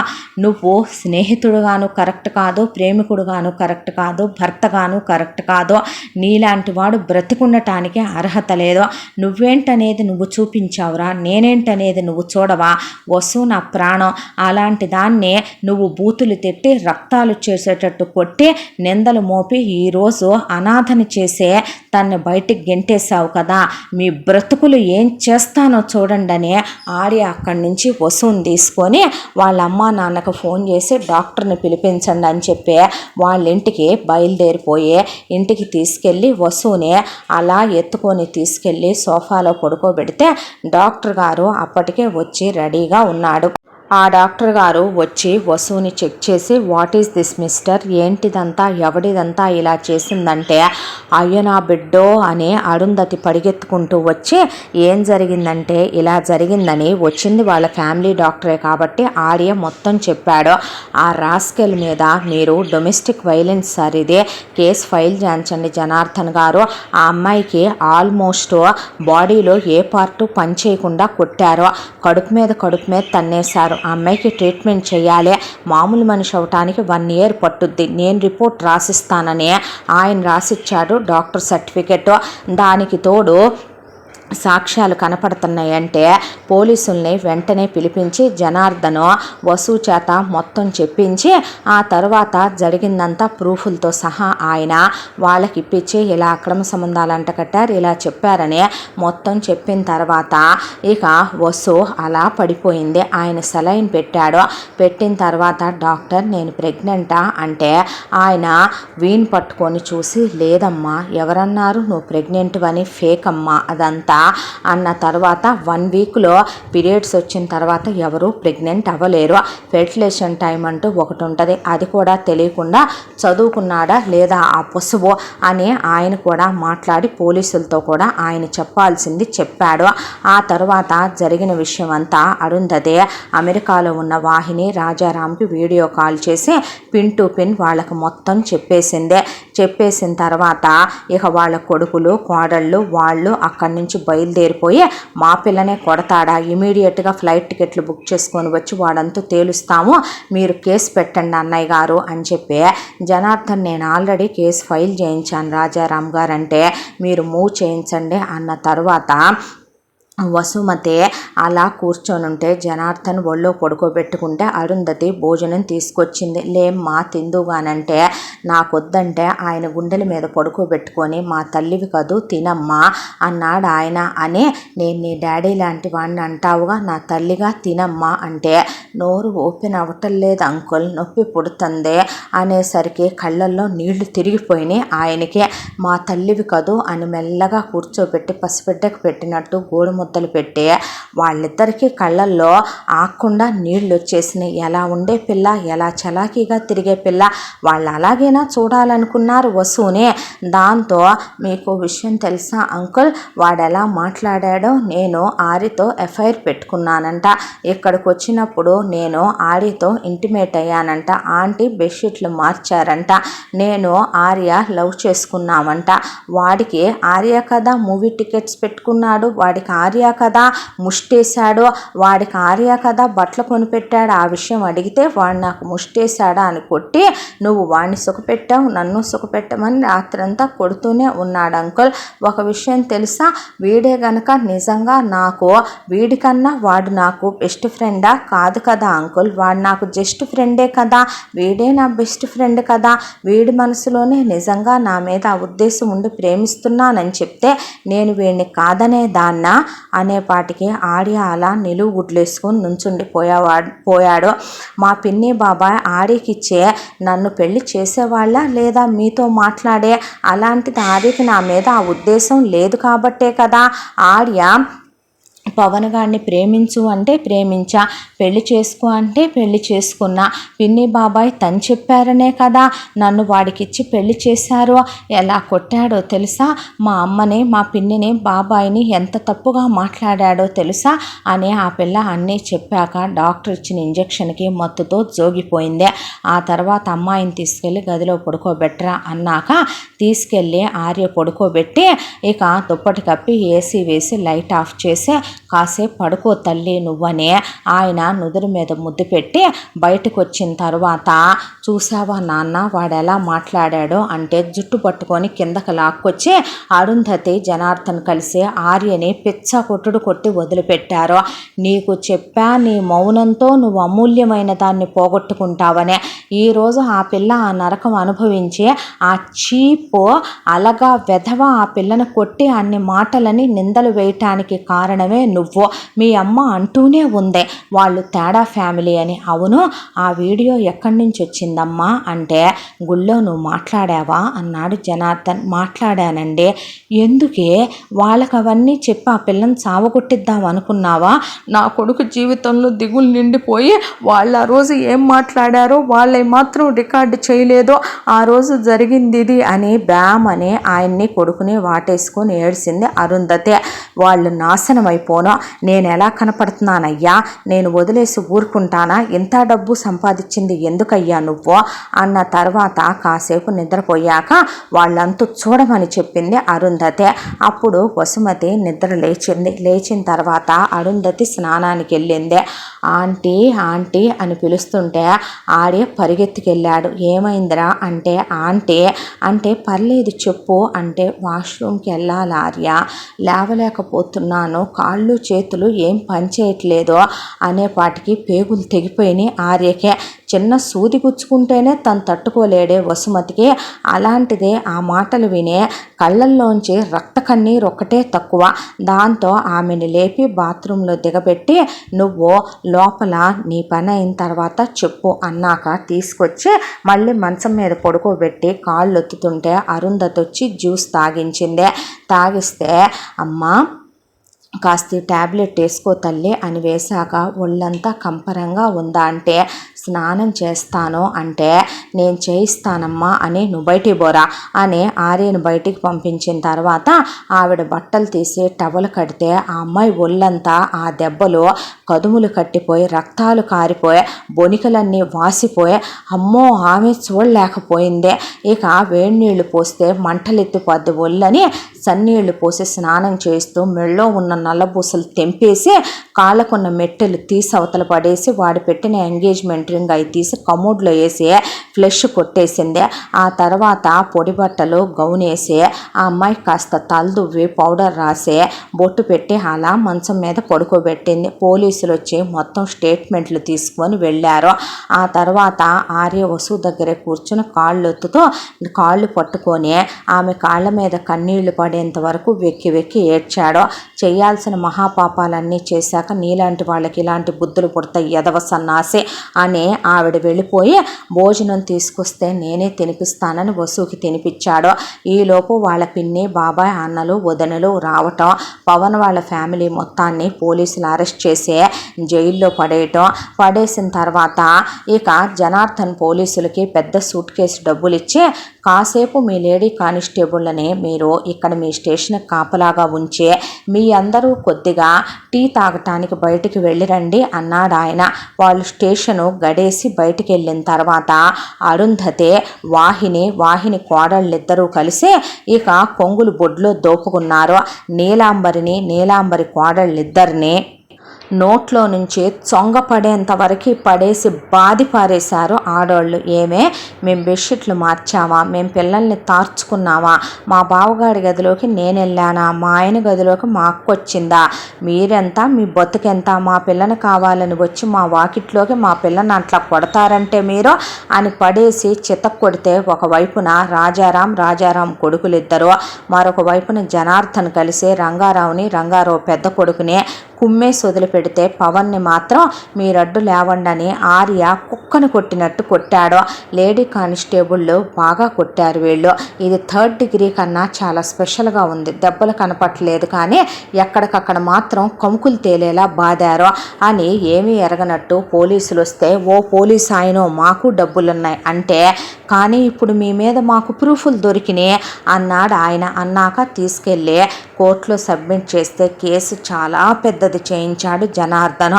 నువ్వు స్నేహితుడుగాను కరెక్ట్ కాదు, ప్రేమికుడుగాను కరెక్ట్ కాదు, భర్తగాను కరెక్ట్ కాదు, నీలాంటి వాడు బ్రతికుండటానికి అర్హత లేదు. నువ్వేంటనేది నువ్వు చూపించావురా, నేనేంటనేది నువ్వు చూడవా? వసు నా ప్రాణం, అలాంటి దాన్నే నువ్వు బూతులు తిట్టి రక్తాలు చేసేటట్టు కొట్టి నిందలు మోపి ఈరోజు అనాథని చేసే తన్ని బయటికి గెంటేశావు కదా, మీ బ్రతుకులు ఏం చేస్తానో చూడండి అని ఆర్య అక్కడి నుంచి వసుని తీసుకొని వాళ్ళ అమ్మా నాన్నకు ఫోన్ చేసి డాక్టర్ని పిలిపించండి అని చెప్పి వాళ్ళ ఇంటికి బయలుదేరిపోయి ఇంటికి తీసుకెళ్ళి వసుని అలా ఎత్తుకొని తీసుకెళ్ళి సోఫాలో పడుకోబెడితే డాక్టర్ గారు అప్పటికే వచ్చి రెడీగా ఉన్నాడు. ఆ డాక్టర్ గారు వచ్చి వసుని చెక్ చేసి వాట్ ఈస్ దిస్ మిస్టర్, ఏంటిదంతా, ఎవడిదంతా ఇలా చేసిందంటే అయ్యో నా బిడ్డో అని అరుంధతి పరిగెత్తుకుంటూ వచ్చి ఏం జరిగిందంటే ఇలా జరిగిందని, వచ్చింది వాళ్ళ ఫ్యామిలీ డాక్టరే కాబట్టి ఆర్య మొత్తం చెప్పాడు. ఆ రాస్కెల్ మీద మీరు డొమెస్టిక్ వైలెన్స్ సార్, ఇదే కేసు ఫైల్ చేయించండి జనార్దన్ గారు. ఆ అమ్మాయికి ఆల్మోస్ట్ బాడీలో ఏ పార్టు పనిచేయకుండా కొట్టారో, కడుపు మీద తన్నేశారు. ఆ అమ్మాయికి ట్రీట్మెంట్ చేయాలి, మామూలు మనిషి అవటానికి 1 year పట్టుద్ది, నేను రిపోర్ట్ రాసిస్తానని ఆయన రాసిచ్చాడు డాక్టర్ సర్టిఫికెట్. దానికి తోడు సాక్ష్యాలు కనపడుతున్నాయంటే పోలీసుల్ని వెంటనే పిలిపించి జనార్దను వసు చేత మొత్తం చెప్పించి ఆ తర్వాత జరిగిందంతా ప్రూఫ్లతో సహా ఆయన వాళ్ళకి ఇప్పించి ఇలా అక్రమ సంబంధాలు అంటకట్టారు, ఇలా చెప్పారని మొత్తం చెప్పిన తర్వాత ఇక వసు అలా పడిపోయింది. ఆయన సెలైన్ పెట్టాడు. పెట్టిన తర్వాత డాక్టర్ నేను ప్రెగ్నెంటా అంటే ఆయన వీన్ పట్టుకొని చూసి లేదమ్మా, ఎవరన్నారు నువ్వు ప్రెగ్నెంట్ అని, ఫేక్ అమ్మా అదంతా అన్న తర్వాత 1 weekలో పీరియడ్స్ వచ్చిన తర్వాత ఎవరు ప్రెగ్నెంట్ అవ్వలేరు. ఫెర్టిలేషన్ టైం అంటూ ఒకటి ఉంటుంది, అది కూడా తెలియకుండా చదువుకున్నాడా లేదా ఆ పశువు అని ఆయన కూడా మాట్లాడి పోలీసులతో కూడా ఆయన చెప్పాల్సింది చెప్పాడు. ఆ తర్వాత జరిగిన విషయం అంతా అరుంధతి అమెరికాలో ఉన్న వాహిని రాజారాంకి వీడియో కాల్ చేసి పిన్ టు పిన్ వాళ్ళకు మొత్తం చెప్పేసిన తర్వాత ఇక వాళ్ళ కొడుకులు కోడళ్ళు వాళ్ళు అక్కడి నుంచి బయలుదేరిపోయి మా పిల్లనే కొడతాడా, ఇమీడియట్గా ఫ్లైట్ టికెట్లు బుక్ చేసుకొని వచ్చి వాడంతా తేలుస్తాము, మీరు కేసు పెట్టండి అన్నయ్య గారు అని చెప్పి జనార్దన్ నేను ఆల్రెడీ కేసు ఫైల్ చేయించాను రాజారాం గారు అంటే మీరు మూవ్ చేయించండి అన్న తర్వాత వసుమతి అలా కూర్చొని ఉంటే జనార్దన్ ఒళ్ళో పడుకోబెట్టుకుంటే అరుంధతి భోజనం తీసుకొచ్చింది. లేమ్మా తిందుగానంటే నాకొద్దంటే ఆయన గుండెల మీద పడుకోబెట్టుకొని మా తల్లివి కదూ తినమ్మా అన్నాడు ఆయన. అని నేను నీ డాడీ లాంటి వాడిని అంటావుగా, నా తల్లిగా తినమ్మా అంటే నోరు ఓపెన్ అవ్వటం లేదు అంకుల్, నొప్పి పుడుతుంది అనేసరికి కళ్ళల్లో నీళ్లు తిరిగిపోయినాయి ఆయనకి. మా తల్లివి కదూ అని మెల్లగా కూర్చోబెట్టి పసిబిడ్డకు పెట్టినట్టు గోడు ముద్దలు పెట్టి వాళ్ళిద్దరికీ కళ్ళల్లో ఆకుండా నీళ్ళు వచ్చేసినాయి. ఎలా ఉండే పిల్ల, ఎలా చలాకీగా తిరిగే పిల్ల, వాళ్ళు అలాగైనా చూడాలనుకున్నారు వసునే. దాంతో మీకు విషయం తెలుసా అంకుల్, వాడు ఎలా మాట్లాడాడో, నేను ఆరితో ఎఫ్ఐఆర్ పెట్టుకున్నానంట, ఇక్కడికి వచ్చినప్పుడు నేను ఆరితో ఇంటిమేట్ అయ్యానంట, ఆంటీ బెడ్షీట్లు మార్చారంట, నేను ఆర్య లవ్ చేసుకున్నామంట, వాడికి ఆర్య కదా మూవీ టికెట్స్ పెట్టుకున్నాడు, వాడికి ఆర్య కదా ముష్టేశాడు, వాడికి ఆర్య కదా బట్టలు కొనిపెట్టాడు, ఆ విషయం అడిగితే వాడు నాకు ముష్టేశాడా అని కొట్టి నువ్వు వాడిని సుఖపెట్టావు నన్ను సుఖపెట్టమని రాత్రంతా కొడుతూనే ఉన్నాడు అంకుల్. ఒక విషయం తెలుసా, వీడే గనక నిజంగా నాకు, వీడికన్నా వాడు నాకు బెస్ట్ ఫ్రెండా కాదు కదా అంకుల్, వాడు నాకు జస్ట్ ఫ్రెండే కదా, వీడే నా బెస్ట్ ఫ్రెండ్ కదా, వీడి మనసులోనే నిజంగా నా మీద ఆ ఉద్దేశం ఉండి ప్రేమిస్తున్నానని చెప్తే నేను వీడిని కాదనే దాన్నా అనేపాటికి ఆర్య అలా నిలువు గుడ్లేసుకొని నుంచుండి పోయాడు. మా పిన్ని బాబాయ్ ఆర్యకిచ్చే నన్ను పెళ్లి చేసేవాళ్ళ లేదా మీతో మాట్లాడే, అలాంటిది ఆర్యకి నా మీద ఆ ఉద్దేశం లేదు కాబట్టే కదా ఆర్య పవన్ గారిని ప్రేమించు అంటే ప్రేమించా, పెళ్లి చేసుకో అంటే పెళ్లి చేసుకున్నా, పిన్ని బాబాయ్ తను చెప్పారనే కదా నన్ను వాడికిచ్చి పెళ్లి చేశారు. ఎలా కొట్టాడో తెలుసా, మా అమ్మని మా పిన్నిని బాబాయిని ఎంత తప్పుగా మాట్లాడాడో తెలుసా అని ఆ పిల్ల అన్నీ చెప్పాక డాక్టర్ ఇచ్చిన ఇంజెక్షన్కి మత్తుతో జోగిపోయింది. ఆ తర్వాత అమ్మాయిని తీసుకెళ్ళి గదిలో పడుకోబెట్టరా అన్నాక తీసుకెళ్ళి ఆర్య పడుకోబెట్టి ఇక దుప్పటి కప్పి ఏసీ వేసి లైట్ ఆఫ్ చేసి కాసేపు పడుకో తల్లి నువ్వనే ఆయన నుదురు మీద ముద్దు పెట్టి బయటకు వచ్చిన తర్వాత చూసావా నాన్న వాడు ఎలా మాట్లాడాడో అంటే జుట్టు పట్టుకొని కిందకి లాక్కొచ్చి అరుంధతి జనార్దన్ కలిసి ఆర్యని పిచ్చ కొట్టి వదిలిపెట్టారు. నీకు చెప్పా నీ మౌనంతో నువ్వు అమూల్యమైన దాన్ని పోగొట్టుకుంటావనే, ఈరోజు ఆ పిల్ల ఆ నరకం అనుభవించి ఆ చీప్ అలగా వెధవ ఆ పిల్లను కొట్టి అన్ని మాటలని నిందలు వేయటానికి కారణమే నువ్వు. మీ అమ్మ అంటూనే ఉంది వాళ్ళు తేడా ఫ్యామిలీ అని. అవును, ఆ వీడియో ఎక్కడి నుంచి వచ్చిందమ్మా అంటే, గుళ్ళో నువ్వు మాట్లాడావా అన్నాడు జనార్దన్. మాట్లాడానండి. ఎందుకే వాళ్ళకి అవన్నీ చెప్పి ఆ పిల్లని సావగొట్టిద్దాం అనుకున్నావా? నా కొడుకు జీవితంలో దిగులు నిండిపోయి వాళ్ళు ఆ రోజు ఏం మాట్లాడారో వాళ్ళే మాత్రం రికార్డు చేయలేదో ఆ రోజు జరిగింది ఇది అని బ్యామ్ అని ఆయన్ని కొడుకుని వాటేసుకొని ఏడ్చింది అరుంధతే. వాళ్ళు నాశనం అయిపోను, నేను ఎలా కనపడుతున్నానయ్యా, నేను వదిలేసి ఊరుకుంటానా, ఇంత డబ్బు సంపాదించింది ఎందుకయ్యా నువ్వు అన్న తర్వాత కాసేపు నిద్రపోయాక వాళ్ళంతా చూడమని చెప్పింది అరుంధతే. అప్పుడు వసుమతి నిద్ర లేచింది. లేచిన తర్వాత అరుంధతి స్నానానికి వెళ్ళింది. ఆంటీ ఆంటీ అని పిలుస్తుంటే ఆర్య పరిగెత్తుకెళ్ళాడు. ఏమైందిరా అంటే, ఆంటీ అంటే పర్లేదు చెప్పు అంటే, వాష్రూమ్కి వెళ్ళాలి ఆర్య, లేవలేకపోతున్నాను, కాళ్ళు చేతులు ఏం పనిచేయట్లేదు అనేపాటికి పేగులు తెగిపోయినాయి ఆర్యకే. చిన్న సూది గుచ్చుకుంటేనే తను తట్టుకోలేడే వసుమతికి. అలాంటిదే ఆ మాటలు వినే కళ్ళల్లోంచి రక్త కన్నీరు ఒక్కటే తక్కువ. దాంతో ఆమెను లేపి బాత్రూంలో దిగబెట్టి, నువ్వు లోపల నీ పని అయిన తర్వాత చెప్పు అన్నాక తీసుకొచ్చి మళ్ళీ మంచం మీద పడుకోబెట్టి కాళ్ళు ఒత్తుతుంటే అరుంధతి వచ్చి జ్యూస్ తాగించిందే. తాగిస్తే అమ్మా కాస్త ట్యాబ్లెట్ వేసుకో తల్లి అని వేశాక ఒళ్ళంతా కంపరంగా ఉందా అంటే, స్నానం చేస్తాను అంటే, నేను చేయిస్తానమ్మా అని నువ్వు బయటికి పోరా అని ఆర్యను బయటికి పంపించిన తర్వాత ఆవిడ బట్టలు తీసి టవల్ కడితే ఆ అమ్మాయి ఒళ్ళంతా ఆ దెబ్బలు కదుములు కట్టిపోయి రక్తాలు కారిపోయి బొనికలన్నీ వాసిపోయి అమ్మో ఆమె చూడలేకపోయిందే. ఇక వేడి నీళ్లు పోస్తే మంటలెత్తిపోద్ది ఒళ్ళని సన్నీళ్లు పోసి స్నానం చేస్తూ మెళ్ళో ఉన్న నల్లబూసలు తెంపేసి కాళ్ళకున్న మెట్టెలు తీసి అవతల పడేసి వాడు పెట్టిన ఎంగేజ్మెంట్ రింగ్ అవి తీసి కమోడ్లో వేసి ఫ్లెష్ కొట్టేసింది. ఆ తర్వాత పొడి బట్టలు గౌన్ వేసి ఆ అమ్మాయి కాస్త తలదువ్వి పౌడర్ రాసి బొట్టు పెట్టి అలా మంచం మీద పడుకోబెట్టింది. పోలీసులు వచ్చి మొత్తం స్టేట్మెంట్లు తీసుకొని వెళ్ళారు. ఆ తర్వాత ఆర్య వసు దగ్గరే కూర్చుని కాళ్ళు ఒత్తుతూ కాళ్ళు పట్టుకొని ఆమె కాళ్ళ మీద కన్నీళ్లు పడేంత వరకు వెక్కి వెక్కి ఏడ్చాడు. చేయాల్సిన మహాపాపాలన్నీ చేశాక నీలాంటి వాళ్ళకి ఇలాంటి బుద్ధులు పుడతాయి ఎదవ సన్నాసి అని ఆవిడ వెళ్ళిపోయి భోజనం తీసుకొస్తే నేనే తినిపిస్తానని వసుకి తినిపించాడు. ఈలోపు వాళ్ళ పిన్ని బాబాయ్ అన్నలు వదనలు రావటం, పవన్ వాళ్ళ ఫ్యామిలీ మొత్తాన్ని పోలీసులు అరెస్ట్ చేసి జైల్లో పడేసిన తర్వాత ఇక జనార్దన్ పోలీసులకి పెద్ద సూట్ కేసు డబ్బులు ఇచ్చి, కాసేపు మీ లేడీ కానిస్టేబుల్ని మీరు ఇక్కడ మీ స్టేషన్కి కాపలాగా ఉంచి మీ అందరూ కొద్దిగా టీ తాగటానికి బయటికి వెళ్ళిరండి అన్నాడు ఆయన. వాళ్ళు స్టేషను గడేసి బయటికి వెళ్ళిన తర్వాత అరుంధతి వాహిని కోడళ్ళిద్దరూ కలిసి ఇక కొంగులు బొడ్లో దోపుకున్నారు. నీలాంబరి కోడళ్ళిద్దరిని నోట్లో నుంచి చొంగపడేంత వరకు పడేసి బాది పారేశారు ఆడోళ్ళు. ఏమే మేము బెడ్షీట్లు మార్చామా, మేము పిల్లల్ని తార్చుకున్నామా, మా బావగాడి గదిలోకి నేను వెళ్ళానా, మా ఆయన గదిలోకి మా అక్క వచ్చిందా, మీరెంత మీ బతుకెంత, మా పిల్లని కావాలని వచ్చి మా వాకిట్లోకి మా పిల్లని అట్లా కొడతారంటే మీరు అని పడేసి చితక్ కొడితే ఒకవైపున రాజారాం కొడుకులిద్దరు, మరొక వైపున జనార్దన్ కలిసి రంగారావు పెద్ద కొడుకుని కుమ్మేసి వదిలిపెడితే పవన్ని మాత్రం మీరడ్డు లేవండని ఆర్య కుక్కను కొట్టినట్టు కొట్టాడు. లేడీ కానిస్టేబుళ్ళు బాగా కొట్టారు వీళ్ళు. ఇది 3rd డిగ్రీ కన్నా చాలా స్పెషల్గా ఉంది. దెబ్బలు కనపట్లేదు కానీ ఎక్కడికక్కడ మాత్రం కముకులు తేలేలా బాదారు అని ఏమీ ఎరగనట్టు పోలీసులు వస్తే, ఓ పోలీసు ఆయనో మాకు డబ్బులున్నాయి అంటే, కానీ ఇప్పుడు మీ మీద మాకు ప్రూఫ్లు దొరికినాయి అన్నాడు ఆయన. అన్నాక తీసుకెళ్ళి కోర్టులో సబ్మిట్ చేస్తే కేసు చాలా పెద్దది చేయించాడు జనార్దన్.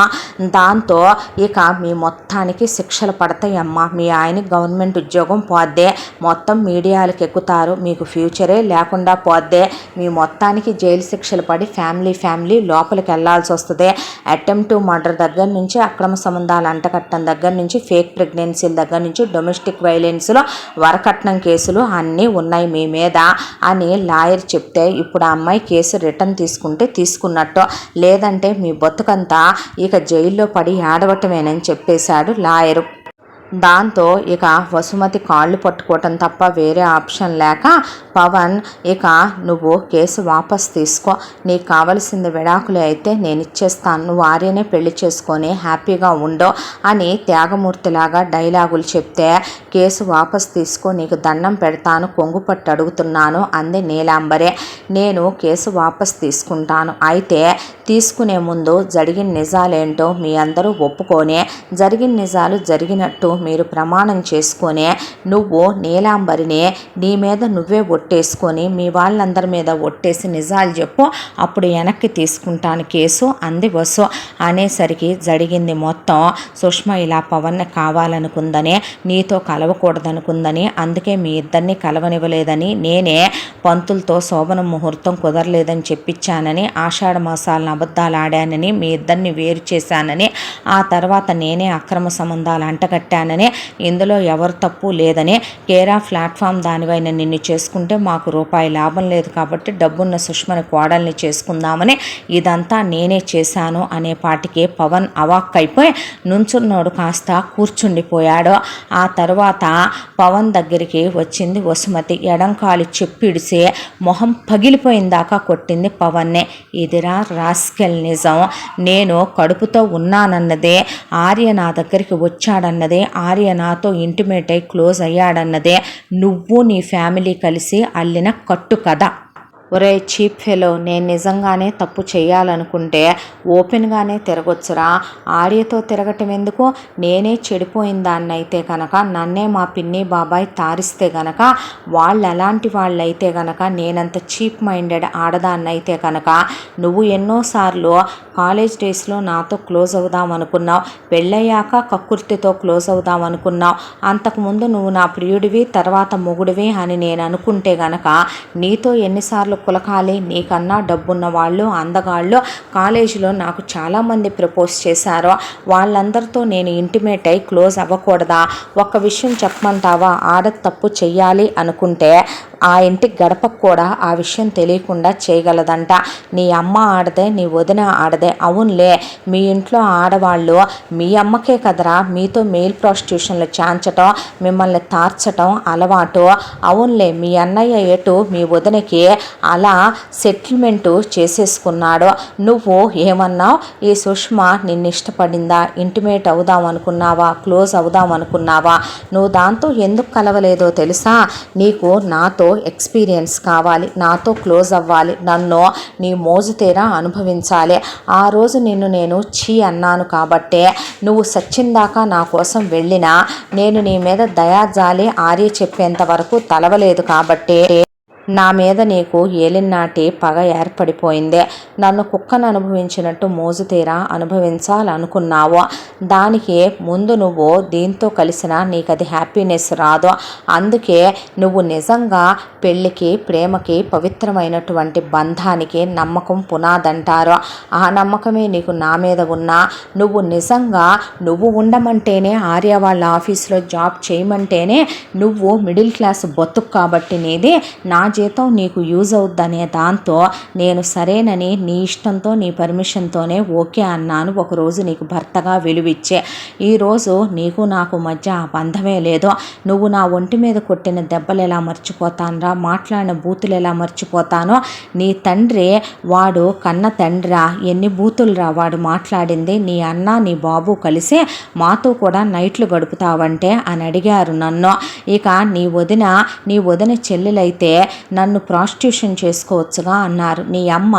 దాంతో ఇక మీ మొత్తానికి శిక్షలు పడతాయమ్మా, మీ ఆయన గవర్నమెంట్ ఉద్యోగం పోద్దే, మొత్తం మీడియాలకు ఎక్కుతారు, మీకు ఫ్యూచరే లేకుండా పోద్దే, మీ మొత్తానికి జైలు శిక్షలు పడి ఫ్యామిలీ లోపలికి వెళ్లాల్సి వస్తుంది. అటెంప్ట్ టు మర్డర్ దగ్గర నుంచి, అక్రమ సంబంధాలు అంటకట్టడం దగ్గర నుంచి, ఫేక్ ప్రెగ్నెన్సీల దగ్గర నుంచి, డొమెస్టిక్ వైలెన్స్లో వరకట్నం కేసులు అన్నీ ఉన్నాయి మీ మీద అని లాయర్ చెప్తే, ఇప్పుడు ఆ అమ్మాయి కేసు రిటర్న్ తీసుకుంటే తీసుకున్నట్టు, లేదంటే మీ బతుకంతా ఇక జైల్లో పడి ఆడవటమేనని చెప్పేశాడు లాయరు. దాంతో ఇక వసుమతి కాళ్ళు పట్టుకోవటం తప్ప వేరే ఆప్షన్ లేక పవన్, ఇక నువ్వు కేసు వాపస్ తీసుకో, నీకు కావలసింది విడాకులే అయితే నేను ఇచ్చేస్తాను, నువ్వు ఆర్యనే పెళ్లి చేసుకొని హ్యాపీగా ఉండో అని త్యాగమూర్తిలాగా డైలాగులు చెప్తే, కేసు వాపస్ తీసుకో, నీకు దండం పెడతాను, కొంగు పట్టు అడుగుతున్నాను అంది నీలాంబరే. నేను కేసు వాపస్ తీసుకుంటాను, అయితే తీసుకునే ముందు జరిగిన నిజాలేంటో మీ అందరూ ఒప్పుకొని, జరిగిన నిజాలు జరిగినట్టు మీరు ప్రమాణం చేసుకొని, నువ్వు నీలాంబరిని నీ మీద నువ్వే ఒట్టేసుకొని మీ వాళ్ళందరి మీద ఒట్టేసి నిజాలు చెప్పు, అప్పుడు వెనక్కి తీసుకుంటాను కేసు అంది వసు. అనేసరికి జరిగింది మొత్తం సుష్మ ఇలా పవన్ని కావాలనుకుందని, నీతో కలవకూడదనుకుందని, అందుకే మీ ఇద్దరిని కలవనివ్వలేదని, నేనే పంతులతో శోభన ముహూర్తం కుదరలేదని చెప్పించానని, ఆషాఢ మాసాలను అబద్ధాలు ఆడానని, మీ ఇద్దరిని వేరు చేశానని, ఆ తర్వాత నేనే అక్రమ సంబంధాలు అంటగట్టానని, ఇందులో ఎవరు తప్పు లేదని, కేరా ప్లాట్ఫామ్ దానివైన నిన్ను చేసుకుంటే మాకు రూపాయి లాభం లేదు కాబట్టి డబ్బున్న సుష్మని కోడల్ని చేసుకుందామని ఇదంతా నేనే చేశాను అనే పాటికి పవన్ అవాక్కైపోయి నుంచున్నోడు కాస్త కూర్చుండిపోయాడు. ఆ తర్వాత పవన్ దగ్గరికి వచ్చింది వసుమతి. ఎడంకాలు చెప్పిడిసి మొహం పగిలిపోయిందాకా కొట్టింది పవన్నే. ఇదిరా రాస్కెల్ నిజం, నేను కడుపుతో ఉన్నానన్నదే, ఆర్య నా దగ్గరికి వచ్చాడన్నదే, ఆర్య నాతో ఇంటిమేట్ అయి క్లోజ్ అయ్యాడన్నదే నువ్వు నీ ఫ్యామిలీ కలిసి అల్లిన కట్టు కథ. ఒరే చీప్ ఫెలో, నేను నిజంగానే తప్పు చేయాలనుకుంటే ఓపెన్గానే తిరగొచ్చురా, ఆర్యతో తిరగటం ఎందుకు? నేనే చెడిపోయిన దాన్ని అయితే కనుక, నన్నే మా పిన్ని బాబాయ్ తారిస్తే గనక, వాళ్ళు ఎలాంటి వాళ్ళైతే గనక, నేనంత చీప్ మైండెడ్ ఆడదాన్ని అయితే కనుక, నువ్వు ఎన్నోసార్లు కాలేజ్ డేస్లో నాతో క్లోజ్ అవుదాం అనుకున్నావు, పెళ్ళయ్యాక కక్కుర్తితో క్లోజ్ అవుదాం అనుకున్నావు, అంతకుముందు నువ్వు నా ప్రియుడివి తర్వాత మొగుడివి అని నేను అనుకుంటే గనక, నీతో ఎన్నిసార్లు కులకాలి? నీకన్నా డబ్బున్న వాళ్ళు, అందగాళ్ళు కాలేజీలో నాకు చాలామంది ప్రపోజ్ చేశారు, వాళ్ళందరితో నేను ఇంటిమేట్ అయి క్లోజ్ అవ్వకూడదా? ఒక్క విషయం చెప్పమంటావా? ఆడ తప్పు చెయ్యాలి అనుకుంటే ఆ ఇంటికి గడపకు కూడా ఆ విషయం తెలియకుండా చేయగలదంట. నీ అమ్మ ఆడదే, నీ వదిన ఆడదే. అవునులే, మీ ఇంట్లో ఆడవాళ్ళు మీ అమ్మకే కదరా మీతో మెయిల్ ప్రాస్టిట్యూషన్లు చాంచటం, మిమ్మల్ని తార్చటం అలవాటు. అవునులే, మీ అన్నయ్య ఎటు మీ వదినకి అలా సెటిల్మెంటు చేసేసుకున్నాడు. నువ్వు ఏమన్నావు? ఈ సుష్మ నిన్ను ఇష్టపడిందా? ఇంటిమేట్ అవుదాం అనుకున్నావా? క్లోజ్ అవుదాం అనుకున్నావా? నువ్వు దాంతో ఎందుకు కలవలేదో తెలుసా? నీకు నాతో ఎక్స్పీరియన్స్ కావాలి, నాతో క్లోజ్ అవ్వాలి, నన్ను నీ మోజు తీరా అనుభవించాలి. ఆ రోజు నిన్ను నేను చీ అన్నాను కాబట్టే నువ్వు సచ్చిందాకా నా కోసం వెళ్ళినా నేను నీ మీద దయాజాలి ఆర్య చెప్పేంత వరకు తలవలేదు కాబట్టే నా మీద నీకు ఏలినాటి పగ ఏర్పడిపోయింది. నన్ను కుక్కను అనుభవించినట్టు మోజు తీరా అనుభవించాలనుకున్నావు. దానికి ముందు నువ్వు దీంతో కలిసినా నీకు అది హ్యాపీనెస్ రాదు. అందుకే నువ్వు నిజంగా పెళ్ళికి, ప్రేమకి, పవిత్రమైనటువంటి బంధానికి నమ్మకం పునాదంటారు. ఆ నమ్మకమే నీకు నా మీద ఉన్నా, నువ్వు నిజంగా నువ్వు ఉండమంటేనే, ఆర్య వాళ్ళ ఆఫీస్లో జాబ్ చేయమంటేనే, నువ్వు మిడిల్ క్లాస్ బతుకు కాబట్టి నీది, నా జీతం నీకు యూజ్ అవుద్దనే దాంతో నేను సరేనని నీ ఇష్టంతో నీ పర్మిషన్తోనే ఓకే అన్నాను. ఒకరోజు నీకు భర్తగా విలువిచ్చే. ఈరోజు నీకు నాకు మధ్య ఆ బంధమే లేదు. నువ్వు నా ఒంటి మీద కొట్టిన దెబ్బలు ఎలా మర్చిపోతానురా, మాట్లాడిన బూతులు ఎలా మర్చిపోతానో. నీ తండ్రి వాడు కన్న తండ్రిరా, ఎన్ని బూతులురా వాడు మాట్లాడింది. నీ అన్న నీ బాబు కలిసి మాతో కూడా నైట్లు గడుపుతావంటే అని అడిగారు నన్ను. ఇక నీ వదిన చెల్లెలైతే నన్ను ప్రాస్టిట్యూషన్ చేసుకోవచ్చుగా అన్నారు. నీ అమ్మ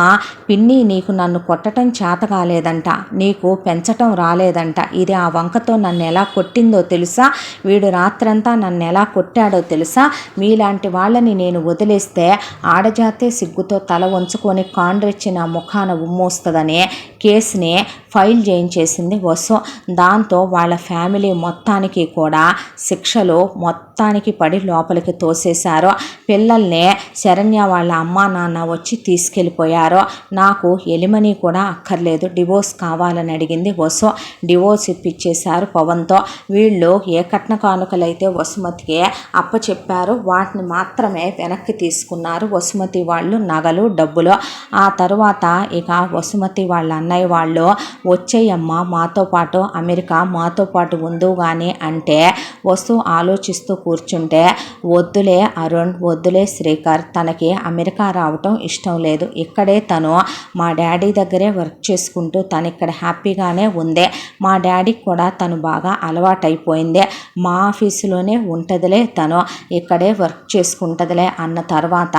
పిన్ని నీకు నన్ను కొట్టడం చేత కాలేదంట, నీకు పెంచటం రాలేదంట. ఇది ఆ వంకతో నన్ను ఎలా కొట్టిందో తెలుసా? వీడు రాత్రంతా నన్ను ఎలా కొట్టాడో తెలుసా? మీలాంటి వాళ్ళని నేను వదిలేస్తే ఆడజాతే సిగ్గుతో తల వంచుకొని కాండ్రెచ్చి నా ముఖాన ఉమ్మోస్తుందనే కేసుని ఫైల్ చేయించేసింది వసు. దాంతో వాళ్ళ ఫ్యామిలీ మొత్తానికి కూడా శిక్షలు మొత్తానికి పడి లోపలికి తోసేశారు. పిల్లల్ని శరణ్య వాళ్ళ అమ్మా నాన్న వచ్చి తీసుకెళ్ళిపోయారు. నాకు ఎలిమని కూడా అక్కర్లేదు, డివోర్స్ కావాలని అడిగింది వసు. డివోర్స్ ఇప్పించేశారు పవన్తో. వీళ్ళు ఏ కట్న కానుకలైతే వసుమతికి అప్పచెప్పారు వాటిని మాత్రమే వెనక్కి తీసుకున్నారు వసుమతి వాళ్ళు, నగలు, డబ్బులు. ఆ తరువాత ఇక వసుమతి వాళ్ళ అన్నయ్య వాళ్ళు వచ్చేయమ్మా మాతో పాటు అమెరికా మాతో పాటు ఉందు కానీ అంటే వస్తూ ఆలోచిస్తూ కూర్చుంటే వద్దులే అరుణ్, వద్దులే శ్రీకర్, తనకి అమెరికా రావటం ఇష్టం లేదు, ఇక్కడే తను మా డాడీ దగ్గరే వర్క్ చేసుకుంటూ తను ఇక్కడ హ్యాపీగానే ఉందే, మా డాడీకి కూడా తను బాగా అలవాటైపోయిందే, మా ఆఫీసులోనే ఉంటుందిలే, తను ఇక్కడే వర్క్ చేసుకుంటుందిలే అన్న తర్వాత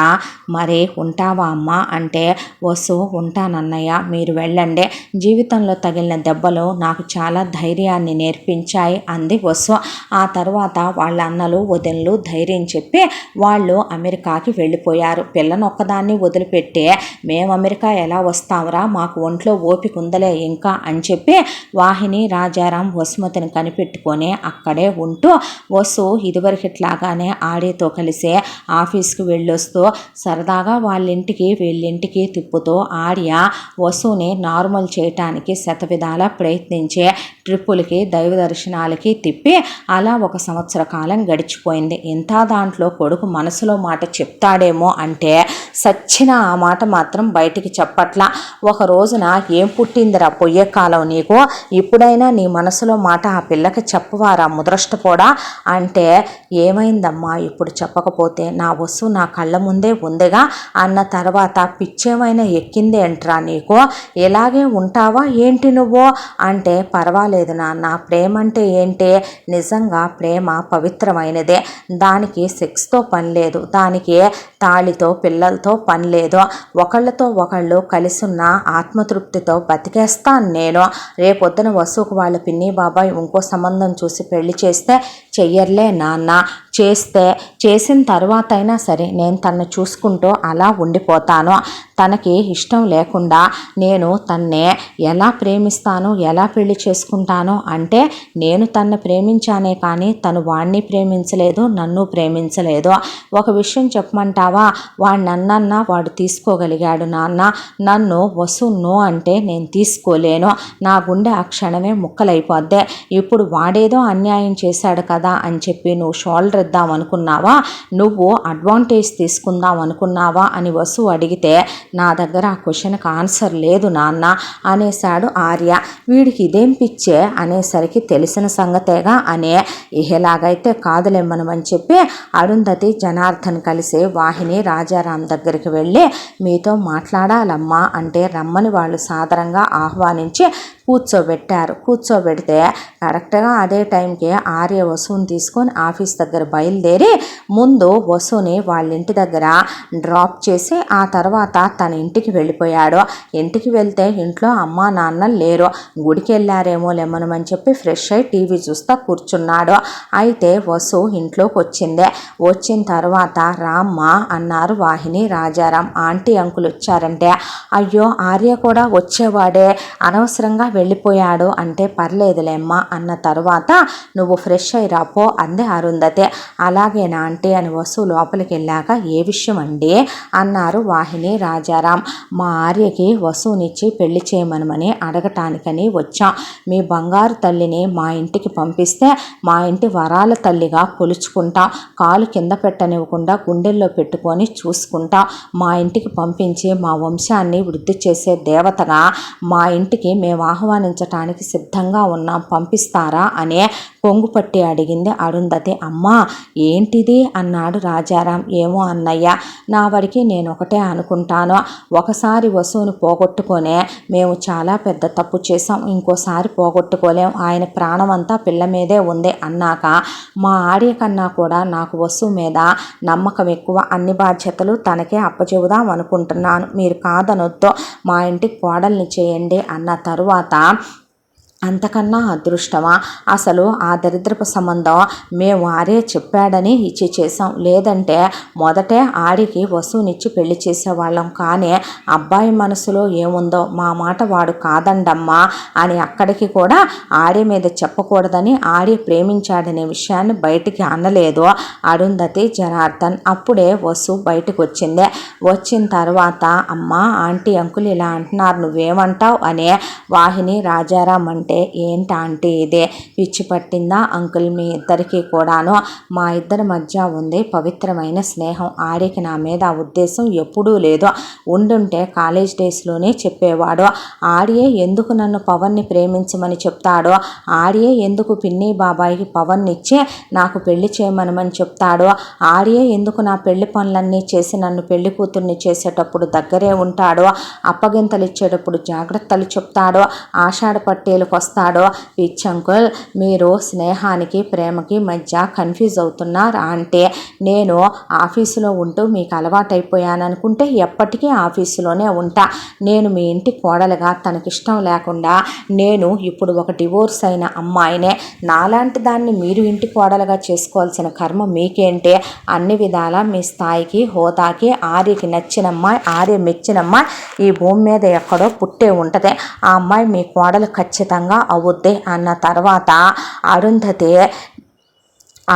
మరి ఉంటావా అమ్మా అంటే వసు ఉంటానన్నయ్య, మీరు వెళ్ళండి, జీవితంలో తగిలిన దెబ్బలు నాకు చాలా ధైర్యాన్ని నేర్పించాయి అంది వసు. ఆ తర్వాత వాళ్ళ అన్నలు వదినలు ధైర్యం చెప్పి వాళ్ళు అమెరికాకి వెళ్ళిపోయారు. పిల్లను ఒక్కదాన్ని వదిలిపెట్టి మేము అమెరికా ఎలా వస్తాంరా, మాకు ఒంట్లో ఓపిక ఉందలే ఇంకా అని చెప్పి వాహిని రాజారాం వసుమతిని కనిపెట్టుకొని అక్కడే ఉంటూ వసు ఇదివరకిట్లాగానే ఆడితో కలిసి ఆఫీస్కి వెళ్ళొస్తూ సరదాగా వాళ్ళింటికి వీళ్ళింటికి తిప్పుతూ ఆర్య వసుని నార్మల్ చేయటానికి శతవిధాలా ప్రయత్నించే ట్రిప్పులకి దైవ దర్శనాలకి తిప్పి అలా 1 సంవత్సర కాలం గడిచిపోయింది. ఇంత దాంట్లో కొడుకు మనసులో మాట చెప్తాడేమో అంటే సచ్చిన ఆ మాట మాత్రం బయటికి చెప్పట్లా. ఒక రోజున ఏం పుట్టిందిరా పొయ్యే కాలం నీకు, ఇప్పుడైనా నీ మనసులో మాట ఆ పిల్లకి చెప్పవారా ముద్రష్టపోడా అంటే ఏమైందమ్మా ఇప్పుడు చెప్పకపోతే, నా వసు నా కళ్ళ ముందే ఉందిగా అన్న తర్వాత పిచ్చేమైనా ఎక్కిందేంట్రా నీకు, ఇలాగే ఉంటావా ఏంటి నువ్వు అంటే పర్వాలేదు నాన్న, ప్రేమ అంటే ఏంటి, నిజంగా ప్రేమ పవిత్రమైనదే, దానికి సెక్స్తో పని లేదు, దానికి తాళితో పిల్లలతో పని లేదు, ఒకళ్ళతో ఒకళ్ళు కలిసున్న ఆత్మతృప్తితో బతికేస్తాను నేను. రేపొద్దున వసుకు వాళ్ళ పిన్ని బాబాయ్ ఇంకో సంబంధం చూసి పెళ్లి చేస్తే చెయ్యర్లే నాన్న, చేసిన తర్వాత అయినా సరే నేను తనను చూసుకుంటూ అలా ఉండిపోతాను, తనకి ఇష్టం లేకుండా నేను తన్నే ఎలా ప్రేమిస్తాను ఎలా పెళ్లి చేసుకుంటాను అంటే నేను తన్ను ప్రేమించానే కానీ తను వాణ్ణి ప్రేమించలేదు, నన్ను ప్రేమించలేదు. ఒక విషయం చెప్పమంటావా, వాడు నన్నన్నా వాడు తీసుకోగలిగాడు నాన్న, నన్ను వసు నో అంటే నేను తీసుకోలేను, నా గుండె ఆ క్షణమే ముక్కలైపోద్దే. ఇప్పుడు వాడేదో అన్యాయం చేశాడు కదా అని చెప్పి నువ్వు షోల్డర్ ఇద్దాం అనుకున్నావా, నువ్వు అడ్వాంటేజ్ తీసుకుందాం అనుకున్నావా అని వసు అడిగితే నా దగ్గర ఆ క్వశ్చన్కి ఆన్సర్ లేదు నాన్న అనేశాడు ఆర్య. వీడికి ఇదేం పిచ్చే అనేసరికి తెలిసిన సంగతేగా అనే ఇలాగైతే కాదులేమ్మనమని చెప్పి అరుంధతి జనార్దన్ కలిసి వాహిని రాజారాం దగ్గరికి వెళ్ళి మీతో మాట్లాడాలమ్మా అంటే రమ్మని వాళ్ళు సాదరంగా ఆహ్వానించి కూర్చోబెడితే కరెక్ట్గా అదే టైంకి ఆర్య వసుని తీసుకొని ఆఫీస్ దగ్గర బయలుదేరి ముందు వసుని వాళ్ళ ఇంటి దగ్గర డ్రాప్ చేసి ఆ తర్వాత తన ఇంటికి వెళ్ళిపోయాడు. ఇంటికి వెళ్తే ఇంట్లో అమ్మా నాన్న లేరు, గుడికి వెళ్ళారేమో లెమ్మనమని చెప్పి ఫ్రెష్ అయి టీవీ చూస్తా కూర్చున్నాడు. అయితే వసు ఇంట్లోకి వచ్చిన తర్వాత రామ్మ అన్నారు వాహిని రాజారాం. ఆంటీ అంకుల్ వచ్చారంటే అయ్యో ఆర్య కూడా వచ్చేవాడే అనవసరంగా వెళ్ళిపోయాడు అంటే పర్లేదులేమ్మా అన్న తర్వాత నువ్వు ఫ్రెష్ అయి రాపో అంది అరుంధతి. అలాగేనా ఆంటీ అని వసు లోపలికి వెళ్ళాక ఏ విషయం అండి అన్నారు వాహిని రాజారాం. మా ఆర్యకి వసునిచ్చి పెళ్లి చేయమనమని అడగటానికని వచ్చాం, మీ బంగారు తల్లిని మా ఇంటికి పంపిస్తే మా ఇంటి వరాల తల్లిగా కొలుచుకుంటాం, కాలు కింద పెట్టనివ్వకుండా గుండెల్లో పెట్టుకొని చూసుకుంటాం, మా ఇంటికి పంపించి మా వంశాన్ని వృద్ధి చేసే దేవతగా మా ఇంటికి మేము ఆహ్వానించటానికి సిద్ధంగా ఉన్నాం, పంపిస్తారా అనే కొంగుపట్టి అడిగింది అరుంధతి. అమ్మా ఏంటిది అన్నాడు రాజారాం. ఏమో అన్నయ్య, నా వరకు నేను ఒకటే అనుకుంటాను, ఒకసారి వసుని పోగొట్టుకొనే మేము చాలా పెద్ద తప్పు చేసాం, ఇంకోసారి పోగొట్టుకోలేం, ఆయన ప్రాణం అంతా పిల్ల మీదే ఉంది అన్నాక మా ఆర్య కన్నా కూడా నాకు వసు మీద నమ్మకం ఎక్కువ, అన్ని బాధ్యతలు తనకే అప్పచెబుదాం అనుకుంటున్నాను, మీరు కాదనొద్దు, మా ఇంటికి కోడల్ని చేయండి అన్న తరువాత అంతకన్నా అదృష్టమా, అసలు ఆ దరిద్రపు సంబంధం మేము ఆర్య చెప్పాడని ఇచ్చి చేసాం, లేదంటే మొదటే ఆడికి వసునిచ్చి పెళ్లి చేసేవాళ్ళం, కానీ అబ్బాయి మనసులో ఏముందో మా మాట వాడు కాదండమ్మా అని అక్కడికి కూడా ఆర్య మీద చెప్పకూడదని ఆర్య ప్రేమించాడనే విషయాన్ని బయటికి అనలేదు అరుంధతి జనార్దన్. అప్పుడే వసు బయటకు వచ్చిన తర్వాత అమ్మ ఆంటీ అంకుల్ ఇలా అంటున్నారు నువ్వేమంటావు అనే వాహిని రాజారాం అంటే ఏంటంటే ఇదే పిచ్చి పట్టిందా అంకుల్ మీ ఇద్దరికీ కూడాను? మా ఇద్దరి మధ్య ఉంది పవిత్రమైన స్నేహం. ఆడికి నా మీద ఉద్దేశం ఎప్పుడూ లేదు. ఉండుంటే కాలేజ్ డేస్లోనే చెప్పేవాడు. ఆడియే ఎందుకు నన్ను పవన్ని ప్రేమించమని చెప్తాడో, ఆడియే ఎందుకు పిన్ని బాబాయికి పవన్ ఇచ్చి నాకు పెళ్లి చేయమనమని చెప్తాడో, ఆడియే ఎందుకు నా పెళ్లి పనులన్నీ చేసి నన్ను పెళ్లి కూతుర్ని చేసేటప్పుడు దగ్గరే ఉంటాడో, అప్పగింతలు ఇచ్చేటప్పుడు జాగ్రత్తలు చెప్తాడో, ఆషాఢ పట్టేలకు వస్తాడో. పిచ్చంకుల్, మీరు స్నేహానికి ప్రేమకి మధ్య కన్ఫ్యూజ్ అవుతున్నారా అంటే, నేను ఆఫీసులో ఉంటూ మీకు అలవాటైపోయాననుకుంటే ఎప్పటికీ ఆఫీసులోనే ఉంటా. నేను మీ ఇంటి కోడలుగా తనకిష్టం లేకుండా నేను ఇప్పుడు ఒక డివోర్స్ అయిన అమ్మాయినే. నాలాంటి దాన్ని మీరు ఇంటి కోడలుగా చేసుకోవాల్సిన కర్మ మీకేంటే? అన్ని విధాలా మీ స్థాయికి హోదాకి ఆర్యకి నచ్చిన అమ్మాయి, ఆర్య మెచ్చిన అమ్మాయి ఈ భూమి మీద ఎక్కడో పుట్టే ఉంటుంది. ఆ అమ్మాయి మీ కోడలు ఖచ్చితంగా అవుద్ది అన్న తర్వాత అరుంధతి,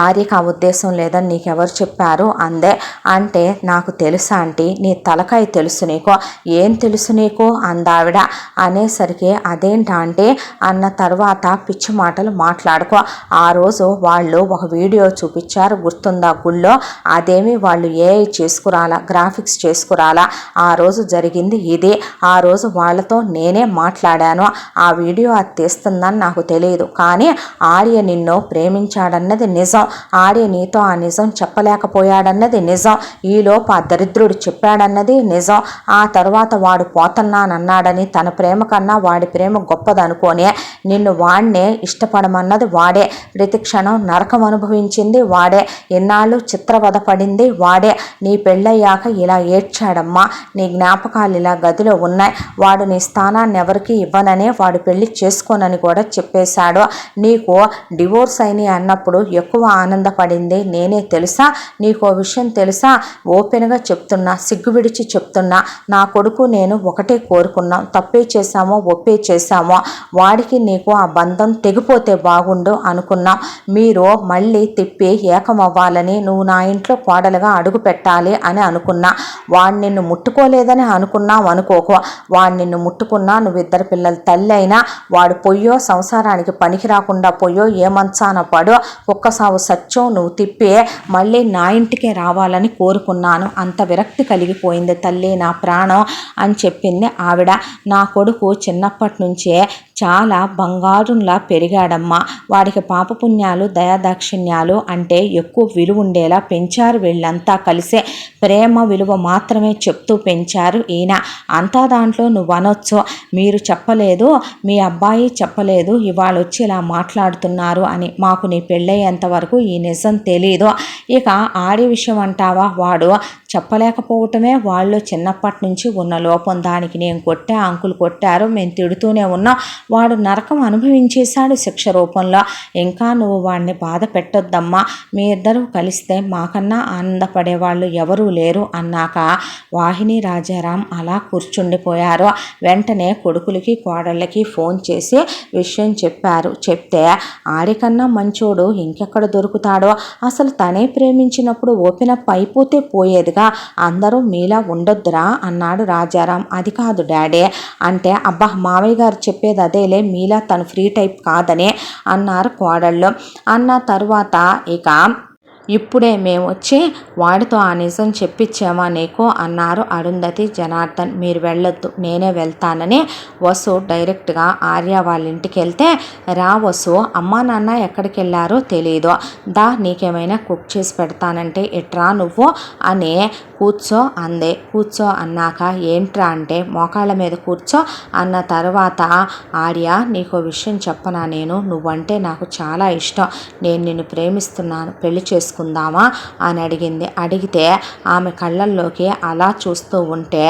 ఆర్యకి ఆ ఉద్దేశం లేదని నీకెవరు చెప్పారు అందే. అంటే నాకు తెలుసా ఆంటీ, నీ తలకాయ తెలుసు నీకు. ఏం తెలుసు నీకు అందావిడ. అనేసరికి అదేంటంటే అన్న తర్వాత పిచ్చి మాటలు మాట్లాడుకో. ఆ రోజు వాళ్ళు ఒక వీడియో చూపించారు గుర్తుందా గుళ్ళో? అదేమి వాళ్ళు ఏఐ చేసుకురాలా, గ్రాఫిక్స్ చేసుకురాలా. ఆ రోజు జరిగింది ఇది. ఆ రోజు వాళ్ళతో నేనే మాట్లాడాను. ఆ వీడియో అది తీస్తుందని నాకు తెలియదు, కానీ ఆర్య నిన్ను ప్రేమించాడన్నది నిజం. ఆర్య నీతో ఆ నిజం చెప్పలేకపోయాడన్నది నిజం. ఈలోపు ఆ దరిద్రుడు చెప్పాడన్నది నిజం. ఆ తర్వాత వాడు పోతున్నానన్నాడని తన ప్రేమ కన్నా వాడి ప్రేమ గొప్పదనుకోనే నిన్ను వాడినే ఇష్టపడమన్నది వాడే. ప్రతి క్షణం నరకం అనుభవించింది వాడే. ఎన్నాళ్ళు చిత్రవద పడింది వాడే. నీ పెళ్ళయ్యాక ఇలా ఏడ్చాడమ్మా. నీ జ్ఞాపకాలు ఇలా గదిలో ఉన్నాయి. వాడు నీ స్థానాన్ని ఎవరికి ఇవ్వననే వాడు పెళ్లి చేసుకోనని కూడా చెప్పేశాడు. నీకు డివోర్స్ అయినాయి అన్నప్పుడు ఎక్కువ ఆనందపడింది నేనే తెలుసా? నీకో విషయం తెలుసా? ఓపెన్గా చెప్తున్నా, సిగ్గు విడిచి చెప్తున్నా. నా కొడుకు నేను ఒకటే కోరుకున్నాం. తప్పే చేశామో ఒప్పే చేశామో వాడికి నీకు ఆ బంధం తెగిపోతే బాగుండు అనుకున్నాం. మీరు మళ్ళీ తిప్పి ఏకమవ్వాలని, నువ్వు నా ఇంట్లో కోడలుగా అడుగు పెట్టాలి అని అనుకున్నా. వాడు నిన్ను ముట్టుకోలేదని అనుకున్నావు అనుకోకో. వాడు నిన్ను ముట్టుకున్నా, నువ్వు ఇద్దరు పిల్లల తల్లి అయినా, వాడు పొయ్యో సంసారానికి పనికి రాకుండా పొయ్యో ఏ మంచాన పడో కుక్క సావు సత్యం నువ్వు తిప్పి మళ్ళీ నా ఇంటికే రావాలని కోరుకున్నాను. అంత విరక్తి కలిగిపోయింది తల్లి నా ప్రాణం అని చెప్పింది ఆవిడ. నా కొడుకు చిన్నప్పటి నుంచే చాలా బంగారులా పెరిగాడమ్మా. వాడికి పాపపుణ్యాలు దయాదాక్షిణ్యాలు అంటే ఎక్కువ విలువ ఉండేలా పెంచారు వీళ్ళంతా కలిసే. ప్రేమ విలువ మాత్రమే చెప్తూ పెంచారు ఈయన. అంతా దాంట్లో నువ్వు అనొచ్చు, మీరు చెప్పలేదు, మీ అబ్బాయి చెప్పలేదు, ఇవాళ వచ్చి ఇలా మాట్లాడుతున్నారు అని. మాకు నీ పెళ్ళయ్యేంత వరకు ఈ నిజం తెలీదు. ఇక ఆడి విషయం అంటావా, వాడు చెప్పలేకపోవటమే వాళ్ళు చిన్నప్పటి నుంచి ఉన్న లోపం. దానికి నేను కొట్టా, అంకులు కొట్టారు, మేము తిడుతూనే ఉన్నాం. వాడు నరకం అనుభవించేశాడు శిక్ష రూపంలో. ఇంకా నువ్వు వాడిని బాధ పెట్టొద్దమ్మా. మీ ఇద్దరు కలిస్తే మాకన్నా ఆనందపడేవాళ్ళు ఎవరూ లేరు అన్నాక వాహిని రాజారాం అలా కూర్చుండిపోయారు. వెంటనే కొడుకులకి కోడళ్ళకి ఫోన్ చేసి విషయం చెప్పారు. చెప్తే ఆడికన్నా మంచోడు ఇంకెక్కడ దొరుకుతాడో, అసలు తనే ప్రేమించినప్పుడు ఓపెన్ అప్ అయిపోతే పోయేదిగా, అందరూ మీలా ఉండొద్దురా అన్నాడు రాజారాం. అది కాదు డాడీ అంటే, అబ్బా మావయ్య గారు చెప్పేది అదేలే, మీలా తను ఫ్రీ టైప్ కాదని అన్నారు కోడళ్ళు. అన్న తర్వాత ఇక ఇప్పుడే మేము వచ్చి వాడితో ఆ నిజం చెప్పించామా నీకు అన్నారు అరుంధతి, జనార్దన్. మీరు వెళ్ళొద్దు, నేనే వెళ్తానని వసు డైరెక్ట్గా ఆర్య వాళ్ళ ఇంటికి వెళ్తే, రా వసు, అమ్మా నాన్న ఎక్కడికి వెళ్ళారో తెలీదు, దా నీకేమైనా కుక్ చేసి పెడతానంటే ఎట్రా నువ్వు అని కూర్చో అందే. కూర్చో అన్నాక ఏంట్రా అంటే, మోకాళ్ళ మీద కూర్చో అన్న తర్వాత, ఆర్య నీకో విషయం చెప్పనా, నేను నువ్వంటే నాకు చాలా ఇష్టం, నేను నిన్ను ప్రేమిస్తున్నాను, పెళ్లి చేసుకుందామా అని అడిగింది. అడిగితే ఆమె కళ్ళల్లోకి అలా చూస్తూ ఉంటే,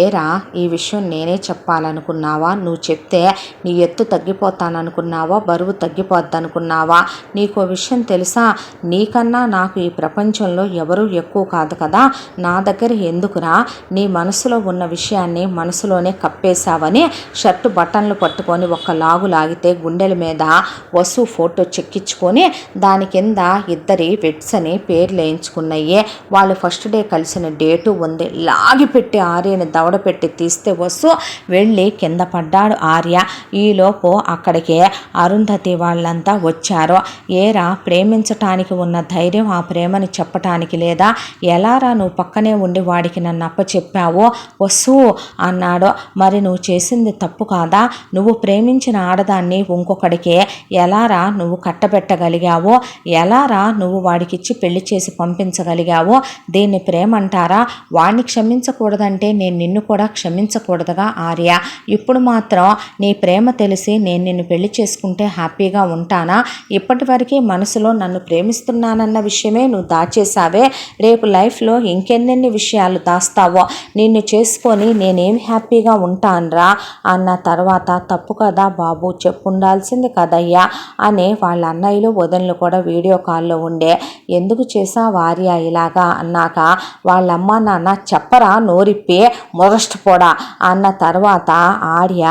ఏరా ఈ విషయం నేనే చెప్పాలనుకున్నావా? నువ్వు చెప్తే నీ ఎత్తు తగ్గిపోతాననుకున్నావా? బరువు తగ్గిపోద్దనుకున్నావా? నీకో విషయం తెలుసా, నీకన్నా నాకు ఈ ప్రపంచంలో ఎవరూ ఎక్కువ కాదు కదా, నా దగ్గర ఎందుకురా? నీ మనసులో ఉన్న విషయాన్ని మనసులోనే కప్పేశావని షర్టు బటన్లు పట్టుకొని ఒక్క లాగు లాగితే గుండెల మీద వసు ఫోటో చెక్కించుకొని దాని కింద ఇద్దరి బెడ్స్ అని పేర్లు వేయించుకున్నాయి. వాళ్ళు ఫస్ట్ డే కలిసిన డేటు ఉంది. లాగి పెట్టి ఆర్యని దవడ పెట్టి తీస్తే వసు వెళ్ళి కింద పడ్డాడు ఆర్య. ఈలోపు అక్కడికి అరుంధతి వాళ్ళంతా వచ్చారు. ఏరా ప్రేమించటానికి ఉన్న ధైర్యం ఆ ప్రేమని చెప్పటానికి లేదా? ఎలారా నువ్వు పక్కనే ఉండి వాడికి నన్ను అప్పచెప్పావు వసు అన్నాడు. మరి నువ్వు చేసింది తప్పు కాదా? నువ్వు ప్రేమించిన ఆడదాన్ని ఇంకొకడికి ఎలారా నువ్వు కట్టబెట్టగలిగావు? ఎలారా నువ్వు వాడికిచ్చి పెళ్లి చేసి పంపించగలిగావు? దీన్ని ప్రేమ అంటారా? వాడిని క్షమించకూడదంటే నేను నిన్ను కూడా క్షమించకూడదుగా ఆర్య. ఇప్పుడు మాత్రం నీ ప్రేమ తెలిసి నేను నిన్ను పెళ్లి చేసుకుంటే హ్యాపీగా ఉంటానా? ఇప్పటివరకు మనసులో నన్ను ప్రేమిస్తున్నానన్న విషయమే నువ్వు దాచేసావే. రేపు లైఫ్లో ఇంకెన్నెన్ని విషయాలు దాస్తావో. నిన్ను చేసుకొని నేనేం హ్యాపీగా ఉంటానరా అన్న తర్వాత తప్పు కదా బాబు, చెప్పుండాల్సింది కదయ్యా అని వాళ్ళ అన్నయ్యలు వదినలు కూడా వీడియో కాల్లో ఉండే. ఎందుకు చేసావు ఆర్య ఇలాగా అన్నాక వాళ్ళమ్మ నాన్న చెప్పరా నోరిప్పి మొదష్టపోడా అన్న తర్వాత ఆర్య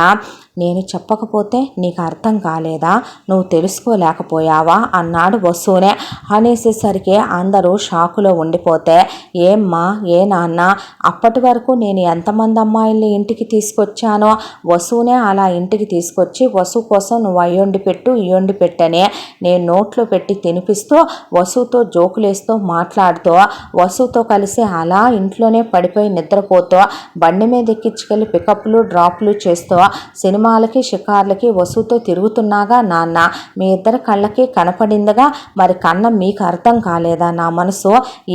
నేను చెప్పకపోతే నీకు అర్థం కాలేదా? నువ్వు తెలుసుకోలేకపోయావా అన్నాడు వసునే. అనేసేసరికి అందరూ షాకులో ఉండిపోతే ఏమ్మా ఏ నాన్న అప్పటి వరకు నేను ఎంతమంది అమ్మాయిల్ని ఇంటికి తీసుకొచ్చానో వసునే అలా ఇంటికి తీసుకొచ్చి వసు కోసం నువ్వు అయ్యొండి పెట్టు ఇయ్యొండి పెట్టనే నేను నోట్లో పెట్టి తినిపిస్తూ వసుతో జోకులేస్తూ మాట్లాడుతూ వసుతో కలిసి అలా ఇంట్లోనే పడిపోయి నిద్రపోతూ బండి మీద ఎక్కించుకెళ్ళి పికప్లు డ్రాప్లు చేస్తూ సినిమాలకి షికార్లకి వసుతో తిరుగుతున్నాగా నాన్న. మీ ఇద్దరి కళ్ళకి కనపడిందిగా, మరి కన్న మీకు అర్థం కాలేదా నా మనసు?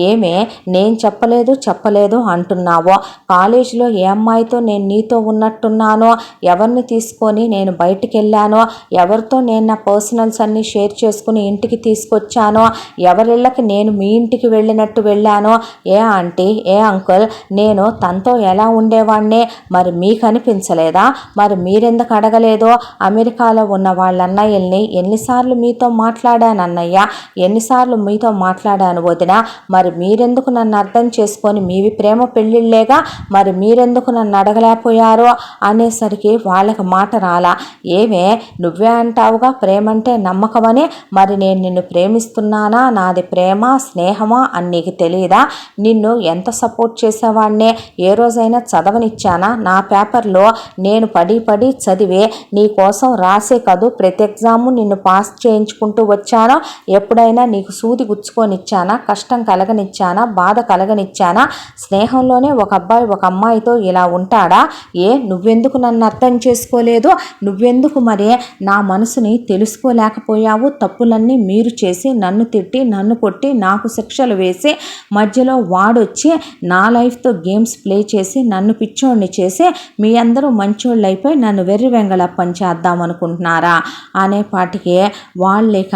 ఏమే నేను చెప్పలేదు అంటున్నావో? కాలేజీలో ఏ అమ్మాయితో నేను నీతో ఉన్నట్టున్నానో, ఎవరిని తీసుకొని నేను బయటికి వెళ్ళానో, ఎవరితో నేను నా పర్సనల్స్ అన్నీ షేర్ చేసుకుని ఇంటికి తీసుకొచ్చానో, ఎవరిళ్ళకి నేను మీ ఇంటికి వెళ్ళినట్టు వెళ్ళానో, ఏ ఆంటీ ఏ అంకుల్ నేను తనతో ఎలా ఉండేవాడినే మరి మీకు అనిపించలేదా? మరి మీరెందుకు అడగలేదో? అమెరికాలో ఉన్న వాళ్ళ అన్నయ్యల్ని ఎన్నిసార్లు మీతో మాట్లాడాను అన్నయ్య, ఎన్నిసార్లు మీతో మాట్లాడాను వదిన, మరి మీరెందుకు నన్ను అర్థం చేసుకొని మీవి ప్రేమ పెళ్ళిళ్ళేగా, మరి మీరెందుకు నన్ను అడగలేకపోయారో అనేసరికి వాళ్ళకి మాట రాలా. ఏమే నువ్వే అంటావుగా ప్రేమంటే నమ్మకమని, మరి నేను నిన్ను ప్రేమిస్తున్నానా, నాది ప్రేమ స్నేహమా అని నీకు తెలియదా? నిన్ను ఎంత సపోర్ట్ చేసేవాడినే ఏ రోజైనా చదవనిచ్చానా? నా పేపర్లో నేను పడి చదివే నీ కోసం రాసే కదూ ప్రతి ఎగ్జాము నిన్ను పాస్ చేయించుకుంటూ వచ్చానో? ఎప్పుడైనా నీకు సూది గుచ్చుకొనిచ్చానా? కష్టం కలగనిచ్చానా? బాధ కలగనిచ్చానా? స్నేహంలోనే ఒక అబ్బాయి ఒక అమ్మాయితో ఇలా ఉంటాడా? నువ్వెందుకు నన్ను అర్థం చేసుకోలేదు? నువ్వెందుకు మరి నా మనసుని తెలుసుకోలేకపోయావు? తప్పులన్నీ మీరు చేసి నన్ను తిట్టి నన్ను కొట్టి నాకు శిక్షలు వేసి మధ్యలో వాడొచ్చి నా లైఫ్తో గేమ్స్ ప్లే చేసి నన్ను పిచ్చోడిని చేసి మీ అందరూ మంచోళ్ళు అయిపోయి నన్ను వెర్రి వెంగళప్పని చేద్దాం అనుకుంటున్నారా అనేపాటికి వాళ్ళేక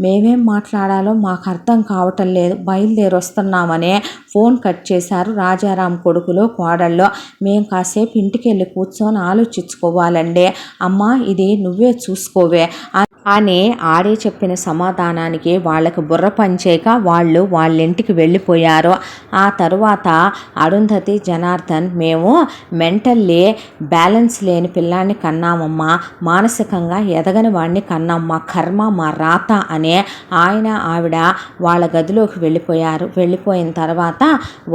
మేమేం మాట్లాడాలో మాకు అర్థం కావటం లేదు, బయలుదేరి వస్తున్నామని ఫోన్ కట్ చేశారు రాజారాం కొడుకులు కోడళ్ళు. మేము కాసేపు ఇంటికి వెళ్ళి కూర్చొని ఆలోచించుకోవాలండి అమ్మా, ఇది నువ్వే చూసుకోవే అని ఆడే చెప్పిన సమాధానానికి వాళ్ళకి బుర్ర పంచేక వాళ్ళు వాళ్ళింటికి వెళ్ళిపోయారు. ఆ తరువాత అరుంధతి జనార్దన్ మేము మెంటల్లీ బ్యాలెన్స్ లేని పిల్లాన్ని కన్నామమ్మా, మానసికంగా ఎదగని వాడిని కన్నమ్మ, కర్మ మా రాత అనే ఆయన ఆవిడ వాళ్ళ గదిలోకి వెళ్ళిపోయారు. వెళ్ళిపోయిన తర్వాత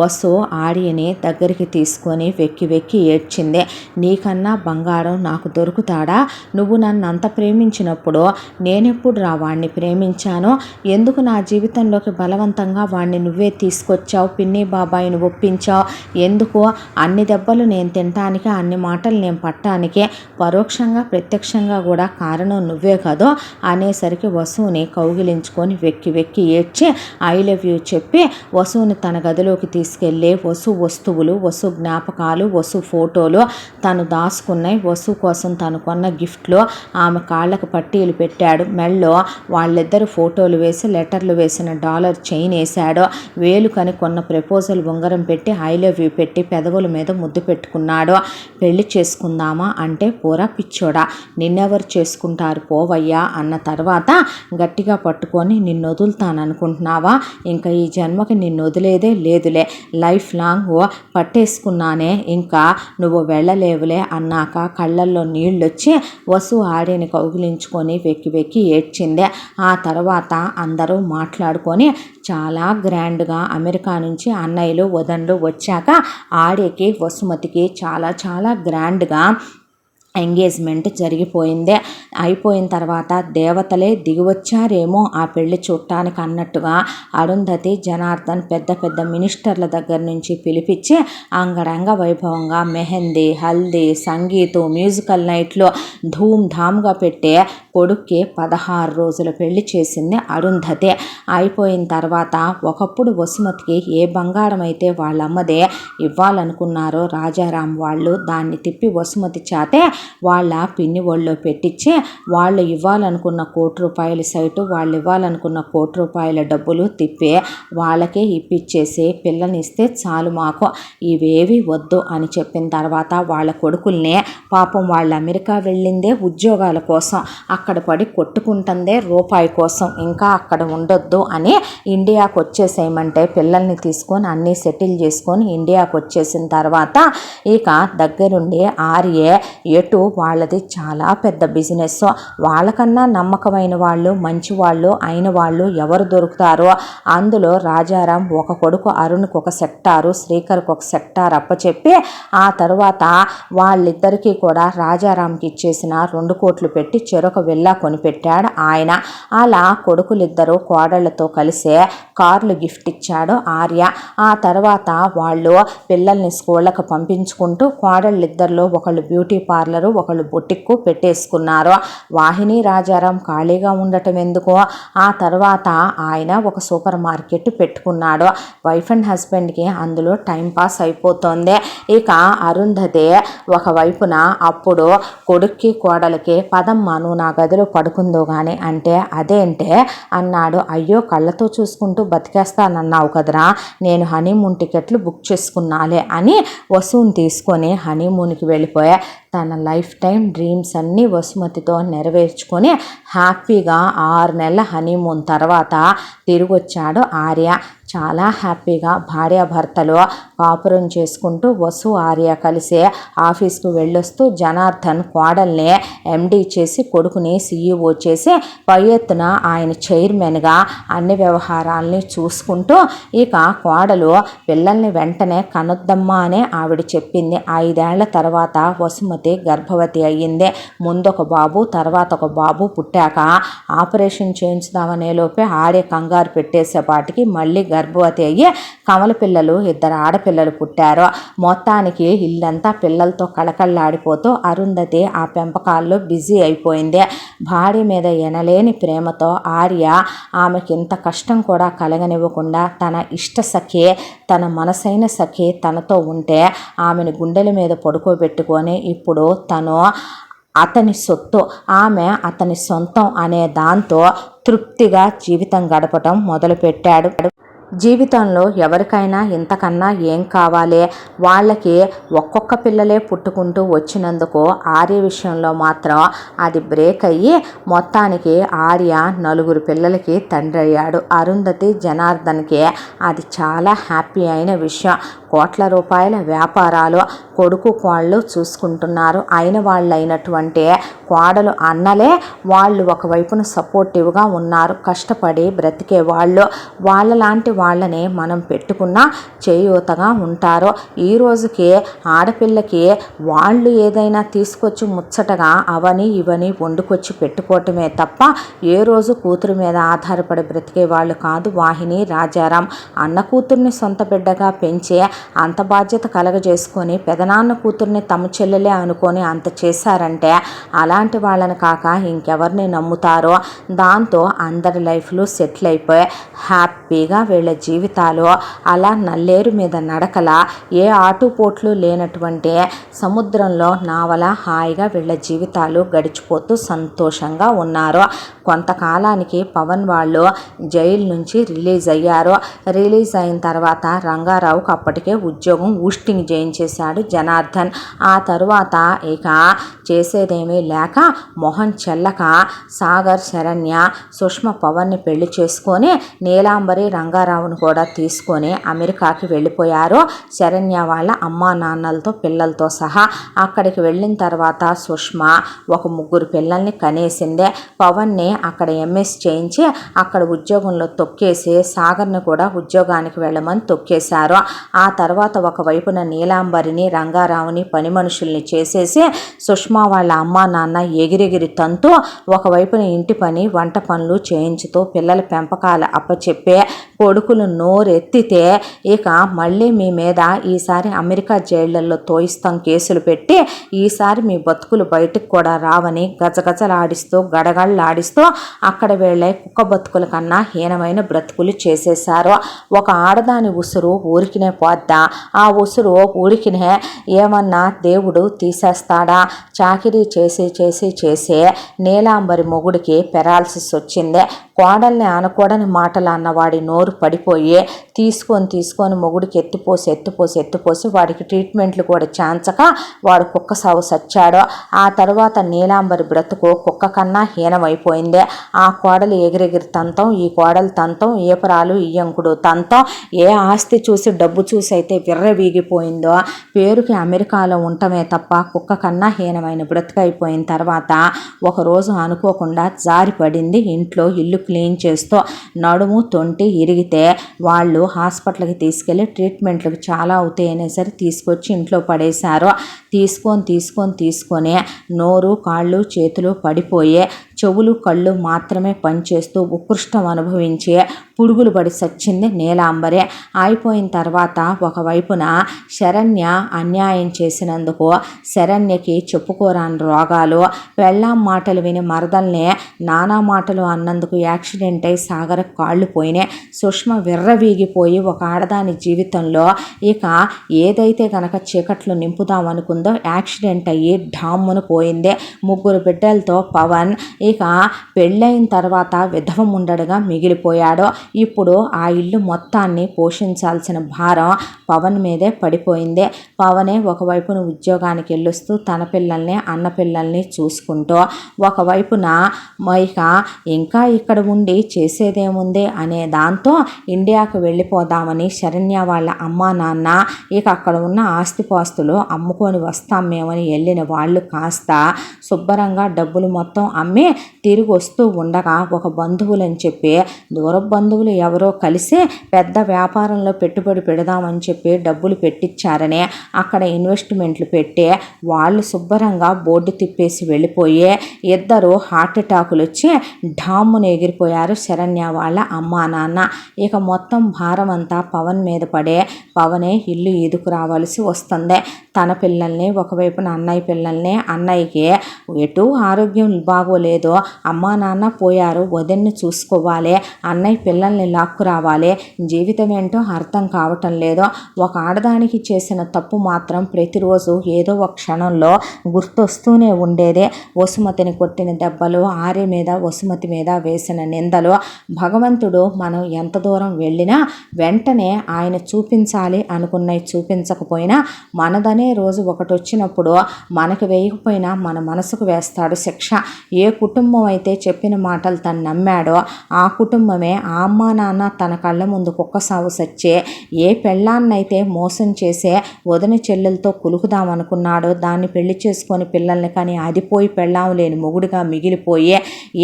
వసు ఆడియని దగ్గరికి తీసుకొని వెక్కి వెక్కి ఏడ్చింది. నీకన్నా బంగారం నాకు దొరుకుతాడా? నువ్వు నన్ను అంత ప్రేమించినప్పుడు నేనెప్పుడు రా వాడిని ప్రేమించానో? ఎందుకు నా జీవితంలోకి బలవంతంగా వాడిని నువ్వే తీసుకొచ్చావు, పిన్ని బాబాయిని ఒప్పించావు? ఎందుకు అన్ని దెబ్బలు నేను తినటానికి, అన్ని మాటలు నేను పట్టడానికి పరోక్షంగా ప్రత్యక్షంగా కూడా కారణం నువ్వే కదో అనేసరికి వసుని కౌగిలించుకొని వెక్కి వెక్కి ఏడ్చి ఐ లవ్ యూ చెప్పి వసుని తన గదిలోకి తీసుకెళ్ళి వసు వస్తువులు, వసు జ్ఞాపకాలు, వసు ఫోటోలు, తను దాచుకున్నాయి, వసు కోసం తను కొన్న గిఫ్ట్లు, ఆమె కాళ్ళకు పట్టీలు పెట్టాడు, మెళ్ళో వాళ్ళిద్దరు ఫోటోలు వేసి లెటర్లు వేసిన డాలర్ చైన్ వేశాడు, వేలుకని కొన్న ప్రపోజల్ ఉంగరం పెట్టి ఐ లవ్ యూ పెట్టి పెదవుల మీద ముద్దు పెట్టుకున్నాడు. పెళ్లి చేసుకుందామా అంటే పోరా పిచ్చోడా, నిన్నెవరు చేసుకుంటారు పోవయ్యా అన్న తర్వాత గట్టిగా పట్టుకొని నిన్ను వదులుతాననుకుంటున్నావా? ఇంకా ఈ జన్మకి నిన్ను వదిలేదే లేదులే, లైఫ్ లాంగ్ పట్టేసుకున్నానే, ఇంకా నువ్వు వెళ్ళలేవులే అన్నాక కళ్ళల్లో నీళ్ళొచ్చి వసు ఆడిని కౌగిలించుకొని వెక్కి వెక్కి ఏడ్చింది. ఆ తర్వాత అందరూ మాట్లాడుకొని చాలా గ్రాండ్గా అమెరికా నుంచి అన్నయ్యలు వదనలు వచ్చాక ఆర్యకి వసుమతికి చాలా చాలా గ్రాండ్గా ఎంగేజ్మెంట్ జరిగిపోయింది. అయిపోయిన తర్వాత దేవతలే దిగివచ్చారేమో ఆ పెళ్లి చూడటానికి అన్నట్టుగా అరుంధతి జనార్దన్ పెద్ద పెద్ద మినిస్టర్ల దగ్గర నుంచి పిలిపించి అంగరంగ వైభవంగా మెహందీ, హల్దీ, సంగీతం, మ్యూజికల్ నైట్లు ధూమ్ధామ్గా పెట్టే కొడుక్కి 16 రోజుల పెళ్లి చేసింది అరుంధతి. అయిపోయిన తర్వాత ఒకప్పుడు వసుమతికి ఏ బంగారం అయితే వాళ్ళమ్మదే ఇవ్వాలనుకున్నారో రాజారాం వాళ్ళు దాన్ని తిప్పి వసుమతి చేతే వాళ్ళ పిన్ని ఒళ్ళో పెట్టించి వాళ్ళు ఇవ్వాలనుకున్న ₹1,00,00,000 సైటు వాళ్ళు ఇవ్వాలనుకున్న ₹1,00,00,000 డబ్బులు తిప్పి వాళ్ళకే ఇప్పించేసి పిల్లనిస్తే చాలు మాకు ఇవేవి వద్దు అని చెప్పిన తర్వాత వాళ్ళ కొడుకుల్ని పాపం వాళ్ళు అమెరికా వెళ్ళిందే ఉద్యోగాల కోసం, అక్కడ పడి కొట్టుకుంటుందే రూపాయి కోసం, ఇంకా అక్కడ ఉండొద్దు అని ఇండియాకు వచ్చేసేయమంటే పిల్లల్ని తీసుకొని అన్నీ సెటిల్ చేసుకొని ఇండియాకు వచ్చేసిన తర్వాత ఇక దగ్గరుండి ఆర్యే ఎటు వాళ్ళది చాలా పెద్ద బిజినెస్. వాళ్ళకన్నా నమ్మకమైన వాళ్ళు మంచి వాళ్ళు అయిన వాళ్ళు ఎవరు దొరుకుతారో అందులో రాజారాం ఒక కొడుకు అరుణ్కి ఒక సెక్టారు, శ్రీకర్కి ఒక సెక్టార్ అప్పచెప్పి ఆ తర్వాత వాళ్ళిద్దరికీ కూడా రాజారాంకి ఇచ్చేసిన 2 కోట్లు పెట్టి చెరొక విల్లా కొనిపెట్టాడు ఆయన. అలా కొడుకులిద్దరూ కోడళ్లతో కలిసే కార్లు గిఫ్ట్ ఇచ్చాడు ఆర్య. ఆ తర్వాత వాళ్ళు పిల్లల్ని స్కూళ్ళకు పంపించుకుంటూ కోడళ్ళిద్దరిలో ఒకళ్ళు బ్యూటీ పార్లరు ఒకళ్ళు బొటిక్కు పెట్టేసుకున్నారు. వాహిని రాజారాం ఖాళీగా ఉండటం ఎందుకో ఆ తర్వాత ఆయన ఒక సూపర్ మార్కెట్ పెట్టుకున్నాడు. వైఫ్ అండ్ హస్బెండ్కి అందులో టైంపాస్ అయిపోతుంది. ఇక అరుంధతి ఒకవైపున అప్పుడు కొడుక్కి కోడలికి పదమ్మా నువ్వు నా గదిలో పడుకుందో కానీ అంటే అదేంటే అన్నాడు. అయ్యో కళ్ళతో చూసుకుంటూ బతికేస్తానన్నావు కదరా, నేను హనీమూన్ టికెట్లు బుక్ చేసుకున్నాలే అని వసుని తీసుకొని హనీమూన్కి వెళ్ళిపోయా. తన లైఫ్ టైం డ్రీమ్స్ అన్నీ వసుమతితో నెరవేర్చుకొని హ్యాపీగా 6 నెలల హనీమూన్ తర్వాత తిరిగి వచ్చాడు ఆర్య. చాలా హ్యాపీగా భార్యాభర్తలు కాపురం చేసుకుంటూ వసు ఆర్య కలిసి ఆఫీస్కు వెళ్ళొస్తూ జనార్దన్ కోడల్ని ఎండీ చేసి కొడుకుని CEO చేసి పై ఎత్తున ఆయన చైర్మన్గా అన్ని వ్యవహారాలని చూసుకుంటూ ఇక కోడలు పిల్లల్ని వెంటనే కనొద్దమ్మా అనే ఆవిడ చెప్పింది. 5 ఏళ్ల తర్వాత వసుమతి గర్భవతి అయ్యింది. ముందొక బాబు తర్వాత ఒక బాబు పుట్టాక ఆపరేషన్ చేయించుదామనే లోపే ఆర్య కంగారు పెట్టేసేపాటికి మళ్ళీ గర్భవతి అయ్యి కమల పిల్లలు 2 ఆడపిల్లలు పుట్టారు. మొత్తానికి ఇల్లంతా పిల్లలతో కళకళలాడిపోతూ అరుంధతి ఆ పెంపకాల్లో బిజీ అయిపోయింది. భార్య మీద ఎనలేని ప్రేమతో ఆర్య ఆమెకి ఇంత కష్టం కూడా కలగనివ్వకుండా తన ఇష్ట సఖి తన మనసైన సఖి తనతో ఉంటే ఆమెను గుండెల మీద పడుకోబెట్టుకొని ఇప్పుడు తను అతని సొత్తు ఆమె అతని సొంతం అనే దాంతో తృప్తిగా జీవితం గడపటం మొదలుపెట్టాడు. జీవితంలో ఎవరికైనా ఇంతకన్నా ఏం కావాలి? వాళ్ళకి ఒక్కొక్క పిల్లలే పుట్టుకుంటూ వచ్చినందుకు ఆర్య విషయంలో మాత్రం అది బ్రేక్ అయ్యి మొత్తానికి ఆర్య 4 పిల్లలకి తండ్రి అయ్యాడు. అరుంధతి జనార్దన్కి అది చాలా హ్యాపీ అయిన విషయం. కోట్ల రూపాయల వ్యాపారాలు కొడుకు కోళ్ళు చూసుకుంటున్నారు. అయిన వాళ్ళైనటువంటి కోడలు అన్నలే వాళ్ళు ఒకవైపున సపోర్టివ్గా ఉన్నారు. కష్టపడి బ్రతికే వాళ్ళు వాళ్ళలాంటి వాళ్ళని మనం పెట్టుకున్నా చేయూతగా ఉంటారు. ఈ రోజుకి ఆడపిల్లకి వాళ్ళు ఏదైనా తీసుకొచ్చి ముచ్చటగా అవని ఇవని వండుకొచ్చి పెట్టుకోవటమే తప్ప ఏ రోజు కూతురు మీద ఆధారపడి బ్రతికే వాళ్ళు కాదు వాహిని రాజారాం. అన్న కూతుర్ని సొంత బిడ్డగా పెంచి అంత బాధ్యత కలగజేసుకొని పెదనాన్న కూతుర్ని తమ చెల్లెలే అనుకొని అంత చేశారంటే అలాంటి వాళ్ళని కాక ఇంకెవరిని నమ్ముతారో. దాంతో అందరి లైఫ్లు సెటిల్ అయిపోయి హ్యాపీగా వీళ్ళ జీవితాలు అలా నల్లేరు మీద నడకల ఏ ఆటుపోట్లు లేనటువంటి సముద్రంలో నావల హాయిగా వీళ్ళ జీవితాలు గడిచిపోతూ సంతోషంగా ఉన్నారు. కొంతకాలానికి పవన్ వాళ్ళు జైలు నుంచి రిలీజ్ అయ్యారు. రిలీజ్ అయిన తర్వాత రంగారావుకి అప్పటికే రోజులకే ఉద్యోగం ఊస్టింగ్ చేయించేశాడు జనార్దన్. ఆ తరువాత ఇక చేసేదేమీ లేక మొహం చెల్లక సాగర్, శరణ్య, సుష్మ పవన్ని పెళ్లి చేసుకొని నీలాంబరి, రంగారావును కూడా తీసుకొని అమెరికాకి వెళ్ళిపోయారు. శరణ్య వాళ్ళ అమ్మా నాన్నలతో పిల్లలతో సహా. అక్కడికి వెళ్ళిన తర్వాత సుష్మ ఒక 3 పిల్లల్ని కనేసిందే. పవన్ని అక్కడ ఎంఎస్ చేయించి అక్కడ ఉద్యోగంలో తొక్కేసి సాగర్ని కూడా ఉద్యోగానికి వెళ్ళమని తొక్కేశారు. ఆ తర్వాత ఒకవైపున నీలాంబరిని, రంగారావుని పని మనుషుల్ని చేసేసి సుష్మా వాళ్ళ అమ్మా నాన్న ఎగిరెగిరి తంతూ ఒకవైపున ఇంటి పని, వంట పనులు చేయించుతూ పిల్లల పెంపకాలు అప్పచెప్పే కొడుకులు నోరెత్తితే ఇక మళ్ళీ మీ మీద ఈసారి అమెరికా జైళ్లలో తోయిస్తాం కేసులు పెట్టి ఈసారి మీ బతుకులు బయటకు కూడా రావని గజగజలాడిస్తూ గడగళ్ళాడిస్తూ అక్కడ వెళ్ళే కుక్క బతుకుల కన్నా హీనమైన బ్రతుకులు చేసేశారు. ఒక ఆడదాని ఉసురు ఊరికినే పోద్దా? ఆ ఉసురు ఊరికినే ఏమన్నా దేవుడు తీసేస్తాడా? చాకిరీ చేసి చేసి చేసి నీలాంబరి మొగుడికి పెరాలసిస్ వచ్చిందే. కోడల్ని అనకూడని మాటలు అన్నవాడి నోరు పడిపోయి తీసుకొని మొగుడికి ఎత్తిపోసి వాడికి ట్రీట్మెంట్లు కూడా చాంచక వాడు కుక్క సాగు సచ్చాడు. ఆ తర్వాత నీలాంబరి బ్రతుకు కుక్క కన్నా హీనమైపోయిందే. ఆ కోడలు ఎగిరెగిరి తంతం, ఈ కోడలు తంతం, ఏపరాలు ఇయ్యంకుడు తంతం. ఏ ఆస్తి చూసి డబ్బు చూసి అయితే విర్రవీగిపోయిందో, పేరుకి అమెరికాలో ఉండటమే తప్ప కుక్క కన్నా హీనమైన బ్రతుకైపోయిన తర్వాత ఒకరోజు అనుకోకుండా జారి పడింది. ఇంట్లో ఇల్లు క్లీన్ చేస్తూ నడుము తొంటి ఇరిగితే వాళ్ళు హాస్పిటల్కి తీసుకెళ్ళి ట్రీట్మెంట్లకు చాలా అవుతాయి అనేసరి తీసుకొచ్చి ఇంట్లో పడేశారు. తీసుకొని నోరు, కాళ్ళు, చేతులు పడిపోయే, చెవులు, కళ్ళు మాత్రమే పనిచేస్తూ ఉత్కృష్టం అనుభవించే పురుగులు పడి సచ్చింది నీలాంబరే. అయిపోయిన తర్వాత ఒకవైపున శరణ్య అన్యాయం చేసినందుకు శరణ్యకి చెప్పుకోరాని రోగాలు, పెళ్ళాం మాటలు విని మరదల్నే నానా మాటలు అన్నందుకు యాక్సిడెంట్ అయి సాగర కాళ్ళు పోయినాయి. సుష్మ విర్రవీగిపోయి ఒక ఆడదాని జీవితంలో ఇక ఏదైతే కనుక చీకట్లు నింపుదామనుకుందో యాక్సిడెంట్ అయ్యి ఢామ్మును పోయిందే. 3 బిడ్డలతో పవన్ ఇక పెళ్ళైన తర్వాత విధవ ఉండడుగా మిగిలిపోయాడు. ఇప్పుడు ఆ ఇల్లు మొత్తాన్ని పోషించాల్సిన భారం పవన్ మీదే పడిపోయింది. పవనే ఒకవైపున ఉద్యోగానికి వెళ్ళొస్తూ తన పిల్లల్ని, అన్న పిల్లల్ని చూసుకుంటూ ఒకవైపున ఇక ఇంకా ఇక్కడ ఉండి చేసేదేముంది అనే దాంతో ఇండియాకు వెళ్ళిపోదామని శరణ్య వాళ్ళ అమ్మా నాన్న ఇక అక్కడ ఉన్న ఆస్తిపాస్తులు అమ్ముకొని వస్తాం మేమని వెళ్ళిన వాళ్ళు కాస్త శుభ్రంగా డబ్బులు మొత్తం అమ్మి తిరిగి వస్తూ ఉండగా ఒక బంధువులని చెప్పి దూర బంధువులు ఎవరో కలిసి పెద్ద వ్యాపారంలో పెట్టుబడి పెడదామని చెప్పి డబ్బులు పెట్టించారని అక్కడ ఇన్వెస్ట్మెంట్లు పెట్టి వాళ్ళు శుభ్రంగా బోర్డు తిప్పేసి వెళ్ళిపోయి ఇద్దరు హార్ట్ అటాకులు వచ్చి ఢామ్మును ఎగిరిపోయారు శరణ్య వాళ్ళ అమ్మా నాన్న. ఇక మొత్తం భారం అంతా పవన్ మీద పడే పవనే ఇల్లు ఈదుకు రావాల్సి వస్తుంది. తన పిల్లల్ని ఒకవైపున అన్నయ్య పిల్లల్ని, అన్నయ్యకి ఎటు ఆరోగ్యం బాగోలేదు, అమ్మా నాన్న పోయారు, వదిన్ని చూసుకోవాలి, అన్నయ్య పిల్లల్ని లాక్కు రావాలి, జీవితం ఏంటో అర్థం కావటం లేదు. ఒక ఆడదానికి చేసిన తప్పు మాత్రం ప్రతిరోజు ఏదో ఒక క్షణంలో గుర్తొస్తూనే ఉండేదే. వసుమతిని కొట్టిన దెబ్బలు, ఆర్య మీద వసుమతి మీద వేసిన నిందలు. భగవంతుడు మనం ఎంత దూరం వెళ్ళినా వెంటనే ఆయన చూపించాలి అనుకున్నవి చూపించకపోయినా మనదనే రోజు ఒకటి వచ్చినప్పుడు మనకు వేయకపోయినా మన మనసుకు వేస్తాడు శిక్ష. ఏ కుటుంబం అయితే చెప్పిన మాటలు తను నమ్మాడో ఆ కుటుంబమే ఆ అమ్మా నాన్న తన కళ్ళ ముందు కుక్క సాగు సచ్చే, ఏ పెళ్ళాన్నైతే మోసం చేసే వదిన చెల్లెలతో కులుకుదామనుకున్నాడో దాన్ని పెళ్లి చేసుకొని పిల్లల్ని కానీ అది పోయి పెళ్ళాం లేని మొగుడుగా మిగిలిపోయే,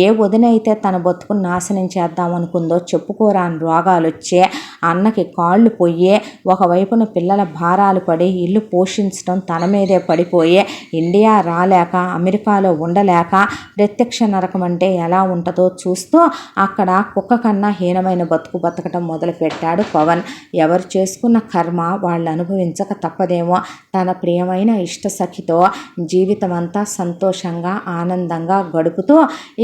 ఏ వదిన అయితే తన బతుకును నాశనం చేద్దామనుకుందో చెప్పుకోరాని రోగాలు వచ్చే, అన్నకి కాళ్ళు పొయ్యే, ఒకవైపున పిల్లల భారాలు పడి ఇల్లు పోషించడం తన మీదే పడిపోయే, ఇండియా రాలేక అమెరికాలో ఉండలేక ప్రత్యక్ష నరకం అంటే ఎలా ఉంటుందో చూస్తూ అక్కడ కుక్క కన్నా హీనమైన బతుకు బతకటం మొదలుపెట్టాడు పవన్. ఎవరు చేసుకున్న కర్మ వాళ్ళు అనుభవించక తప్పదేమో. తన ప్రియమైన ఇష్ట సఖితో జీవితం అంతా సంతోషంగా ఆనందంగా గడుపుతూ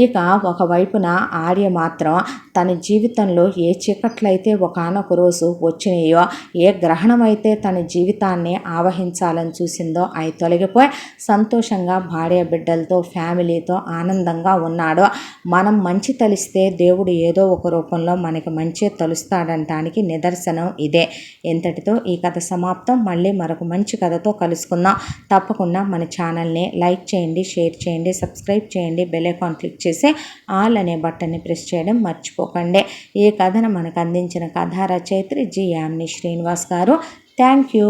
ఇక ఒకవైపున ఆర్య మాత్రం తన జీవితంలో ఏ చీకట్లయితే ఒకానొక ఒకరోజు వచ్చినాయో, ఏ గ్రహణం అయితే తన జీవితాన్ని ఆవహించాలని చూసిందో అవి తొలగిపోయి సంతోషంగా భార్య బిడ్డలతో ఫ్యామిలీతో ఆనందంగా ఉన్నాడో, మనం మంచి తలిస్తే దేవుడు ఏదో ఒక రూపంలో మనకి మంచి తలుస్తాడంటానికి నిదర్శనం ఇదే. ఇంతటితో ఈ కథ సమాప్తం. మళ్ళీ మరొక మంచి కథతో కలుసుకుందాం. తప్పకుండా మన ఛానల్ని లైక్ చేయండి, షేర్ చేయండి, సబ్స్క్రైబ్ చేయండి, బెల్ ఐకాన్ క్లిక్ చేసి ఆల్ అనే బటన్ని ప్రెస్ చేయడం మర్చిపోకండి. ఈ కథను మనకు అందించిన కథా రచయిత్రి జి యామిని శ్రీనివాస్ గారు. Thank you.